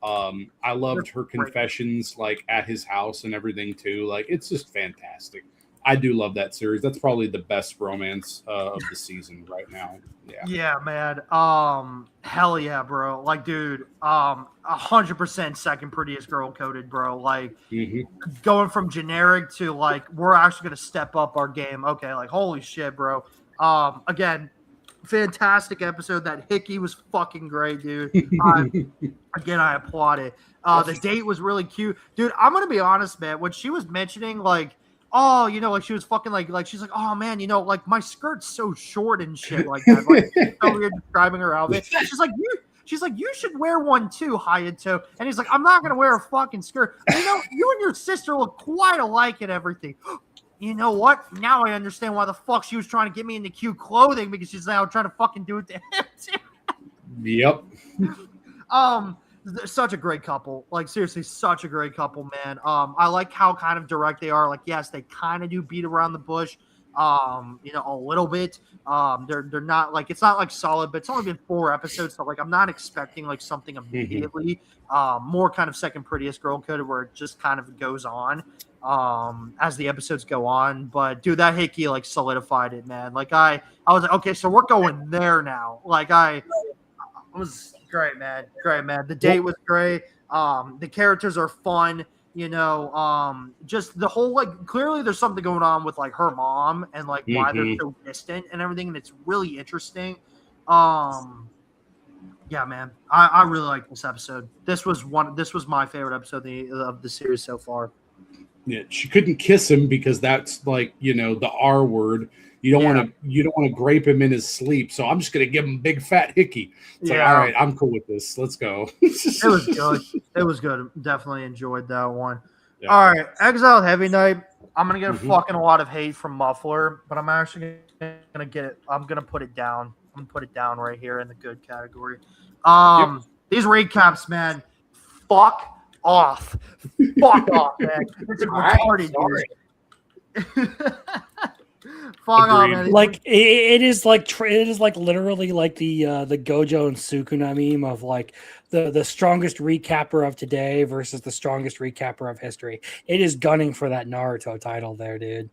I loved her confessions like at his house and everything too. Like it's just fantastic. I do love that series. That's probably the best romance of the season right now. Yeah. Yeah, man. Hell yeah, bro. Like, dude, 100% second prettiest girl coded, bro. Like, going from generic to like, we're actually gonna step up our game. Okay, like, holy shit, bro. Again, fantastic episode. That Hickey was fucking great, dude. Again, I applaud it. The date was really cute, dude. I'm gonna be honest, man. When she was mentioning like, oh, like she was fucking like she's like, oh man, like my skirt's so short and shit like that. Like, so weird describing her outfit. She's like, you should wear one too, Hayato. And he's like, I'm not gonna wear a fucking skirt. You and your sister look quite alike and everything. You know what? Now I understand why the fuck she was trying to get me into cute clothing, because she's now trying to fucking do it to him too. Yep. Such a great couple. Like, seriously, such a great couple, man. I like how kind of direct they are. Like, yes, they kind of do beat around the bush, a little bit. They're not like, it's not like solid, but it's only been 4 episodes, so like I'm not expecting like something immediately. More kind of second prettiest girl coded, where it just kind of goes on as the episodes go on. But dude, that Hickey like solidified it, man. Like I was like, okay, so we're going there now. Like I was great, man. Great, man. The date was great. The characters are fun. Just the whole, like, clearly there's something going on with like her mom and like why they're so distant and everything, and it's really interesting. Yeah, man. I really like this episode. This was my favorite episode of the series so far. Yeah, she couldn't kiss him because that's like, the R word. You don't want to grape him in his sleep. So I'm just gonna give him big fat hickey. It's like, all right, I'm cool with this. Let's go. It was good. It was good. Definitely enjoyed that one. Yeah. All right, Exiled Heavy Knight. I'm gonna get a fucking lot of hate from Muffler, but I'm actually gonna get it. I'm gonna put it down. I'm gonna put it down right here in the good category. These recaps, man. Fuck off. Fuck off, man. It's retarded, dude. Fuck off, man. Like it is like literally like the Gojo and Sukuna meme of like the strongest recapper of today versus the strongest recapper of history. It is gunning for that Naruto title there, dude.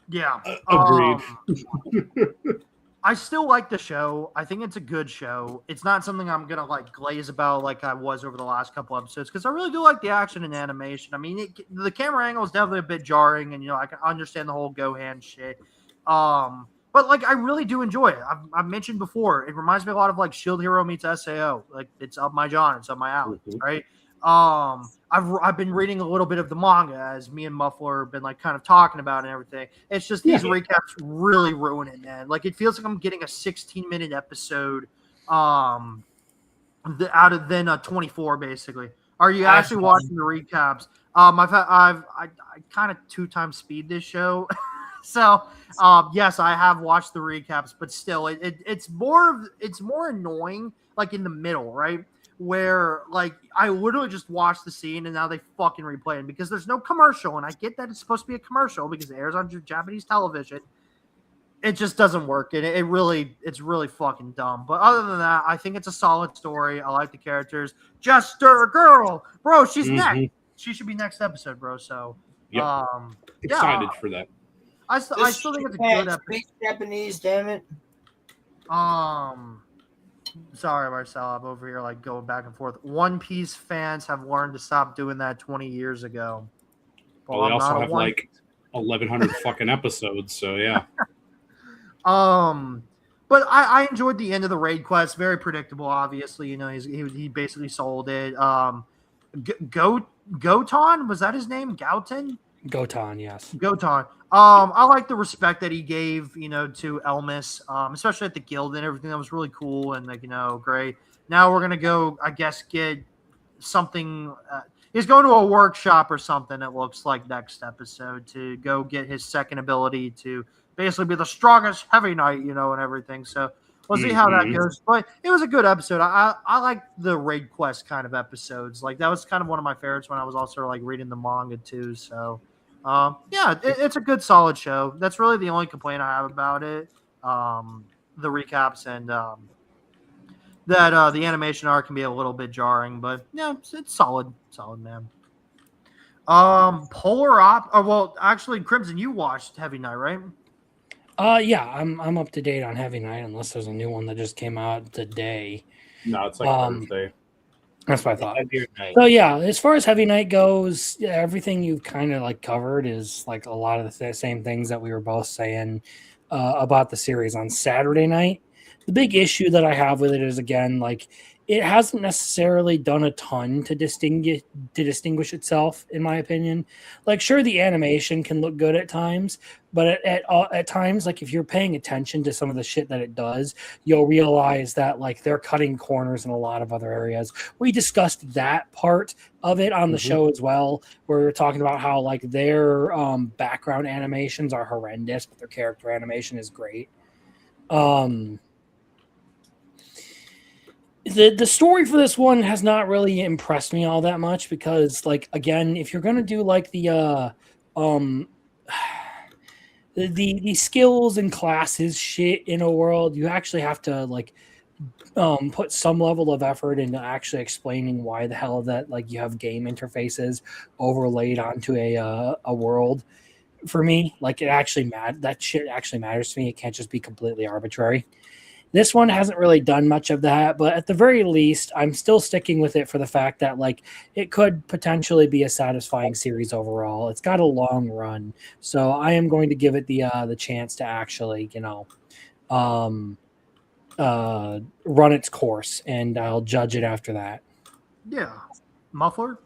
Yeah. Agreed. I still like the show. I think it's a good show. It's not something I'm gonna like glaze about like I was over the last couple episodes, because I really do like the action and animation. I mean, the camera angle is definitely a bit jarring, and I can understand the whole Gohan shit. But like I really do enjoy it. I've mentioned before, it reminds me a lot of like Shield Hero meets SAO. Like it's up my John, it's up my alley, right? I've been reading a little bit of the manga, as me and Muffler have been like kind of talking about and everything. It's just these recaps really ruin it, man. Like it feels like I'm getting a 16-minute episode out of then 24 basically. Are you actually watching the recaps? I kind of 2x speed this show. So yes, I have watched the recaps, but still it's more annoying like in the middle, right? Where like I literally just watched the scene and now they fucking replay it because there's no commercial, and I get that it's supposed to be a commercial because it airs on Japanese television. It just doesn't work, and it's really fucking dumb. But other than that, I think it's a solid story. I like the characters. Jester girl, bro, she's next. She should be next episode, bro. So excited for that. I still think it's a good episode. Japanese, damn it. Sorry, Marcel. I'm over here like going back and forth. One Piece fans have learned to stop doing that 20 years ago. Well, they also have like 1,100 fucking episodes, so yeah. But I enjoyed the end of the raid quest. Very predictable, obviously. He basically sold it. Gotan, was that his name? Goten? Gotan, yes. Gotan. I like the respect that he gave, to Elmas, especially at the guild and everything. That was really cool and great. Now we're gonna go, I guess, get something. he's going to a workshop or something. It looks like next episode to go get his second ability to basically be the strongest heavy knight, and everything. So we'll see how that goes. But it was a good episode. I like the raid quest kind of episodes. Like that was kind of one of my favorites when I was also like reading the manga too. So it's a good solid show. That's really the only complaint I have about it. The recaps and that the animation art can be a little bit jarring, but yeah, it's solid, man. Polar Op. Oh, well, actually, Crimson, you watched Heavy Knight, right? Yeah, I'm up to date on Heavy Knight, unless there's a new one that just came out today. No, it's like Thursday. That's what I thought. So yeah, as far as Heavy Knight goes, everything you've kind of like covered is like a lot of the same things that we were both saying about the series on Saturday night. The big issue that I have with it is, again, like it hasn't necessarily done a ton to distinguish itself, in my opinion. Like, sure, the animation can look good at times, but at times, like if you're paying attention to some of the shit that it does, you'll realize that like they're cutting corners in a lot of other areas. We discussed that part of it on the show as well, where we were talking about how like their background animations are horrendous, but their character animation is great. The story for this one has not really impressed me all that much because, like, again, if you're gonna do like the skills and classes shit in a world, you actually have to like put some level of effort into actually explaining why the hell that like you have game interfaces overlaid onto a world. For me, like that shit actually matters to me. It can't just be completely arbitrary. This one hasn't really done much of that, but at the very least, I'm still sticking with it for the fact that like it could potentially be a satisfying series overall. It's got a long run, so I am going to give it the chance to actually, run its course, and I'll judge it after that. Yeah, Muffler.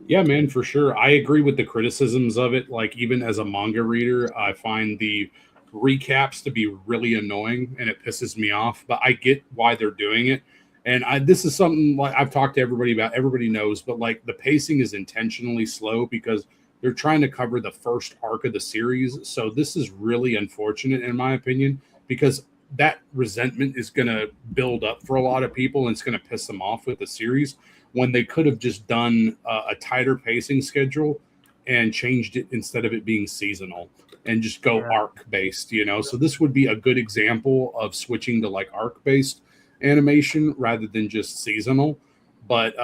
Yeah, man, for sure. I agree with the criticisms of it. Like, even as a manga reader, I find the recaps to be really annoying and it pisses me off, but I get why they're doing it. And this is something like I've talked to everybody about, everybody knows, but like the pacing is intentionally slow because they're trying to cover the first arc of the series. So this is really unfortunate in my opinion, because that resentment is going to build up for a lot of people and it's going to piss them off with the series when they could have just done a tighter pacing schedule and changed it instead of it being seasonal and just go arc based, So this would be a good example of switching to like arc based animation rather than just seasonal. But,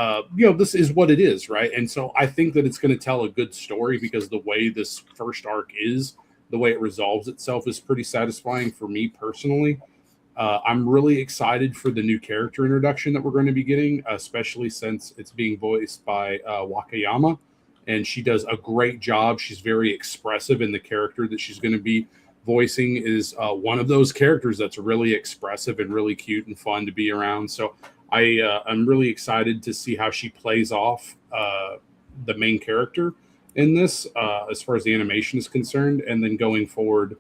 this is what it is, right? And so I think that it's going to tell a good story because the way this first arc is, the way it resolves itself is pretty satisfying for me personally. I'm really excited for the new character introduction that we're going to be getting, especially since it's being voiced by Wakayama. And she does a great job. She's very expressive, and the character that she's going to be voicing is one of those characters that's really expressive and really cute and fun to be around. So I'm really excited to see how she plays off the main character in this as far as the animation is concerned. And then going forward,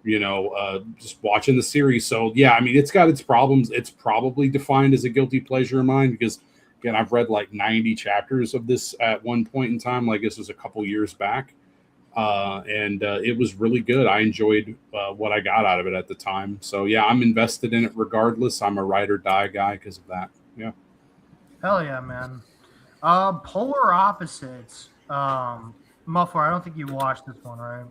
just watching the series. So, yeah, I mean, it's got its problems. It's probably defined as a guilty pleasure of mine because, again, I've read like 90 chapters of this at one point in time. Like this was a couple years back. And it was really good. I enjoyed what I got out of it at the time. So, yeah, I'm invested in it regardless. I'm a ride or die guy because of that. Yeah. Hell yeah, man. Polar Opposites. Muffler, I don't think you watched this one, right?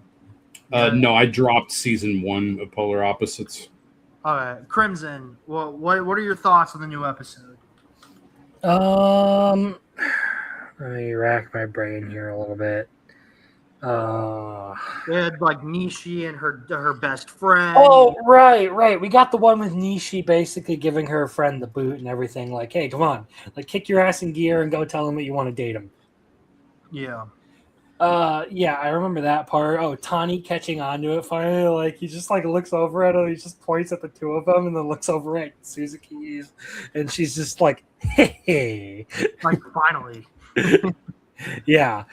No, I dropped season 1 of Polar Opposites. All right. Crimson, what are your thoughts on the new episode? Let me rack my brain here a little bit. They had like Nishi and her best friend. Oh, right. We got the one with Nishi basically giving her friend the boot and everything. Like, hey, come on, like kick your ass in gear and go tell him that you want to date him. Yeah. Yeah, I remember that part. Oh, Tani catching on to it finally. Like he just like looks over at her. He just points at the two of them and then looks over at Suzuki, and she's just like, hey, like finally. Yeah.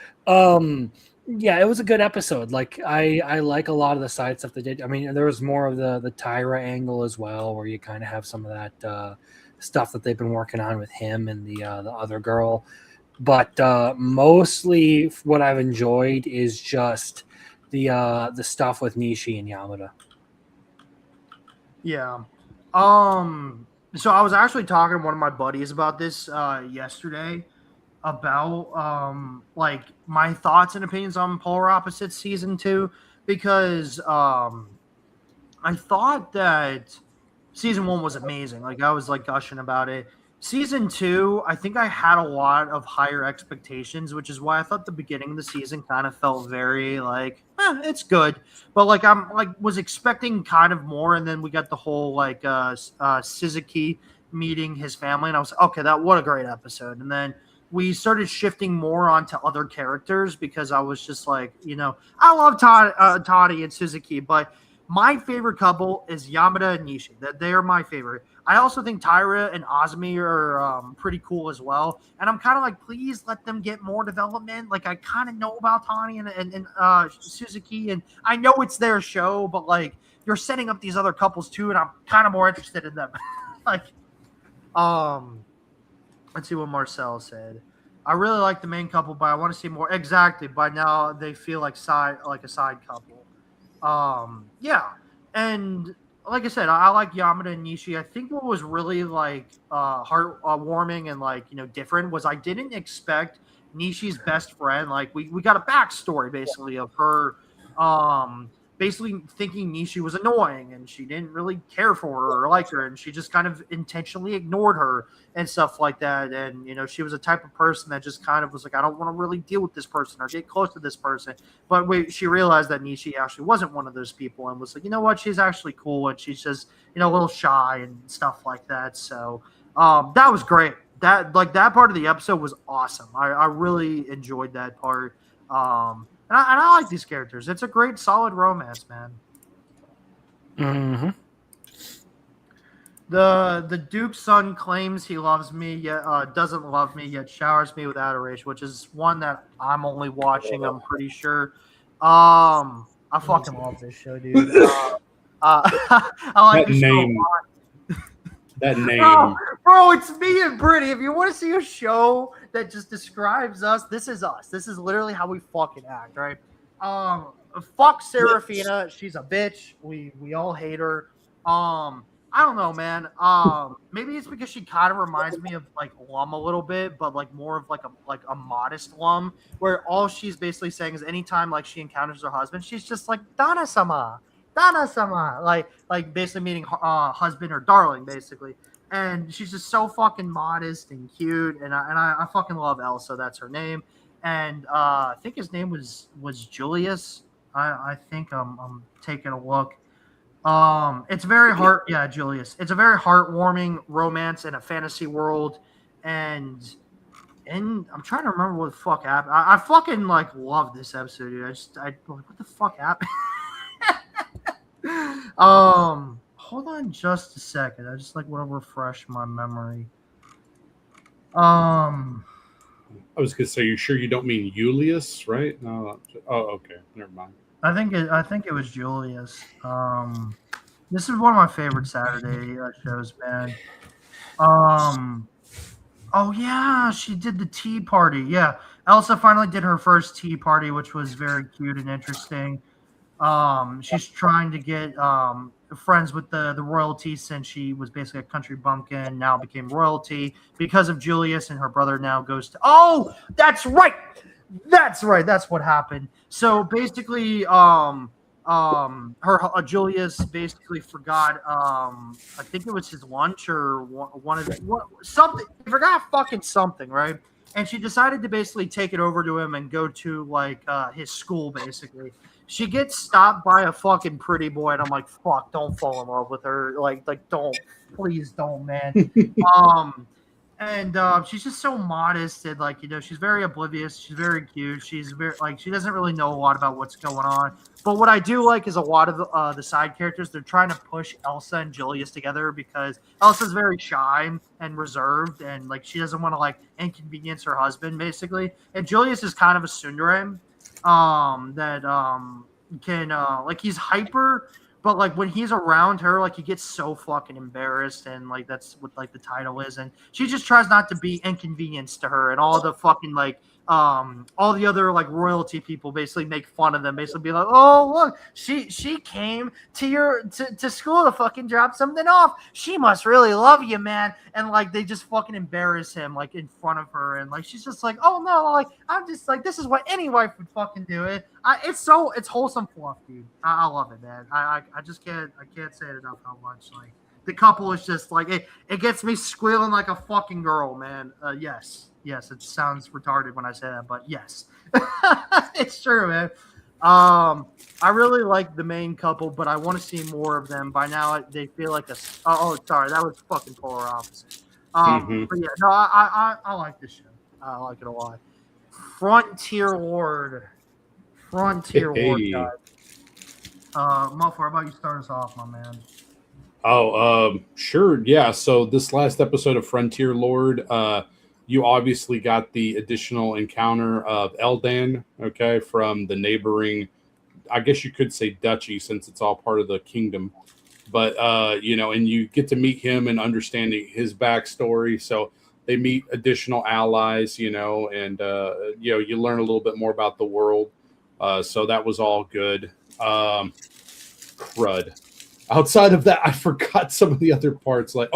Yeah, it was a good episode. Like I like a lot of the side stuff they did. I mean, there was more of the Tyra angle as well, where you kind of have some of that stuff that they've been working on with him and the other girl. but mostly what I've enjoyed is just the stuff with Nishi and Yamada. Yeah. So I was actually talking to one of my buddies about this yesterday about like my thoughts and opinions on Polar Opposites season 2 because I thought that season 1 was amazing. Like I was like gushing about it. Season 2, I think I had a lot of higher expectations, which is why I thought the beginning of the season kind of felt very like, it's good. But like I'm like was expecting kind of more, and then we got the whole like Suzuki meeting his family, and I was like, okay, that what a great episode. And then we started shifting more onto other characters because I was just like, I love Toddy and Suzuki, but my favorite couple is Yamada and Nishi. That they are my favorite. I also think Tyra and Azumi are pretty cool as well. And I'm kind of like, please let them get more development. Like I kind of know about Tani and Suzuki, and I know it's their show, but like you're setting up these other couples too, and I'm kind of more interested in them. like, let's see what Marcel said. I really like the main couple, but I want to see more. Exactly. By now they feel like a side couple. Yeah, and like I said, I like Yamada and Nishi. I think what was really like heartwarming and like different was I didn't expect Nishi's best friend. Like we got a backstory basically of her basically thinking Nishi was annoying and she didn't really care for her or like her, and she just kind of intentionally ignored her and stuff like that. And she was a type of person that just kind of was like, I don't want to really deal with this person or get close to this person. But she realized that Nishi actually wasn't one of those people and was like, you know what, she's actually cool and she's just a little shy and stuff like that. So that was great. That part of the episode was awesome. I really enjoyed that part. And I like these characters. It's a great, solid romance, man. Mm-hmm. The Duke's son claims he loves me, yet doesn't love me, yet showers me with adoration, which is one that I'm only watching. I'm pretty sure. I fucking love this show, dude. I like that name. That name. Bro, it's me and Brittany. If you want to see a show that just describes us, this is us. This is literally how we fucking act, right? Fuck Serafina. She's a bitch. We all hate her. I don't know, man. Maybe it's because she kind of reminds me of like Lum a little bit, but like more of like a modest Lum, where all she's basically saying is anytime like she encounters her husband, she's just like Dana-sama. Like basically meaning husband or darling, basically. And she's just so fucking modest and cute, and I fucking love Elsa. That's her name, and I think his name was Julius. I think I'm taking a look. It's very Julius. It's a very heartwarming romance in a fantasy world, and I'm trying to remember what the fuck happened. I fucking like love this episode, dude. What the fuck happened? Hold on just a second. I just like want to refresh my memory. I was gonna say, you sure you don't mean Julius, right? No. Oh, okay. Never mind. I think it was Julius. This is one of my favorite Saturday shows, man. Oh yeah, she did the tea party. Yeah, Elsa finally did her first tea party, which was very cute and interesting. She's trying to get friends with the royalty since she was basically a country bumpkin, now became royalty because of Julius, and her brother now goes to. Oh, that's right. That's what happened. So basically, Julius basically forgot. I think it was his lunch or one of something. He forgot fucking something, right? And she decided to basically take it over to him and go to like his school, basically. She gets stopped by a fucking pretty boy, and I'm like, fuck, don't fall in love with her. Like, don't, please don't, man. And she's just so modest and like, she's very oblivious. She's very cute. She's very like, she doesn't really know a lot about what's going on. But what I do like is a lot of the side characters. They're trying to push Elsa and Julius together because Elsa's very shy and reserved, and like she doesn't want to like inconvenience her husband, basically. And Julius is kind of a tsundere. That can like he's hyper, But like when he's around her, like he gets so fucking embarrassed, and like that's what like the title is, and she just tries not to be inconvenienced to her, and all the fucking like all the other like royalty people basically make fun of them, basically be like, oh look, she came to school to fucking drop something off. She must really love you, man. And like they just fucking embarrass him like in front of her, and like she's just like, oh no, like I'm just like this is what any wife would fucking do. It's wholesome fluff, dude. I love it, man. I just can't say it enough how much like the couple is just like it gets me squealing like a fucking girl, man. Yes, it sounds retarded when I say that, but yes, it's true, man. I really like the main couple, but I want to see more of them. By now, they feel like a. Oh, sorry, that was fucking polar opposite. But yeah, no, I like this show. I like it a lot. Frontier Lord, guys. Muffler, how about you start us off, my man? Oh, sure, yeah. So this last episode of Frontier Lord, you obviously got the additional encounter of Eldan, okay, from the neighboring, I guess you could say duchy, since it's all part of the kingdom. But, and you get to meet him and understanding his backstory. So they meet additional allies, and, you learn a little bit more about the world. So that was all good. Crud. Outside of that, I forgot some of the other parts. Like,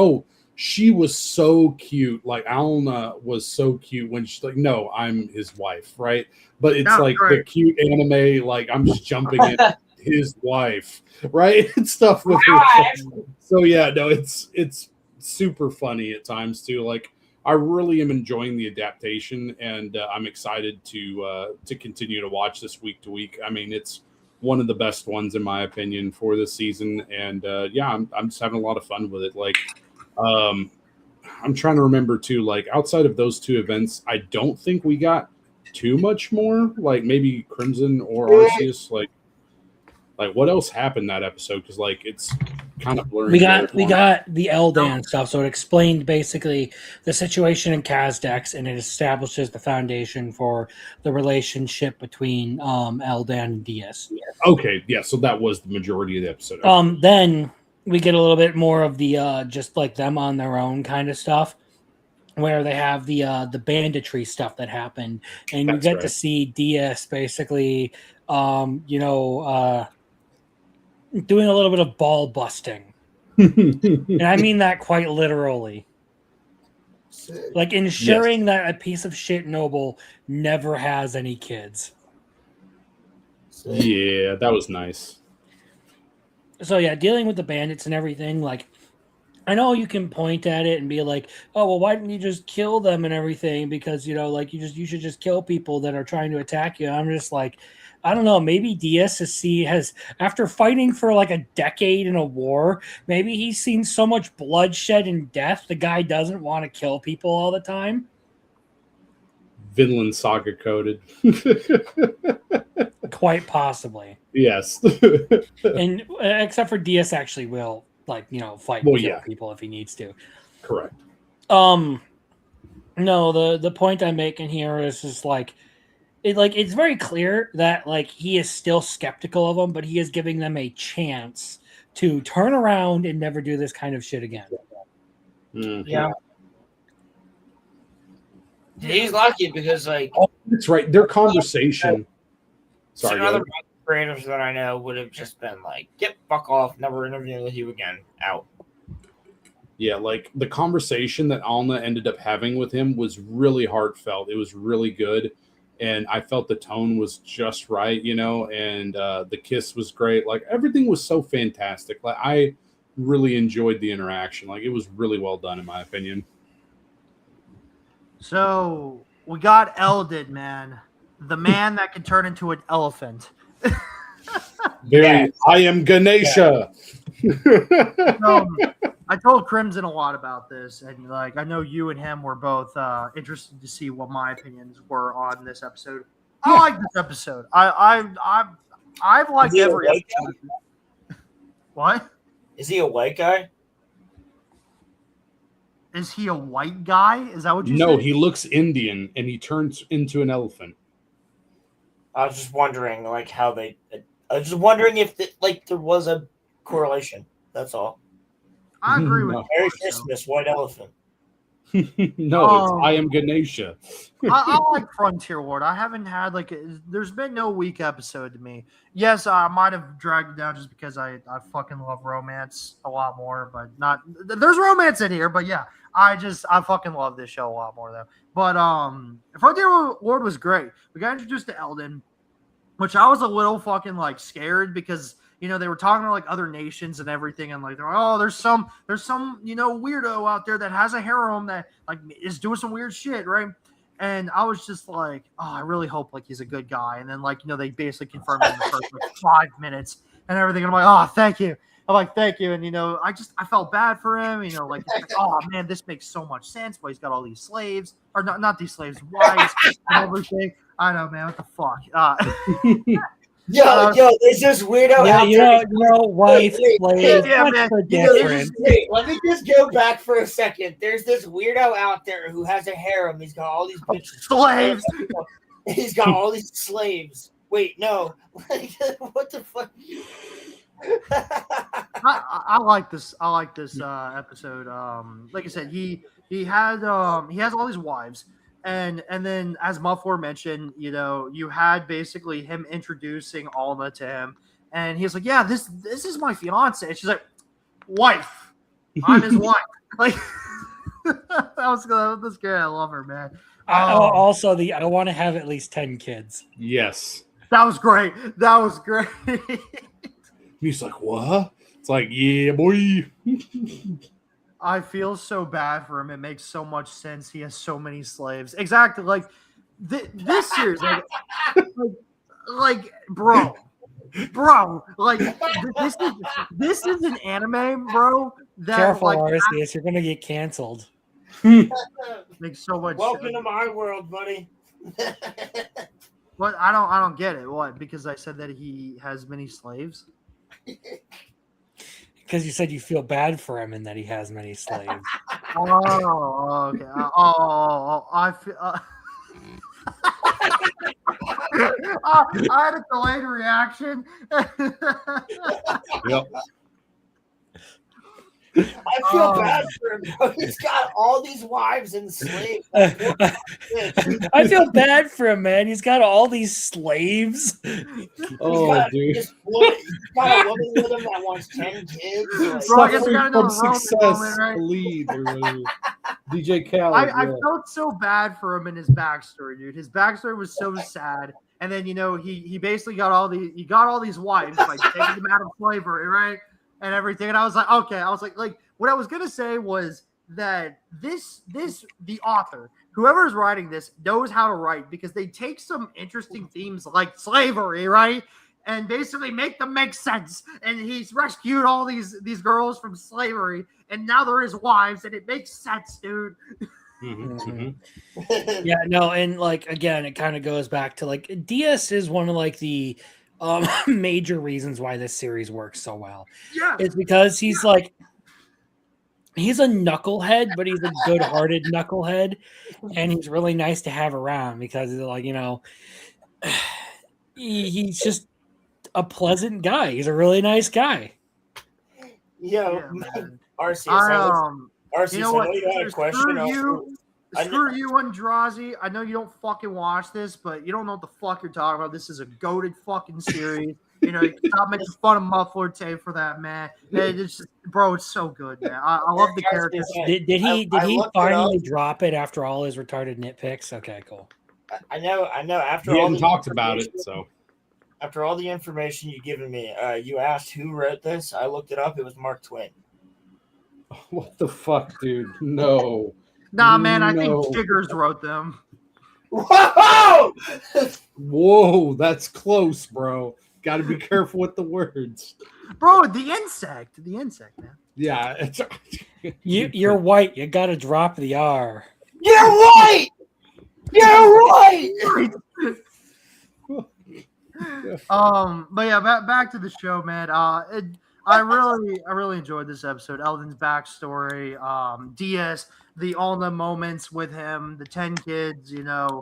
she was so cute. Like, Alna was so cute when she's like, no, I'm his wife, right? But it's like great. The cute anime, like, I'm just jumping in his wife, right? And stuff with her. So, yeah, no, it's super funny at times, too. Like, I really am enjoying the adaptation, and I'm excited to continue to watch this week to week. I mean, it's one of the best ones, in my opinion, for this season. And, I'm just having a lot of fun with it. Like, I'm trying to remember too, like outside of those two events, I don't think we got too much more, like maybe Crimson or Arceus. Like what else happened that episode? Because like it's kind of blurry. We got the Eldan stuff, so it explained basically the situation in Kazdex, and it establishes the foundation for the relationship between Eldan and Diaz. Okay, yeah, so that was the majority of the episode. Okay. Then we get a little bit more of the just like them on their own kind of stuff, where they have the banditry stuff that happened, and you get to see Diaz basically, doing a little bit of ball busting, and I mean that quite literally. Like ensuring that a piece of shit noble never has any kids. Yeah, that was nice. So yeah, dealing with the bandits and everything, like I know you can point at it and be like, oh well, why didn't you just kill them and everything? Because you should just kill people that are trying to attack you. I'm just like, I don't know, maybe Diaz has after fighting for like a decade in a war, maybe he's seen so much bloodshed and death, the guy doesn't want to kill people all the time. Vinland Saga coded. Quite possibly. Yes. And except for Diaz actually will fight and kill people if he needs to. Correct. No, the point I'm making here is just it's very clear that he is still skeptical of them, but he is giving them a chance to turn around and never do this kind of shit again. Mm-hmm. Yeah. He's lucky because that's right. Their conversation. Sorry, other creators that I know would have just been like, "Get fuck off, never interviewing with you again, out." Yeah, like the conversation that Alna ended up having with him was really heartfelt. It was really good, and I felt the tone was just right, and the kiss was great. Like everything was so fantastic. Like I really enjoyed the interaction. Like it was really well done, in my opinion. So we got Elded, man. The man that can turn into an elephant. I am Ganesha. I told Crimson a lot about this, and I know you and him were both interested to see what my opinions were on this episode. I like this episode. I've liked every episode. What? Is he a white guy? Is he a white guy? Is that what you said? No, he looks Indian, and he turns into an elephant. I was just wondering, how they. I was just wondering if there was a correlation. That's all. I agree with No. you. Merry so. Christmas, White Elephant. No, it's I am Ganesha. I like Frontier Ward. I haven't had there's been no weak episode to me. Yes, I might have dragged it down just because I fucking love romance a lot more, but not there's romance in here, but yeah, I fucking love this show a lot more though. But Frontier Ward was great. We got introduced to Eldon, which I was a little fucking scared because they were talking to other nations and everything, and they're there's some weirdo out there that has a harem that is doing some weird shit, right? And I was just like, I really hope he's a good guy. And then they basically confirmed it in the first 5 minutes and everything. And I'm like, thank you. I'm like, thank you. And I felt bad for him. Oh man, this makes so much sense. But he's got all these slaves, or not these slaves, wives and everything. I know, man. What the fuck? Yo, there's this weirdo out there. Wife, slave. Yeah, man. Wait, let me just go back for a second. There's this weirdo out there who has a harem. He's got all these bitches. Slaves. He's got all these slaves. Wait, no. What the fuck? I like this. I like this episode. Like I said, he has all these wives. And then, as Muffler mentioned, you had basically him introducing Alma to him, and he's like, "Yeah, this is my fiance." And she's like, "Wife, I'm his wife." That was good. I love her, man. Also, I want to have at least 10 kids. Yes. That was great. That was great. He's like, what? It's like, yeah, boy. I feel so bad for him. It makes so much sense. He has so many slaves. Exactly. This series, bro, this is an anime, bro. That, careful, Arceus, you're gonna get canceled. Makes so much Welcome sense. to my world, buddy. What? I don't get it. What? Because I said that he has many slaves. Because you said you feel bad for him and that he has many slaves. Oh, okay. I feel. I had a delayed reaction. Yep. I feel bad for him, bro. He's got all these wives and slaves. I feel bad for him, man. He's got all these slaves. Oh, dude. He's got a woman with him that wants 10 kids. Bro, I guess we Suffering got another from Roman success, moment, right? lead, or whatever. DJ Khaled. I felt so bad for him in his backstory, dude. His backstory was so sad. And then he basically got all these wives by taking them out of slavery, right? And everything. And I was like, okay. I was like what I was gonna say was that the author, whoever is writing this, knows how to write, because they take some interesting themes like slavery, right? And basically make them make sense. And he's rescued all these girls from slavery, and now they're his wives, and it makes sense, dude. Yeah, no, and again, it kind of goes back to DS is one of the major reasons why this series works so well. Yeah, it's because he's he's a knucklehead, but he's a good-hearted knucklehead, and he's really nice to have around because he's just a pleasant guy. He's a really nice guy. Arceus, you know what? you had a question. Screw you, Andrazi. I know you don't fucking watch this, but you don't know what the fuck you're talking about. This is a goated fucking series. Stop making fun of Muffler Tape for that, man. It's just, bro, it's so good, man. I love the characters. Did he finally drop it after all his retarded nitpicks? Okay, cool. I know. After We all hadn't talked about it, so. After all the information you've given me, you asked who wrote this. I looked it up. It was Mark Twain. What the fuck, dude? No. Nah, man, I think Jiggers wrote them. Whoa! Whoa, that's close, bro. Got to be careful with the words. Bro, the insect, man. Yeah. You're white. You got to drop the R. You're white! You're white! But yeah, back to the show, man. I really enjoyed this episode. Eldon's backstory, DS, the all the moments with him, the 10 kids, I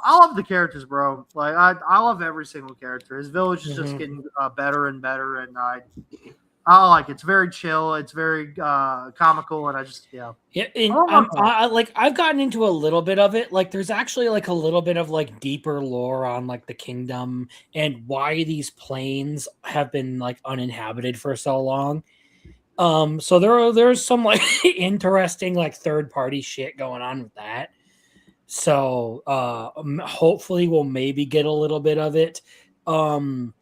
love the characters, bro. I love every single character. His village is just getting better and better, and I like it. It's very chill. It's very comical, and Yeah, and I've gotten into a little bit of it. Like, there's actually like a little bit of like deeper lore on like the kingdom and why these planes have been like uninhabited for so long. So there's some like interesting like third party shit going on with that. So hopefully we'll maybe get a little bit of it. But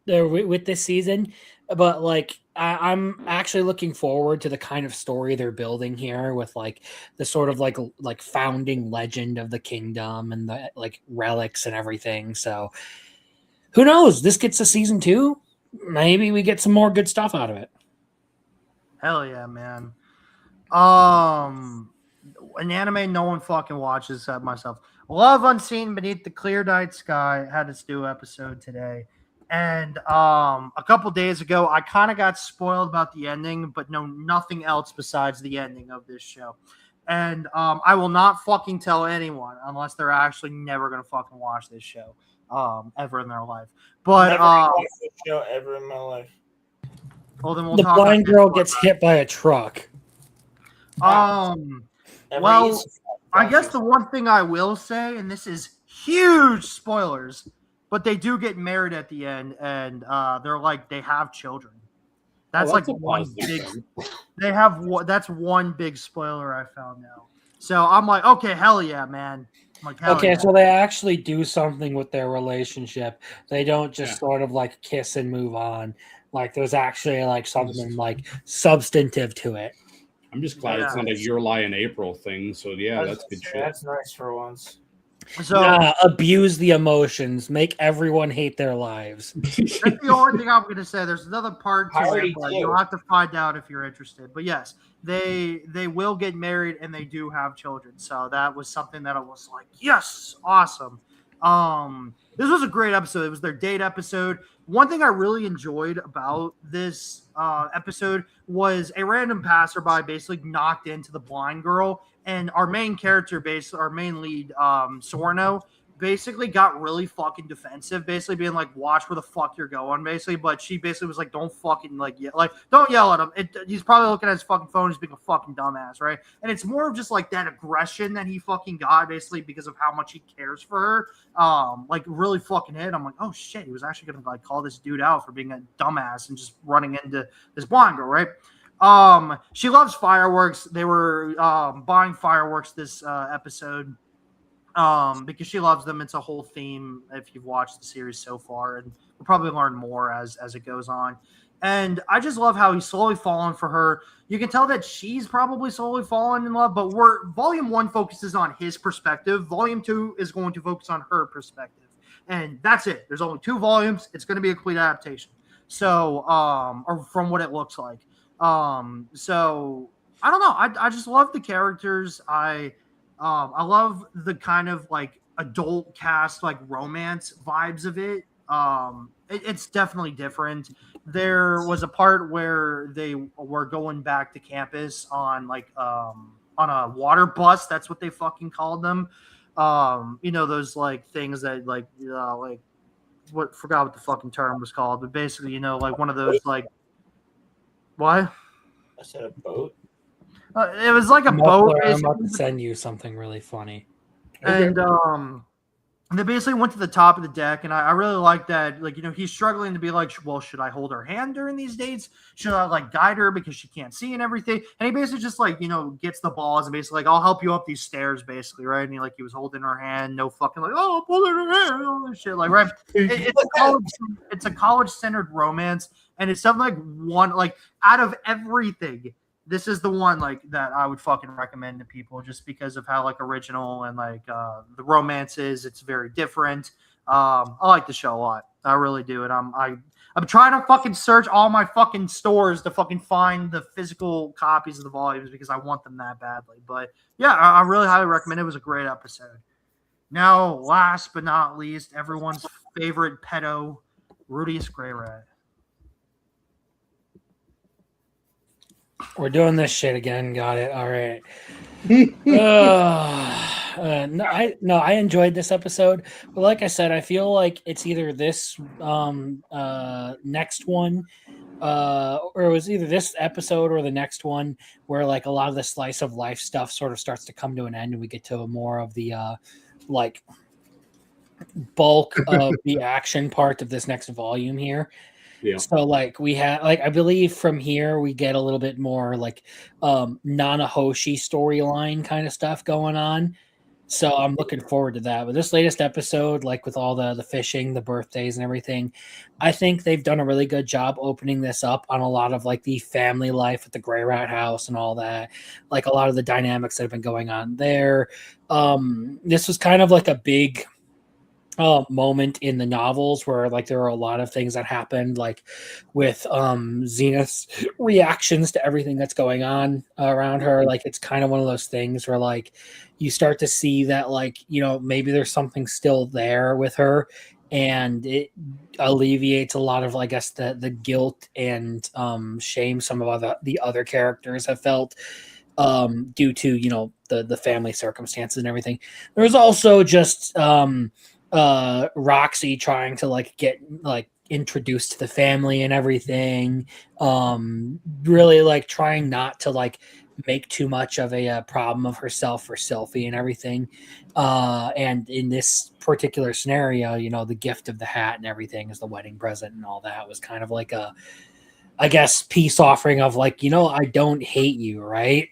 with this season, but like I'm actually looking forward to the kind of story they're building here with like the sort of like founding legend of the kingdom and the like relics and everything. So who knows? This gets a season 2. Maybe we get some more good stuff out of it. Hell yeah, man. An anime no one fucking watches except myself. Love Unseen Beneath the Clear Night Sky had its new episode today. And a couple days ago, I kind of got spoiled about the ending, but know nothing else besides the ending of this show. And I will not fucking tell anyone unless they're actually never going to fucking watch this show ever in their life. But never watched this show ever in my life. Well, then we'll the talk blind girl gets hit by a truck. Well, I guess the one thing I will say, and this is huge spoilers, but they do get married at the end, and they have children. That's one big. They have that's one big spoiler I found out. So I'm like, okay, hell yeah, man. I'm like, hell okay, yeah. So they actually do something with their relationship. They don't just sort of like kiss and move on. Like there's actually like something like substantive to it. I'm just glad it's not a Your Lie in April thing. So yeah, that's good shit. That's nice for once. So abuse the emotions, make everyone hate their lives. That's the only thing I'm going to say. There's another part to it, but you'll have to find out if you're interested. But yes, they will get married and they do have children. So that was something that I was like, yes, awesome. This was a great episode. It was their date episode. One thing I really enjoyed about this episode was a random passerby basically knocked into the blind girl, and our main character, our main lead, Sorno, basically got really fucking defensive, basically being like, watch where the fuck you're going, basically. But she basically was like, don't fucking don't yell at him. He's probably looking at his fucking phone, he's being a fucking dumbass, right? And it's more of just like that aggression that he fucking got, basically, because of how much he cares for her. Like really fucking hit. I'm like, oh shit, he was actually gonna like call this dude out for being a dumbass and just running into this blind girl, right? She loves fireworks. They were buying fireworks this episode. Because she loves them. It's a whole theme if you've watched the series so far, and we'll probably learn more as it goes on. And I just love how he's slowly fallen for her. You can tell that she's probably slowly fallen in love, but Volume 1 focuses on his perspective. Volume 2 is going to focus on her perspective. And that's it. There's only 2 volumes. It's going to be a complete adaptation. So, or from what it looks like. So I don't know. I just love the characters. I love the kind of like adult cast, like romance vibes of it. It's definitely different. There was a part where they were going back to campus on on a water bus. That's what they fucking called them. Those like things that forgot what the fucking term was called, but basically, like one of those like what? I said a boat. It was like a boat. I'm about to send you something really funny. And they basically went to the top of the deck, and I really like that. Like, he's struggling to be like, well, should I hold her hand during these dates? Should I like guide her because she can't see and everything? And he basically just like, gets the balls and basically like, I'll help you up these stairs, basically, right? And he was holding her hand, no fucking like, oh, pull her hand, all this shit, like, right? It's a college-centered romance, and it's something like one like out of everything. This is the one like that I would fucking recommend to people just because of how like original and like the romance is. It's very different. I like the show a lot. I really do. And I'm trying to fucking search all my fucking stores to fucking find the physical copies of the volumes because I want them that badly. But yeah, I really highly recommend it. It was a great episode. Now, last but not least, everyone's favorite pedo, Rudius Grey Rat. We're doing this shit again. Got it. All right. I enjoyed this episode, but like I said, I feel like it's either this next one, or it was either this episode or the next one where like a lot of the slice of life stuff sort of starts to come to an end, and we get to more of the like bulk of the action part of this next volume here. Yeah. So like we have like I believe from here we get a little bit more like Nanahoshi storyline kind of stuff going on. So I'm looking forward to that. But this latest episode, like with all the fishing, the birthdays and everything, I think they've done a really good job opening this up on a lot of like the family life at the Grey Rat house and all that. Like a lot of the dynamics that have been going on there. This was kind of like a big moment in the novels where like there are a lot of things that happened like with Zenith's reactions to everything that's going on around her. Like it's kind of one of those things where like you start to see that like, you know, maybe there's something still there with her, and it alleviates a lot of, I guess, the guilt and shame some of the other characters have felt due to, you know, the family circumstances and everything. There's also just Roxy trying to like get like introduced to the family and everything, really like trying not to like make too much of a problem of herself for Sylphie and everything, and in this particular scenario, you know, the gift of the hat and everything is the wedding present and all that was kind of like a, I guess, peace offering of like, you know, I don't hate you, right?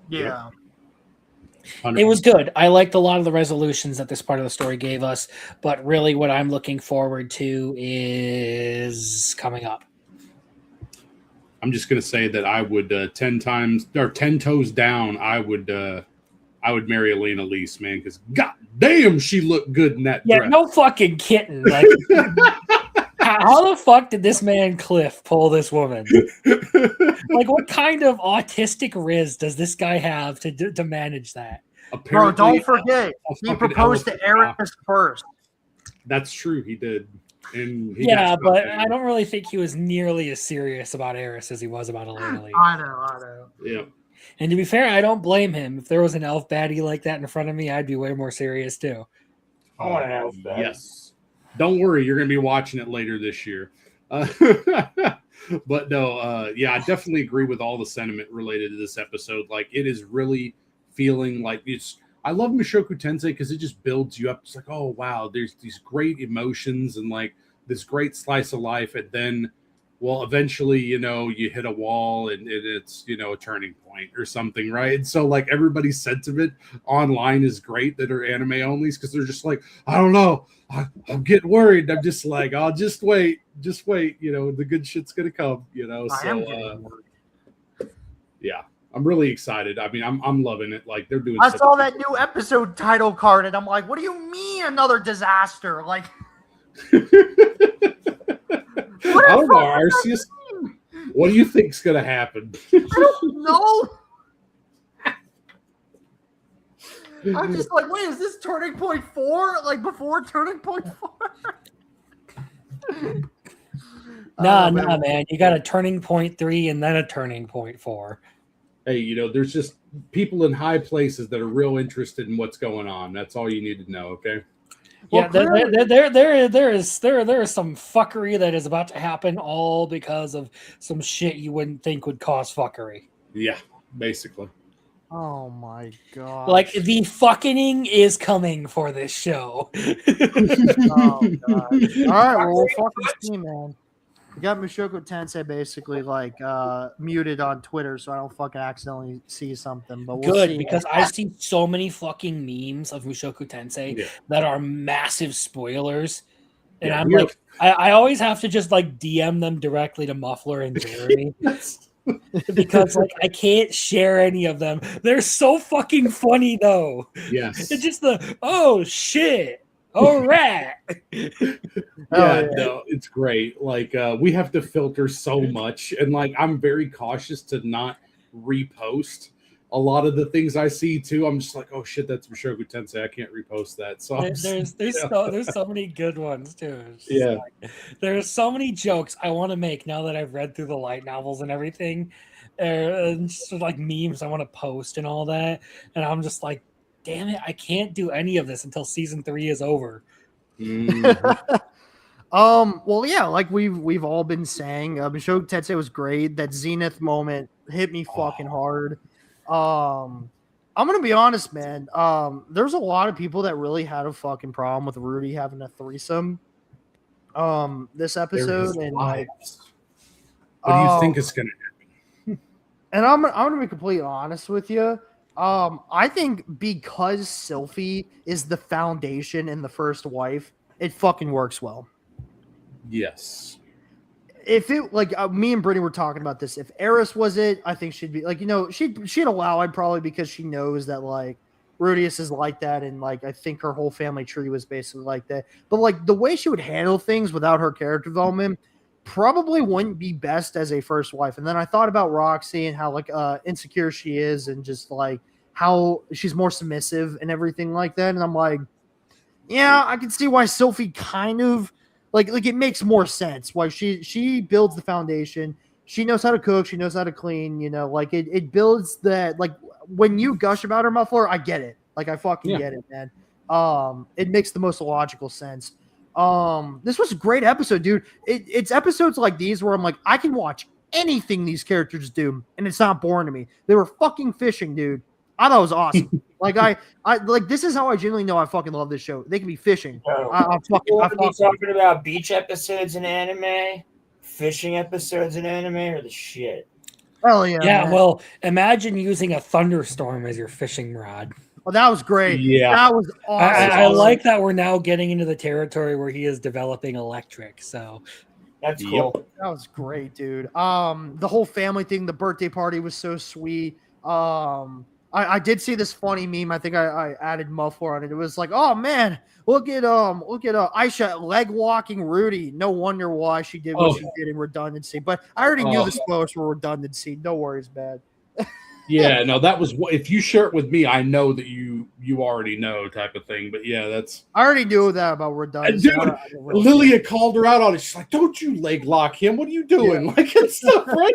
Yeah. 100%. It was good. I liked a lot of the resolutions that this part of the story gave us, but really what I'm looking forward to is coming up. I'm just going to say that I would 10 toes down, I would marry Elena Lease, man, because god damn, she looked good in that dress. No fucking kitten. Like, how the fuck did this man Cliff pull this woman? Like, what kind of autistic riz does this guy have to manage that? Apparently, bro, don't forget, he proposed to Eris first. That's true, he did. And but I don't really think he was nearly as serious about Eris as he was about Elena Lee. I know. Yeah. And to be fair, I don't blame him. If there was an elf baddie like that in front of me, I'd be way more serious too. I want an elf baddie. Yes. Don't worry, you're going to be watching it later this year. But no, I definitely agree with all the sentiment related to this episode. Like, it is really feeling like it's. I love Mushoku Tensei because it just builds you up. It's like, oh wow, there's these great emotions and like this great slice of life, and then, well, eventually, you know, you hit a wall and it's, you know, a turning point or something, right? And so like everybody's sentiment online is great that are anime onlys because they're just like, I don't know, I'm getting worried. I'm just like, I'll just wait, you know, the good shit's gonna come, you know. Yeah. I'm really excited. I mean, I'm loving it. Like they're doing. I saw that new episode title card, and I'm like, "What do you mean another disaster?" Like, I don't know, Arceus. What do you think's gonna happen? I don't know. I'm just like, wait, is this Turning Point 4? Like before Turning Point 4? Nah, man. You got a Turning Point 3 and then a Turning Point 4. Hey, you know, there's just people in high places that are real interested in what's going on. That's all you need to know, okay? Yeah, there is some fuckery that is about to happen, all because of some shit you wouldn't think would cause fuckery. Yeah, basically. Oh my god! Like the fucking is coming for this show. Oh god! All right, well, we'll fucking see, man. We got Mushoku Tensei basically like muted on Twitter, so I don't fucking accidentally see something. But we'll see. Because I see so many fucking memes of Mushoku Tensei that are massive spoilers, and I'm like, I always have to just like DM them directly to Muffler and Jeremy because like I can't share any of them. They're so fucking funny though. Yes, it's just the oh shit. All right. No, it's great. Like we have to filter so much, and like I'm very cautious to not repost a lot of the things I see too. I'm just like, oh shit, that's Mushoku Tensei. I can't repost that. So there's so many good ones too. There's so many jokes I want to make now that I've read through the light novels and everything. and just like memes I want to post and all that. And I'm just like, damn it, I can't do any of this until season 3 is over. Mhm. Well, yeah, like we've all been saying, Bishoku Tensei was great. That Zenith moment hit me fucking hard. I'm gonna be honest, man. There's a lot of people that really had a fucking problem with Rudy having a threesome. This They're episode, his and like, lives. What do you think is going to happen? and I'm gonna be completely honest with you. I think because Sylphie is the foundation and the first wife, it fucking works well. Yes. If it like me and Brittany were talking about this, if Eris was it, I think she'd be like, she'd allow it probably because she knows that like Rudius is like that, and like I think her whole family tree was basically like that. But like the way she would handle things without her character development probably wouldn't be best as a first wife. And then I thought about Roxy and how like insecure she is, and just like how she's more submissive and everything like that. And I'm like, yeah, I can see why Sophie kind of like it makes more sense why she builds the foundation. She knows how to cook, she knows how to clean, like it builds that. Like when you gush about her, Muffler, I get it. Like I fucking get it, man. It makes the most logical sense. This was a great episode, dude. It's episodes like these where I'm like, I can watch anything these characters do and it's not boring to me. They were fucking fishing, dude. I thought it was awesome. Like I like this is how I genuinely know I fucking love this show. They can be fishing. I'm talking about beach episodes in anime, fishing episodes in anime, or the shit. Hell yeah. Yeah, man. well, imagine using a thunderstorm as your fishing rod. Oh, that was great. Yeah. That was awesome. I like that we're now getting into the territory where he is developing electric. So that's cool. Yep. That was great, dude. The whole family thing, the birthday party was so sweet. I did see this funny meme. I think I added Muffler on it. It was like, oh man, look at Aisha leg walking Rudy. No wonder why she did what she did in redundancy. But I already knew the spoilers were redundancy. No worries, man. Yeah, no, that was if you share it with me, I know that you already know type of thing. But yeah, I already knew that about redundancy. Dude, Lilia called her out on it. She's like, "Don't you leg lock him? What are you doing?" Yeah. Like it's stuff, right?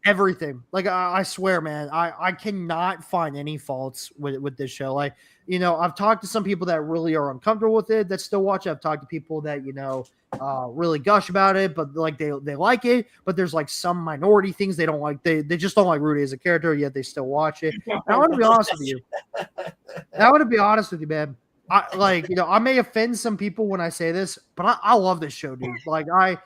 Everything. Like I swear, man, I cannot find any faults with this show. Like, I've talked to some people that really are uncomfortable with it that still watch it. I've talked to people that, really gush about it, but like they like it, but there's like some minority things they don't like. They just don't like Rudy as a character, yet they still watch it. And I want to be honest with you. Man. I may offend some people when I say this, but I love this show, dude. Like I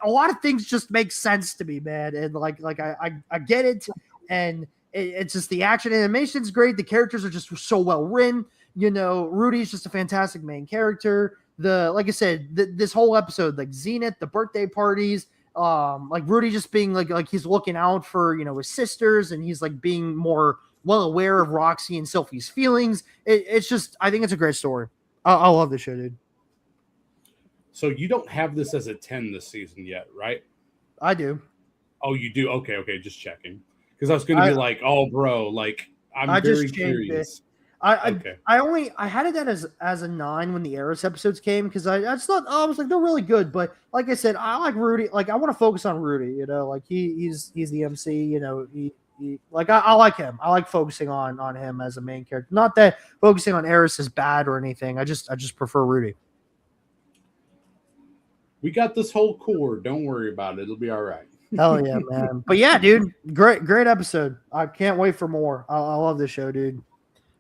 a lot of things just make sense to me, man. And I get it. And it's just the action animation's great. The characters are just so well written. Rudy's just a fantastic main character. Like I said, this whole episode, like Zenith, the birthday parties, like Rudy just being like he's looking out for, his sisters, and he's like being more well aware of Roxy and Sophie's feelings. It's just, I think it's a great story. I love this show, dude. So you don't have this as a 10 this season yet, right? I do. Oh, you do? Okay, just checking. Because I was going to be like, oh, bro, like, I'm very curious. I had it as a 9 when the Eris episodes came, because I just thought, I was like, they're really good. But like I said, I like Rudy. Like I want to focus on Rudy, like he's the MC, he like I like him. I like focusing on him as a main character. Not that focusing on Eris is bad or anything. I just prefer Rudy. We got this whole core. Don't worry about it. It'll be all right. Hell yeah, man. But yeah, dude, great episode. I can't wait for more. I love this show, dude.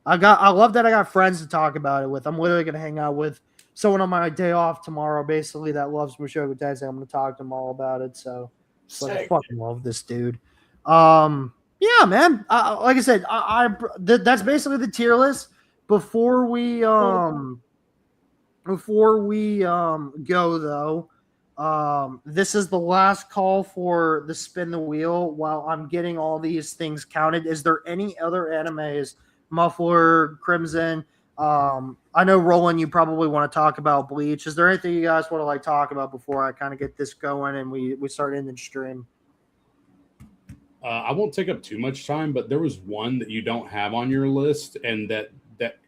I love that I got friends to talk about it with. I'm literally gonna hang out with someone on my day off tomorrow, basically, that loves Mushoku Tensei. I'm gonna talk to them all about it. So I fucking love this dude. Yeah, man. Like I said, that's basically the tier list. Before we go though, this is the last call for the spin the wheel while I'm getting all these things counted. Is there any other animes, Muffler, Crimson? I know, Roland, you probably want to talk about Bleach. Is there anything you guys want to talk about before I kind of get this going and we start ending the stream? I won't take up too much time, but there was one that you don't have on your list, and that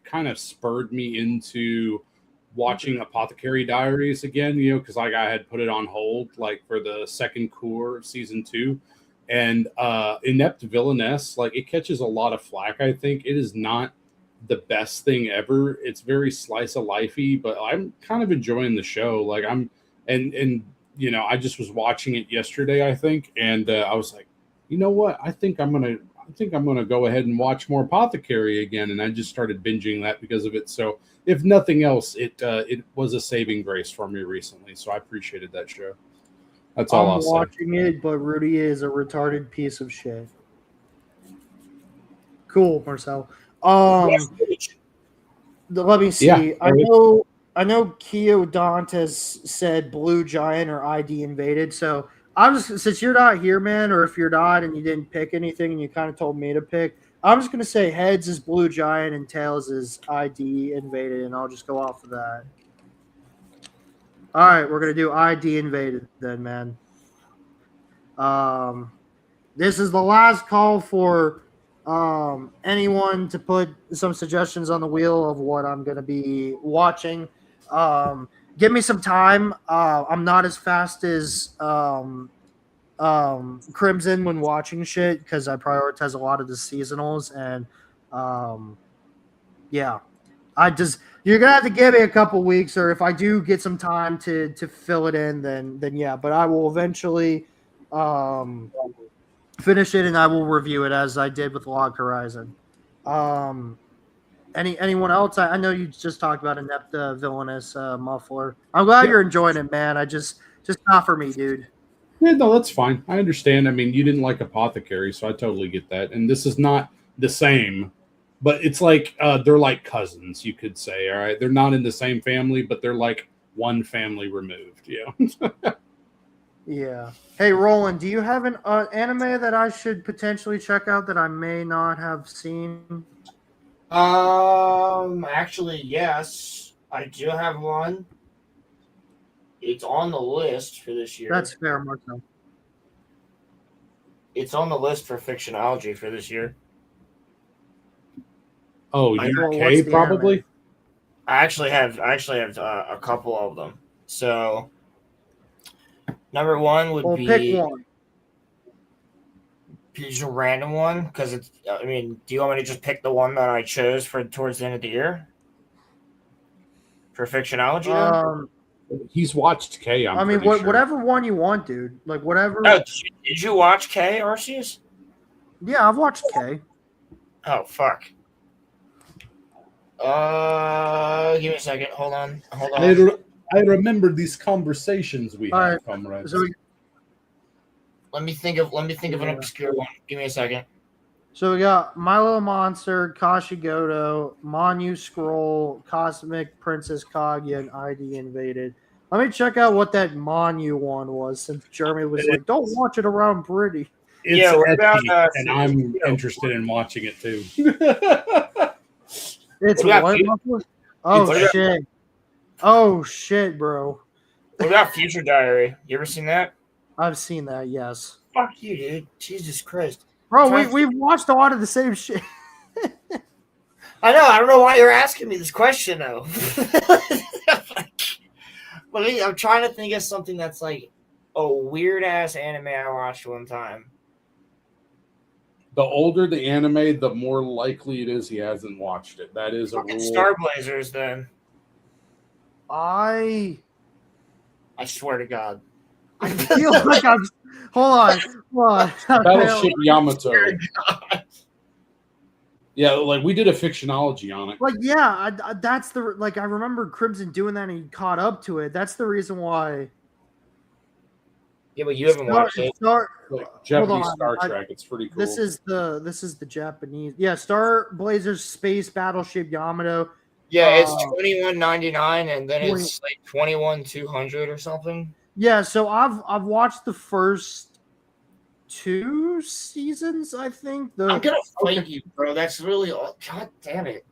kind of spurred me into watching Apothecary Diaries again, you know, because like I had put it on hold like for the second cour of season 2. And Inept Villainess, like it catches a lot of flack, I think. It is not the best thing ever. It's very slice of lifey, but I'm kind of enjoying the show. Like I'm and you know, I just was watching it yesterday, I think, and I was like, you know what? I think I'm gonna go ahead and watch more Apothecary again, and I just started binging that because of it. So if nothing else, it was a saving grace for me recently. So I appreciated that show. That's all I'll say. I'm watching it, but Rudy is a retarded piece of shit. Cool, Marcel. Let me see. Yeah, I know Keo Dantes said Blue Giant or ID Invaded. So I'm just, since you're not here, man, or if you're not and you didn't pick anything and you kind of told me to pick, I'm just gonna say heads is Blue Giant and tails is ID Invaded, and I'll just go off of that. All right, we're gonna do ID Invaded then, man. This is the last call for anyone to put some suggestions on the wheel of what I'm gonna be watching. Give me some time. I'm not as fast as Crimson when watching shit because I prioritize a lot of the seasonals, and yeah, you're gonna have to give me a couple weeks, or if I do get some time to fill it in, then yeah. But I will eventually finish it, and I will review it as I did with Log Horizon. Anyone else? I know you just talked about Inept Villainous Muffler. I'm glad you're enjoying it, man. Just not for me, dude. Yeah, no, that's fine. I understand. I mean, you didn't like Apothecary, so I totally get that. And this is not the same, but it's like they're like cousins, you could say. All right, they're not in the same family, but they're like one family removed. Yeah. Yeah. Hey, Roland, do you have an anime that I should potentially check out that I may not have seen? Actually, yes, I do have one. It's on the list for this year. That's fair, Marcel. It's on the list for Fictionology for this year. Oh, UK probably. Anime? I actually have a couple of them. So, number one would be pick one. Just a random one because it's. I mean, do you want me to just pick the one that I chose for towards the end of the year for Fictionology? He's watched K. I mean, whatever one you want, dude. Like whatever. Oh, did you watch K, Arceus? Yeah, I've watched K. Oh fuck. Give me a second. Hold on. I remember these conversations we had, comrades. So let me think of an obscure one. Give me a second. So we got My Little Monster, Kashigoto, Manu Scroll, Cosmic Princess Kaguya, and ID Invaded. Let me check out what that Manu one was, since Jeremy was like, "Don't watch it around Britty." It's etchy, and I'm interested in watching it too. It's what? Oh shit! Oh shit, bro! What about Future Diary? You ever seen that? I've seen that. Yes. Fuck you, dude. Jesus Christ. Bro, we've watched a lot of the same shit. I know. I don't know why you're asking me this question, though. I'm trying to think of something that's like a weird-ass anime I watched one time. The older the anime, the more likely it is he hasn't watched it. That is a rule. Star Blazers, then. I swear to God. I feel like I'm... Hold on. Battleship Yamato. Yeah, like we did a Fictionology on it. Like, yeah, that's the like. I remember Crimson doing that, and he caught up to it. That's the reason why. Yeah, but you haven't watched it. Like Japanese Star Trek. It's pretty cool. This is the Japanese. Yeah, Star Blazers Space Battleship Yamato. Yeah, it's $21.99, and then it's like $21,200 or something. Yeah, so I've watched the first 2 seasons, I think. I'm gonna fight you, bro. That's really God damn it.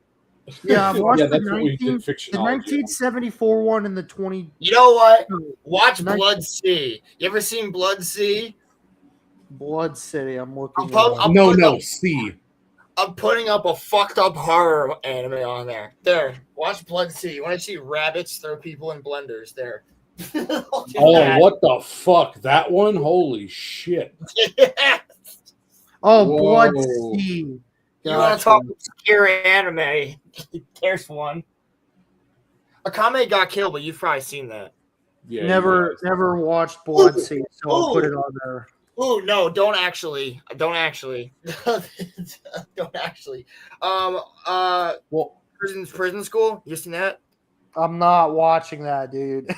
Yeah, I've watched the 1974 one and the 20. You know what? Watch Blood Sea. You ever seen Blood Sea? Blood City. I'm looking. No, C. I'm putting up a fucked up horror anime on there. There, watch Blood Sea. You want to see rabbits throw people in blenders? There. Oh, what the fuck? That one? Holy shit. Oh, Whoa. Blood Sea. You want to talk scary anime? There's one. Akame got killed, but you've probably seen that. Yeah, Never watched Blood Sea, so I'll put it on there. Oh no! Don't actually. Don't actually. Well, prison school. You seen that? I'm not watching that, dude.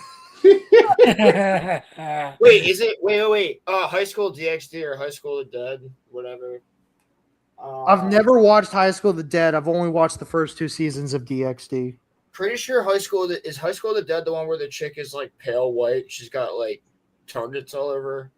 Wait, is it? Wait. High School DxD or High School of the Dead, whatever. I've never watched High School of the Dead. I've only watched the first 2 seasons of DxD. Pretty sure High School of the Dead the one where the chick is like pale white. She's got like targets all over.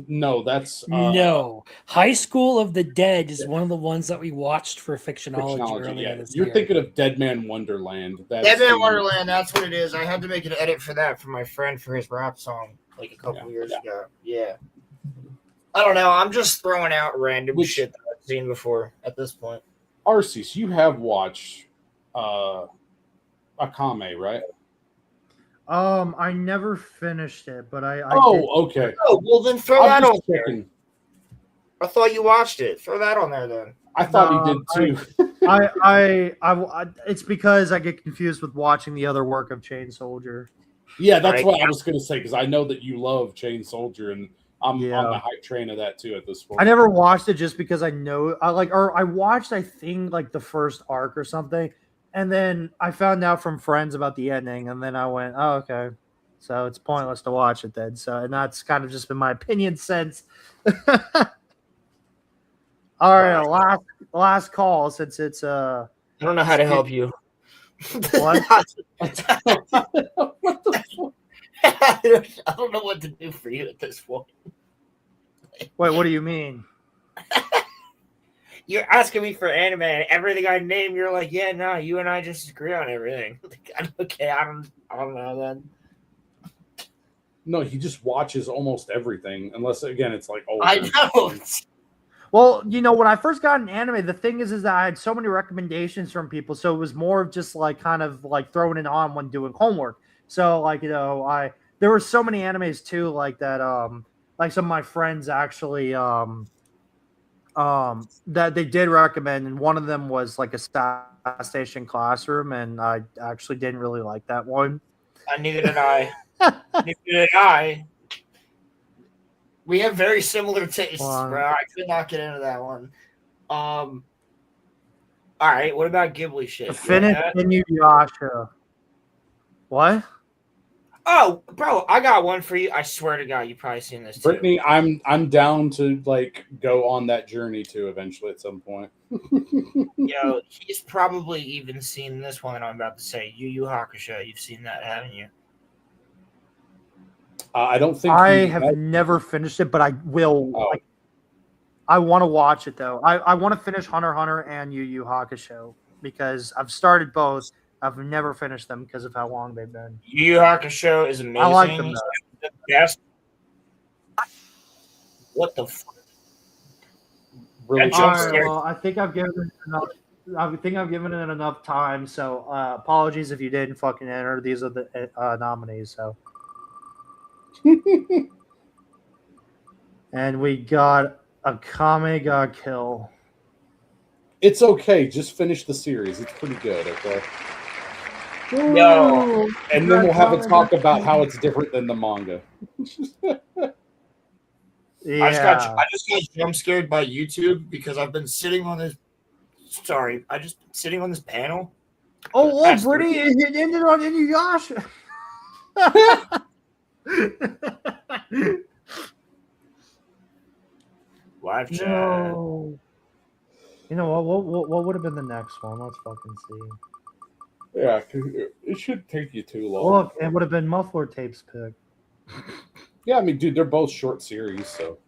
No. High School of the Dead is one of the ones that we watched for Fictionology earlier this year. You're thinking of Dead Man Wonderland. Dead Man Wonderland, that's what it is. I had to make an edit for that for my friend for his rap song like a couple years ago. Yeah. I don't know. I'm just throwing out random shit that I've seen before at this point. Arceus, you have watched Akame, right? I never finished it, but I did. Okay. Oh, well then throw that on there. I thought you watched it. Throw that on there then. I thought you did too. I it's because I get confused with watching the other work of Chain Soldier. Yeah, that's what I was going to say, because I know that you love Chain Soldier, and I'm on the hype train of that too at this point. I never watched it just because I know I watched, I think, like the first arc or something. And then I found out from friends about the ending, and then I went, "Oh, okay, so it's pointless to watch it then." So, and that's kind of just been my opinion since. All right, last call since it's I don't know how to help you. What? What the fuck? I don't know what to do for you at this point. Wait, what do you mean? You're asking me for anime and everything I name. You're like, yeah, no, you and I just agree on everything. Okay, I don't know then. No, he just watches almost everything, unless again it's like I know. Well, when I first got an anime, the thing is that I had so many recommendations from people, so it was more of just like kind of like throwing it on when doing homework. So like there were so many animes too, like that. Like some of my friends actually that they did recommend, and one of them was like a Star Station Classroom, and I actually didn't really like that one. Neither did I. Neither did I. We have very similar tastes, bro. I could not get into that one. All right, what about Ghibli shit? Finish Inuyasha. What? Oh, bro, I got one for you. I swear to God, you've probably seen this too. Brittany, I'm down to like go on that journey too eventually at some point. Yo, he's probably even seen this one that I'm about to say. Yu Yu Hakusho. You've seen that, haven't you? I don't think I have never finished it, but I will. Oh. I want to watch it though. I want to finish Hunter x Hunter and Yu Yu Hakusho because I've started both. I've never finished them because of how long they've been. Yu Yu Hakusho is amazing. I like them. The best. What the fuck? Really? Well, I think I've given it enough. I think I've given it enough time. So apologies if you didn't fucking enter. These are the nominees. So. And we got Akame ga Kill. It's okay. Just finish the series. It's pretty good. Okay. Yo, and then we'll have a talk about how it's different than the manga. Yeah. I just got jump scared by YouTube because I've been sitting on this. Sorry, I just been sitting on this panel. Oh, Brittany, it ended on Inuyasha. Live chat. No. You know what would have been the next one? Let's fucking see. Yeah, it should take you too long. Look, it would have been Muffler Tape's pick. Yeah, I mean, dude, they're both short series, so.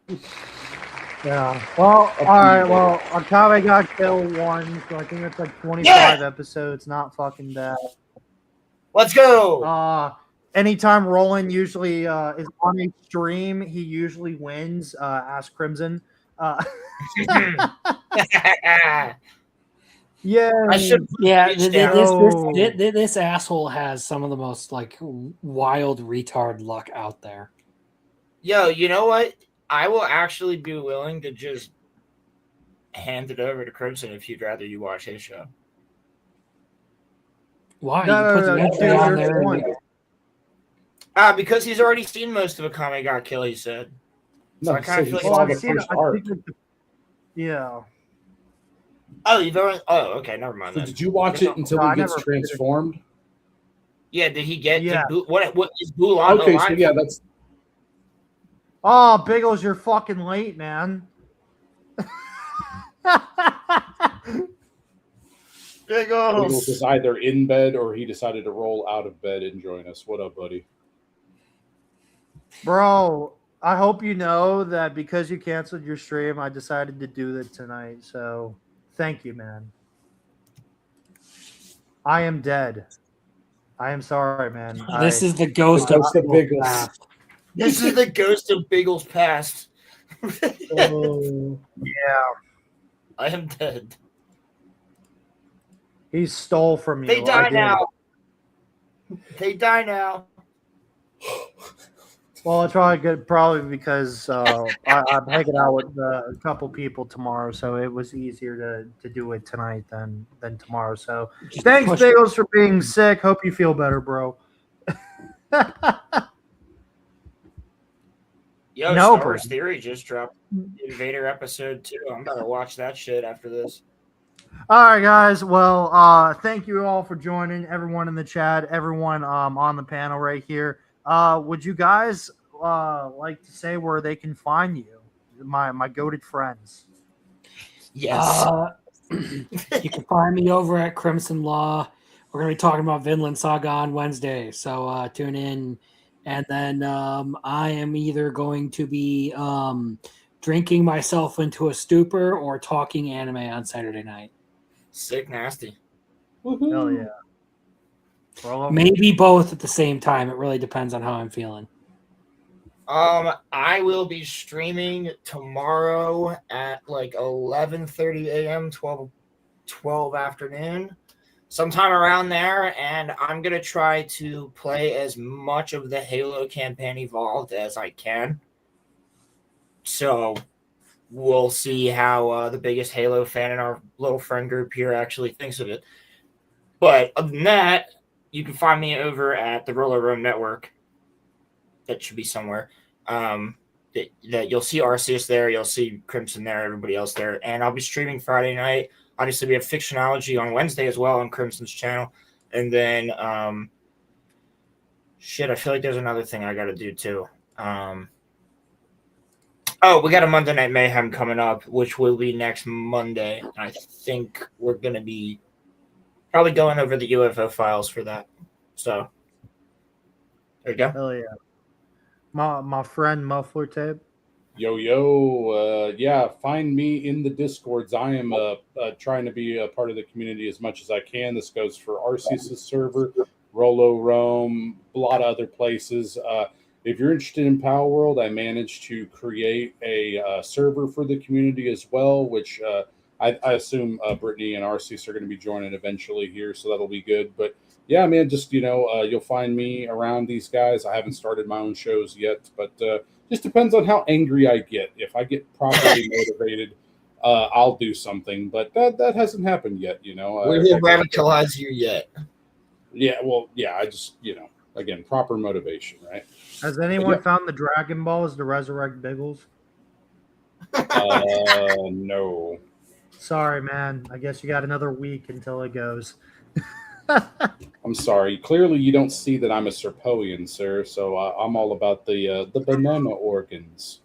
Yeah. Well, all right. Well, Akame ga Kill won, so I think it's like 25 episodes. Not fucking bad. Let's go. Anytime Roland usually is on a stream, he usually wins. Ask Crimson. Yeah, I should. Yeah, down. this asshole has some of the most like wild retard luck out there. Yo, you know what? I will actually be willing to just hand it over to Crimson if you'd rather you watch his show. Why? No, You put the no, entry dude, on here's there. the point. Because he's already seen most of Akame Got Kill, he said. So No, I kind of feel he like saw I've the seen it. first arc. Yeah. Oh, you've already. Oh, okay, never mind So then. did you watch it until No, he I gets never- transformed? Yeah, did he get? Yeah. What is Bulan Okay, alive? so yeah, that's Oh, Biggles, you're fucking late, man. Wiggles is either in bed or he decided to roll out of bed and join us. What up, buddy? Bro, I hope you know that because you canceled your stream, I decided to do it tonight. So thank you, man. I am dead. I am sorry, man. This is the ghost The of ghost of Biggles. past. This is the ghost of Biggles past. Oh, yeah. I am dead. He stole from you. They I die did. now. They die now. Well, it's probably good, probably because I'm hanging out with a couple people tomorrow, so it was easier to do it tonight than tomorrow. So Just thanks, push- Bagels, for being sick. Hope you feel better, bro. Yo, No, Star Wars bro. Theory just dropped Invader episode 2. I'm about to watch that shit after this. All right, guys. Well, thank you all for joining. Everyone in the chat, everyone on the panel right here. Would you guys like to say where they can find you, my goated friends? Yes. You can find me over at Crimson Law. We're going to be talking about Vinland Saga on Wednesday, so tune in. And then I am either going to be drinking myself into a stupor or talking anime on Saturday night. Sick nasty. Hell yeah. Rollo? Maybe both at the same time. It really depends on how I'm feeling. I will be streaming tomorrow at like 11:30 a.m., 12 afternoon, sometime around there, and I'm gonna try to play as much of the Halo campaign Evolved as I can. So we'll see how the biggest Halo fan in our little friend group here actually thinks of it. But other than that, you can find me over at the Roller Room Network. That should be somewhere. That you'll see Arceus there, you'll see Crimson there, everybody else there, and I'll be streaming Friday night. Obviously, we have Fictionology on Wednesday as well on Crimson's channel, and then I feel like there's another thing I got to do too. We got a Monday Night Mayhem coming up, which will be next Monday. I think we're gonna be probably going over the UFO files for that. So there you go. Hell yeah. My friend Muffler Tape. Yo, yeah, find me in the Discords. I am trying to be a part of the community as much as I can. This goes for Arceus' server, Rolo Rome, a lot of other places. If you're interested in Power World, I managed to create a server for the community as well, which I assume Brittany and Arceus are going to be joining eventually here, so that'll be good. But yeah, man, just, you'll find me around these guys. I haven't started my own shows yet, but just depends on how angry I get. If I get properly motivated, I'll do something, but that hasn't happened yet, We will radicalize you yet. Yeah, well, yeah, I just, again, proper motivation, right? Has anyone found the Dragon Balls to resurrect Biggles? No. Sorry, man. I guess you got another week until it goes. I'm sorry. Clearly, you don't see that I'm a Serpoian, sir. So I'm all about the banana organs.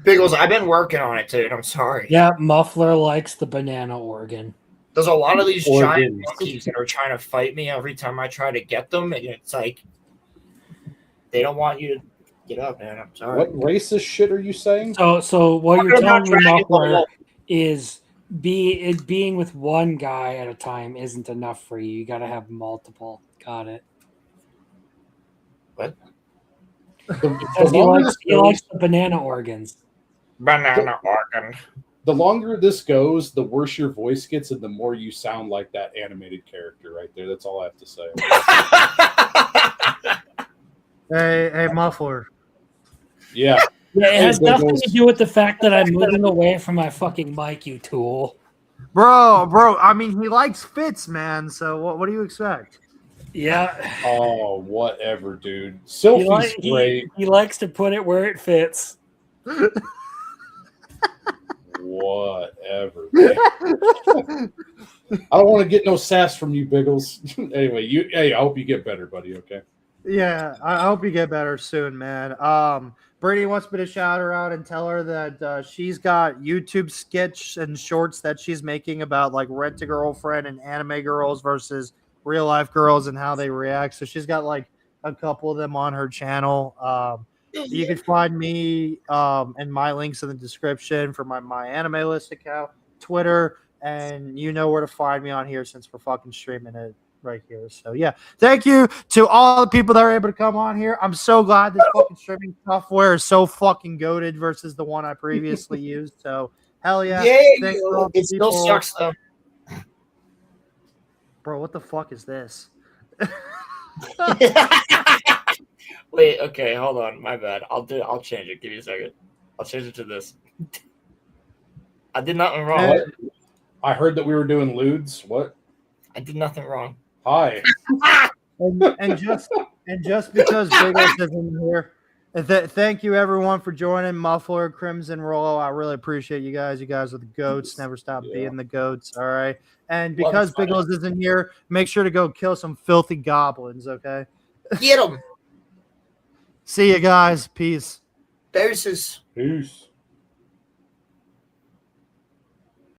Biggles, I've been working on it, dude. I'm sorry. Yeah, Muffler likes the banana organ. There's a lot of these giant Organs. monkeys that are trying to fight me every time I try to get them, and it's like they don't want you to get up, man. I'm sorry. What racist shit are you saying? So what you're telling me, Dragon Muffler, Ball. is being with one guy at a time isn't enough for you. You got to have multiple. Got it. What? Because he likes the banana organs. Banana organ. the longer this goes, the worse your voice gets, and the more you sound like that animated character right there. That's all I have to say. Hey, Muffler. Yeah. Yeah, it has nothing to do with the fact that I'm moving away from my fucking mic, you tool. Bro, I mean, he likes fits, man. So what do you expect? Yeah. Oh, whatever, dude. Sylphie's great. He likes to put it where it fits. Whatever. I don't want to get no sass from you, Biggles. Anyway, I hope you get better, buddy. Okay. Yeah, I hope you get better soon, man. Brady wants me to shout her out and tell her that she's got YouTube sketch and shorts that she's making about like Rent a Girlfriend and anime girls versus real life girls and how they react. So she's got like a couple of them on her channel. You can find me and my links in the description for my anime list account, Twitter, and you know where to find me on here since we're fucking streaming it right here. So yeah, thank you to all the people that are able to come on here. I'm so glad this fucking streaming software is so fucking goated versus the one I previously used. So hell yeah. It still sucks though. Bro, what the fuck is this? Wait, okay, hold on. My bad. I'll change it. Give me a second. I'll change it to this. I did nothing wrong. What? I heard that we were doing lewds. What? I did nothing wrong. Hi. and just because Biggles isn't here, thank you everyone for joining. Muffler, Crimson Rollo, I really appreciate you guys. You guys are the goats. Never stop being the goats. All right. And because Biggles isn't here, make sure to go kill some filthy goblins. Okay. Get them. See you guys. Peace. Deuces. Peace.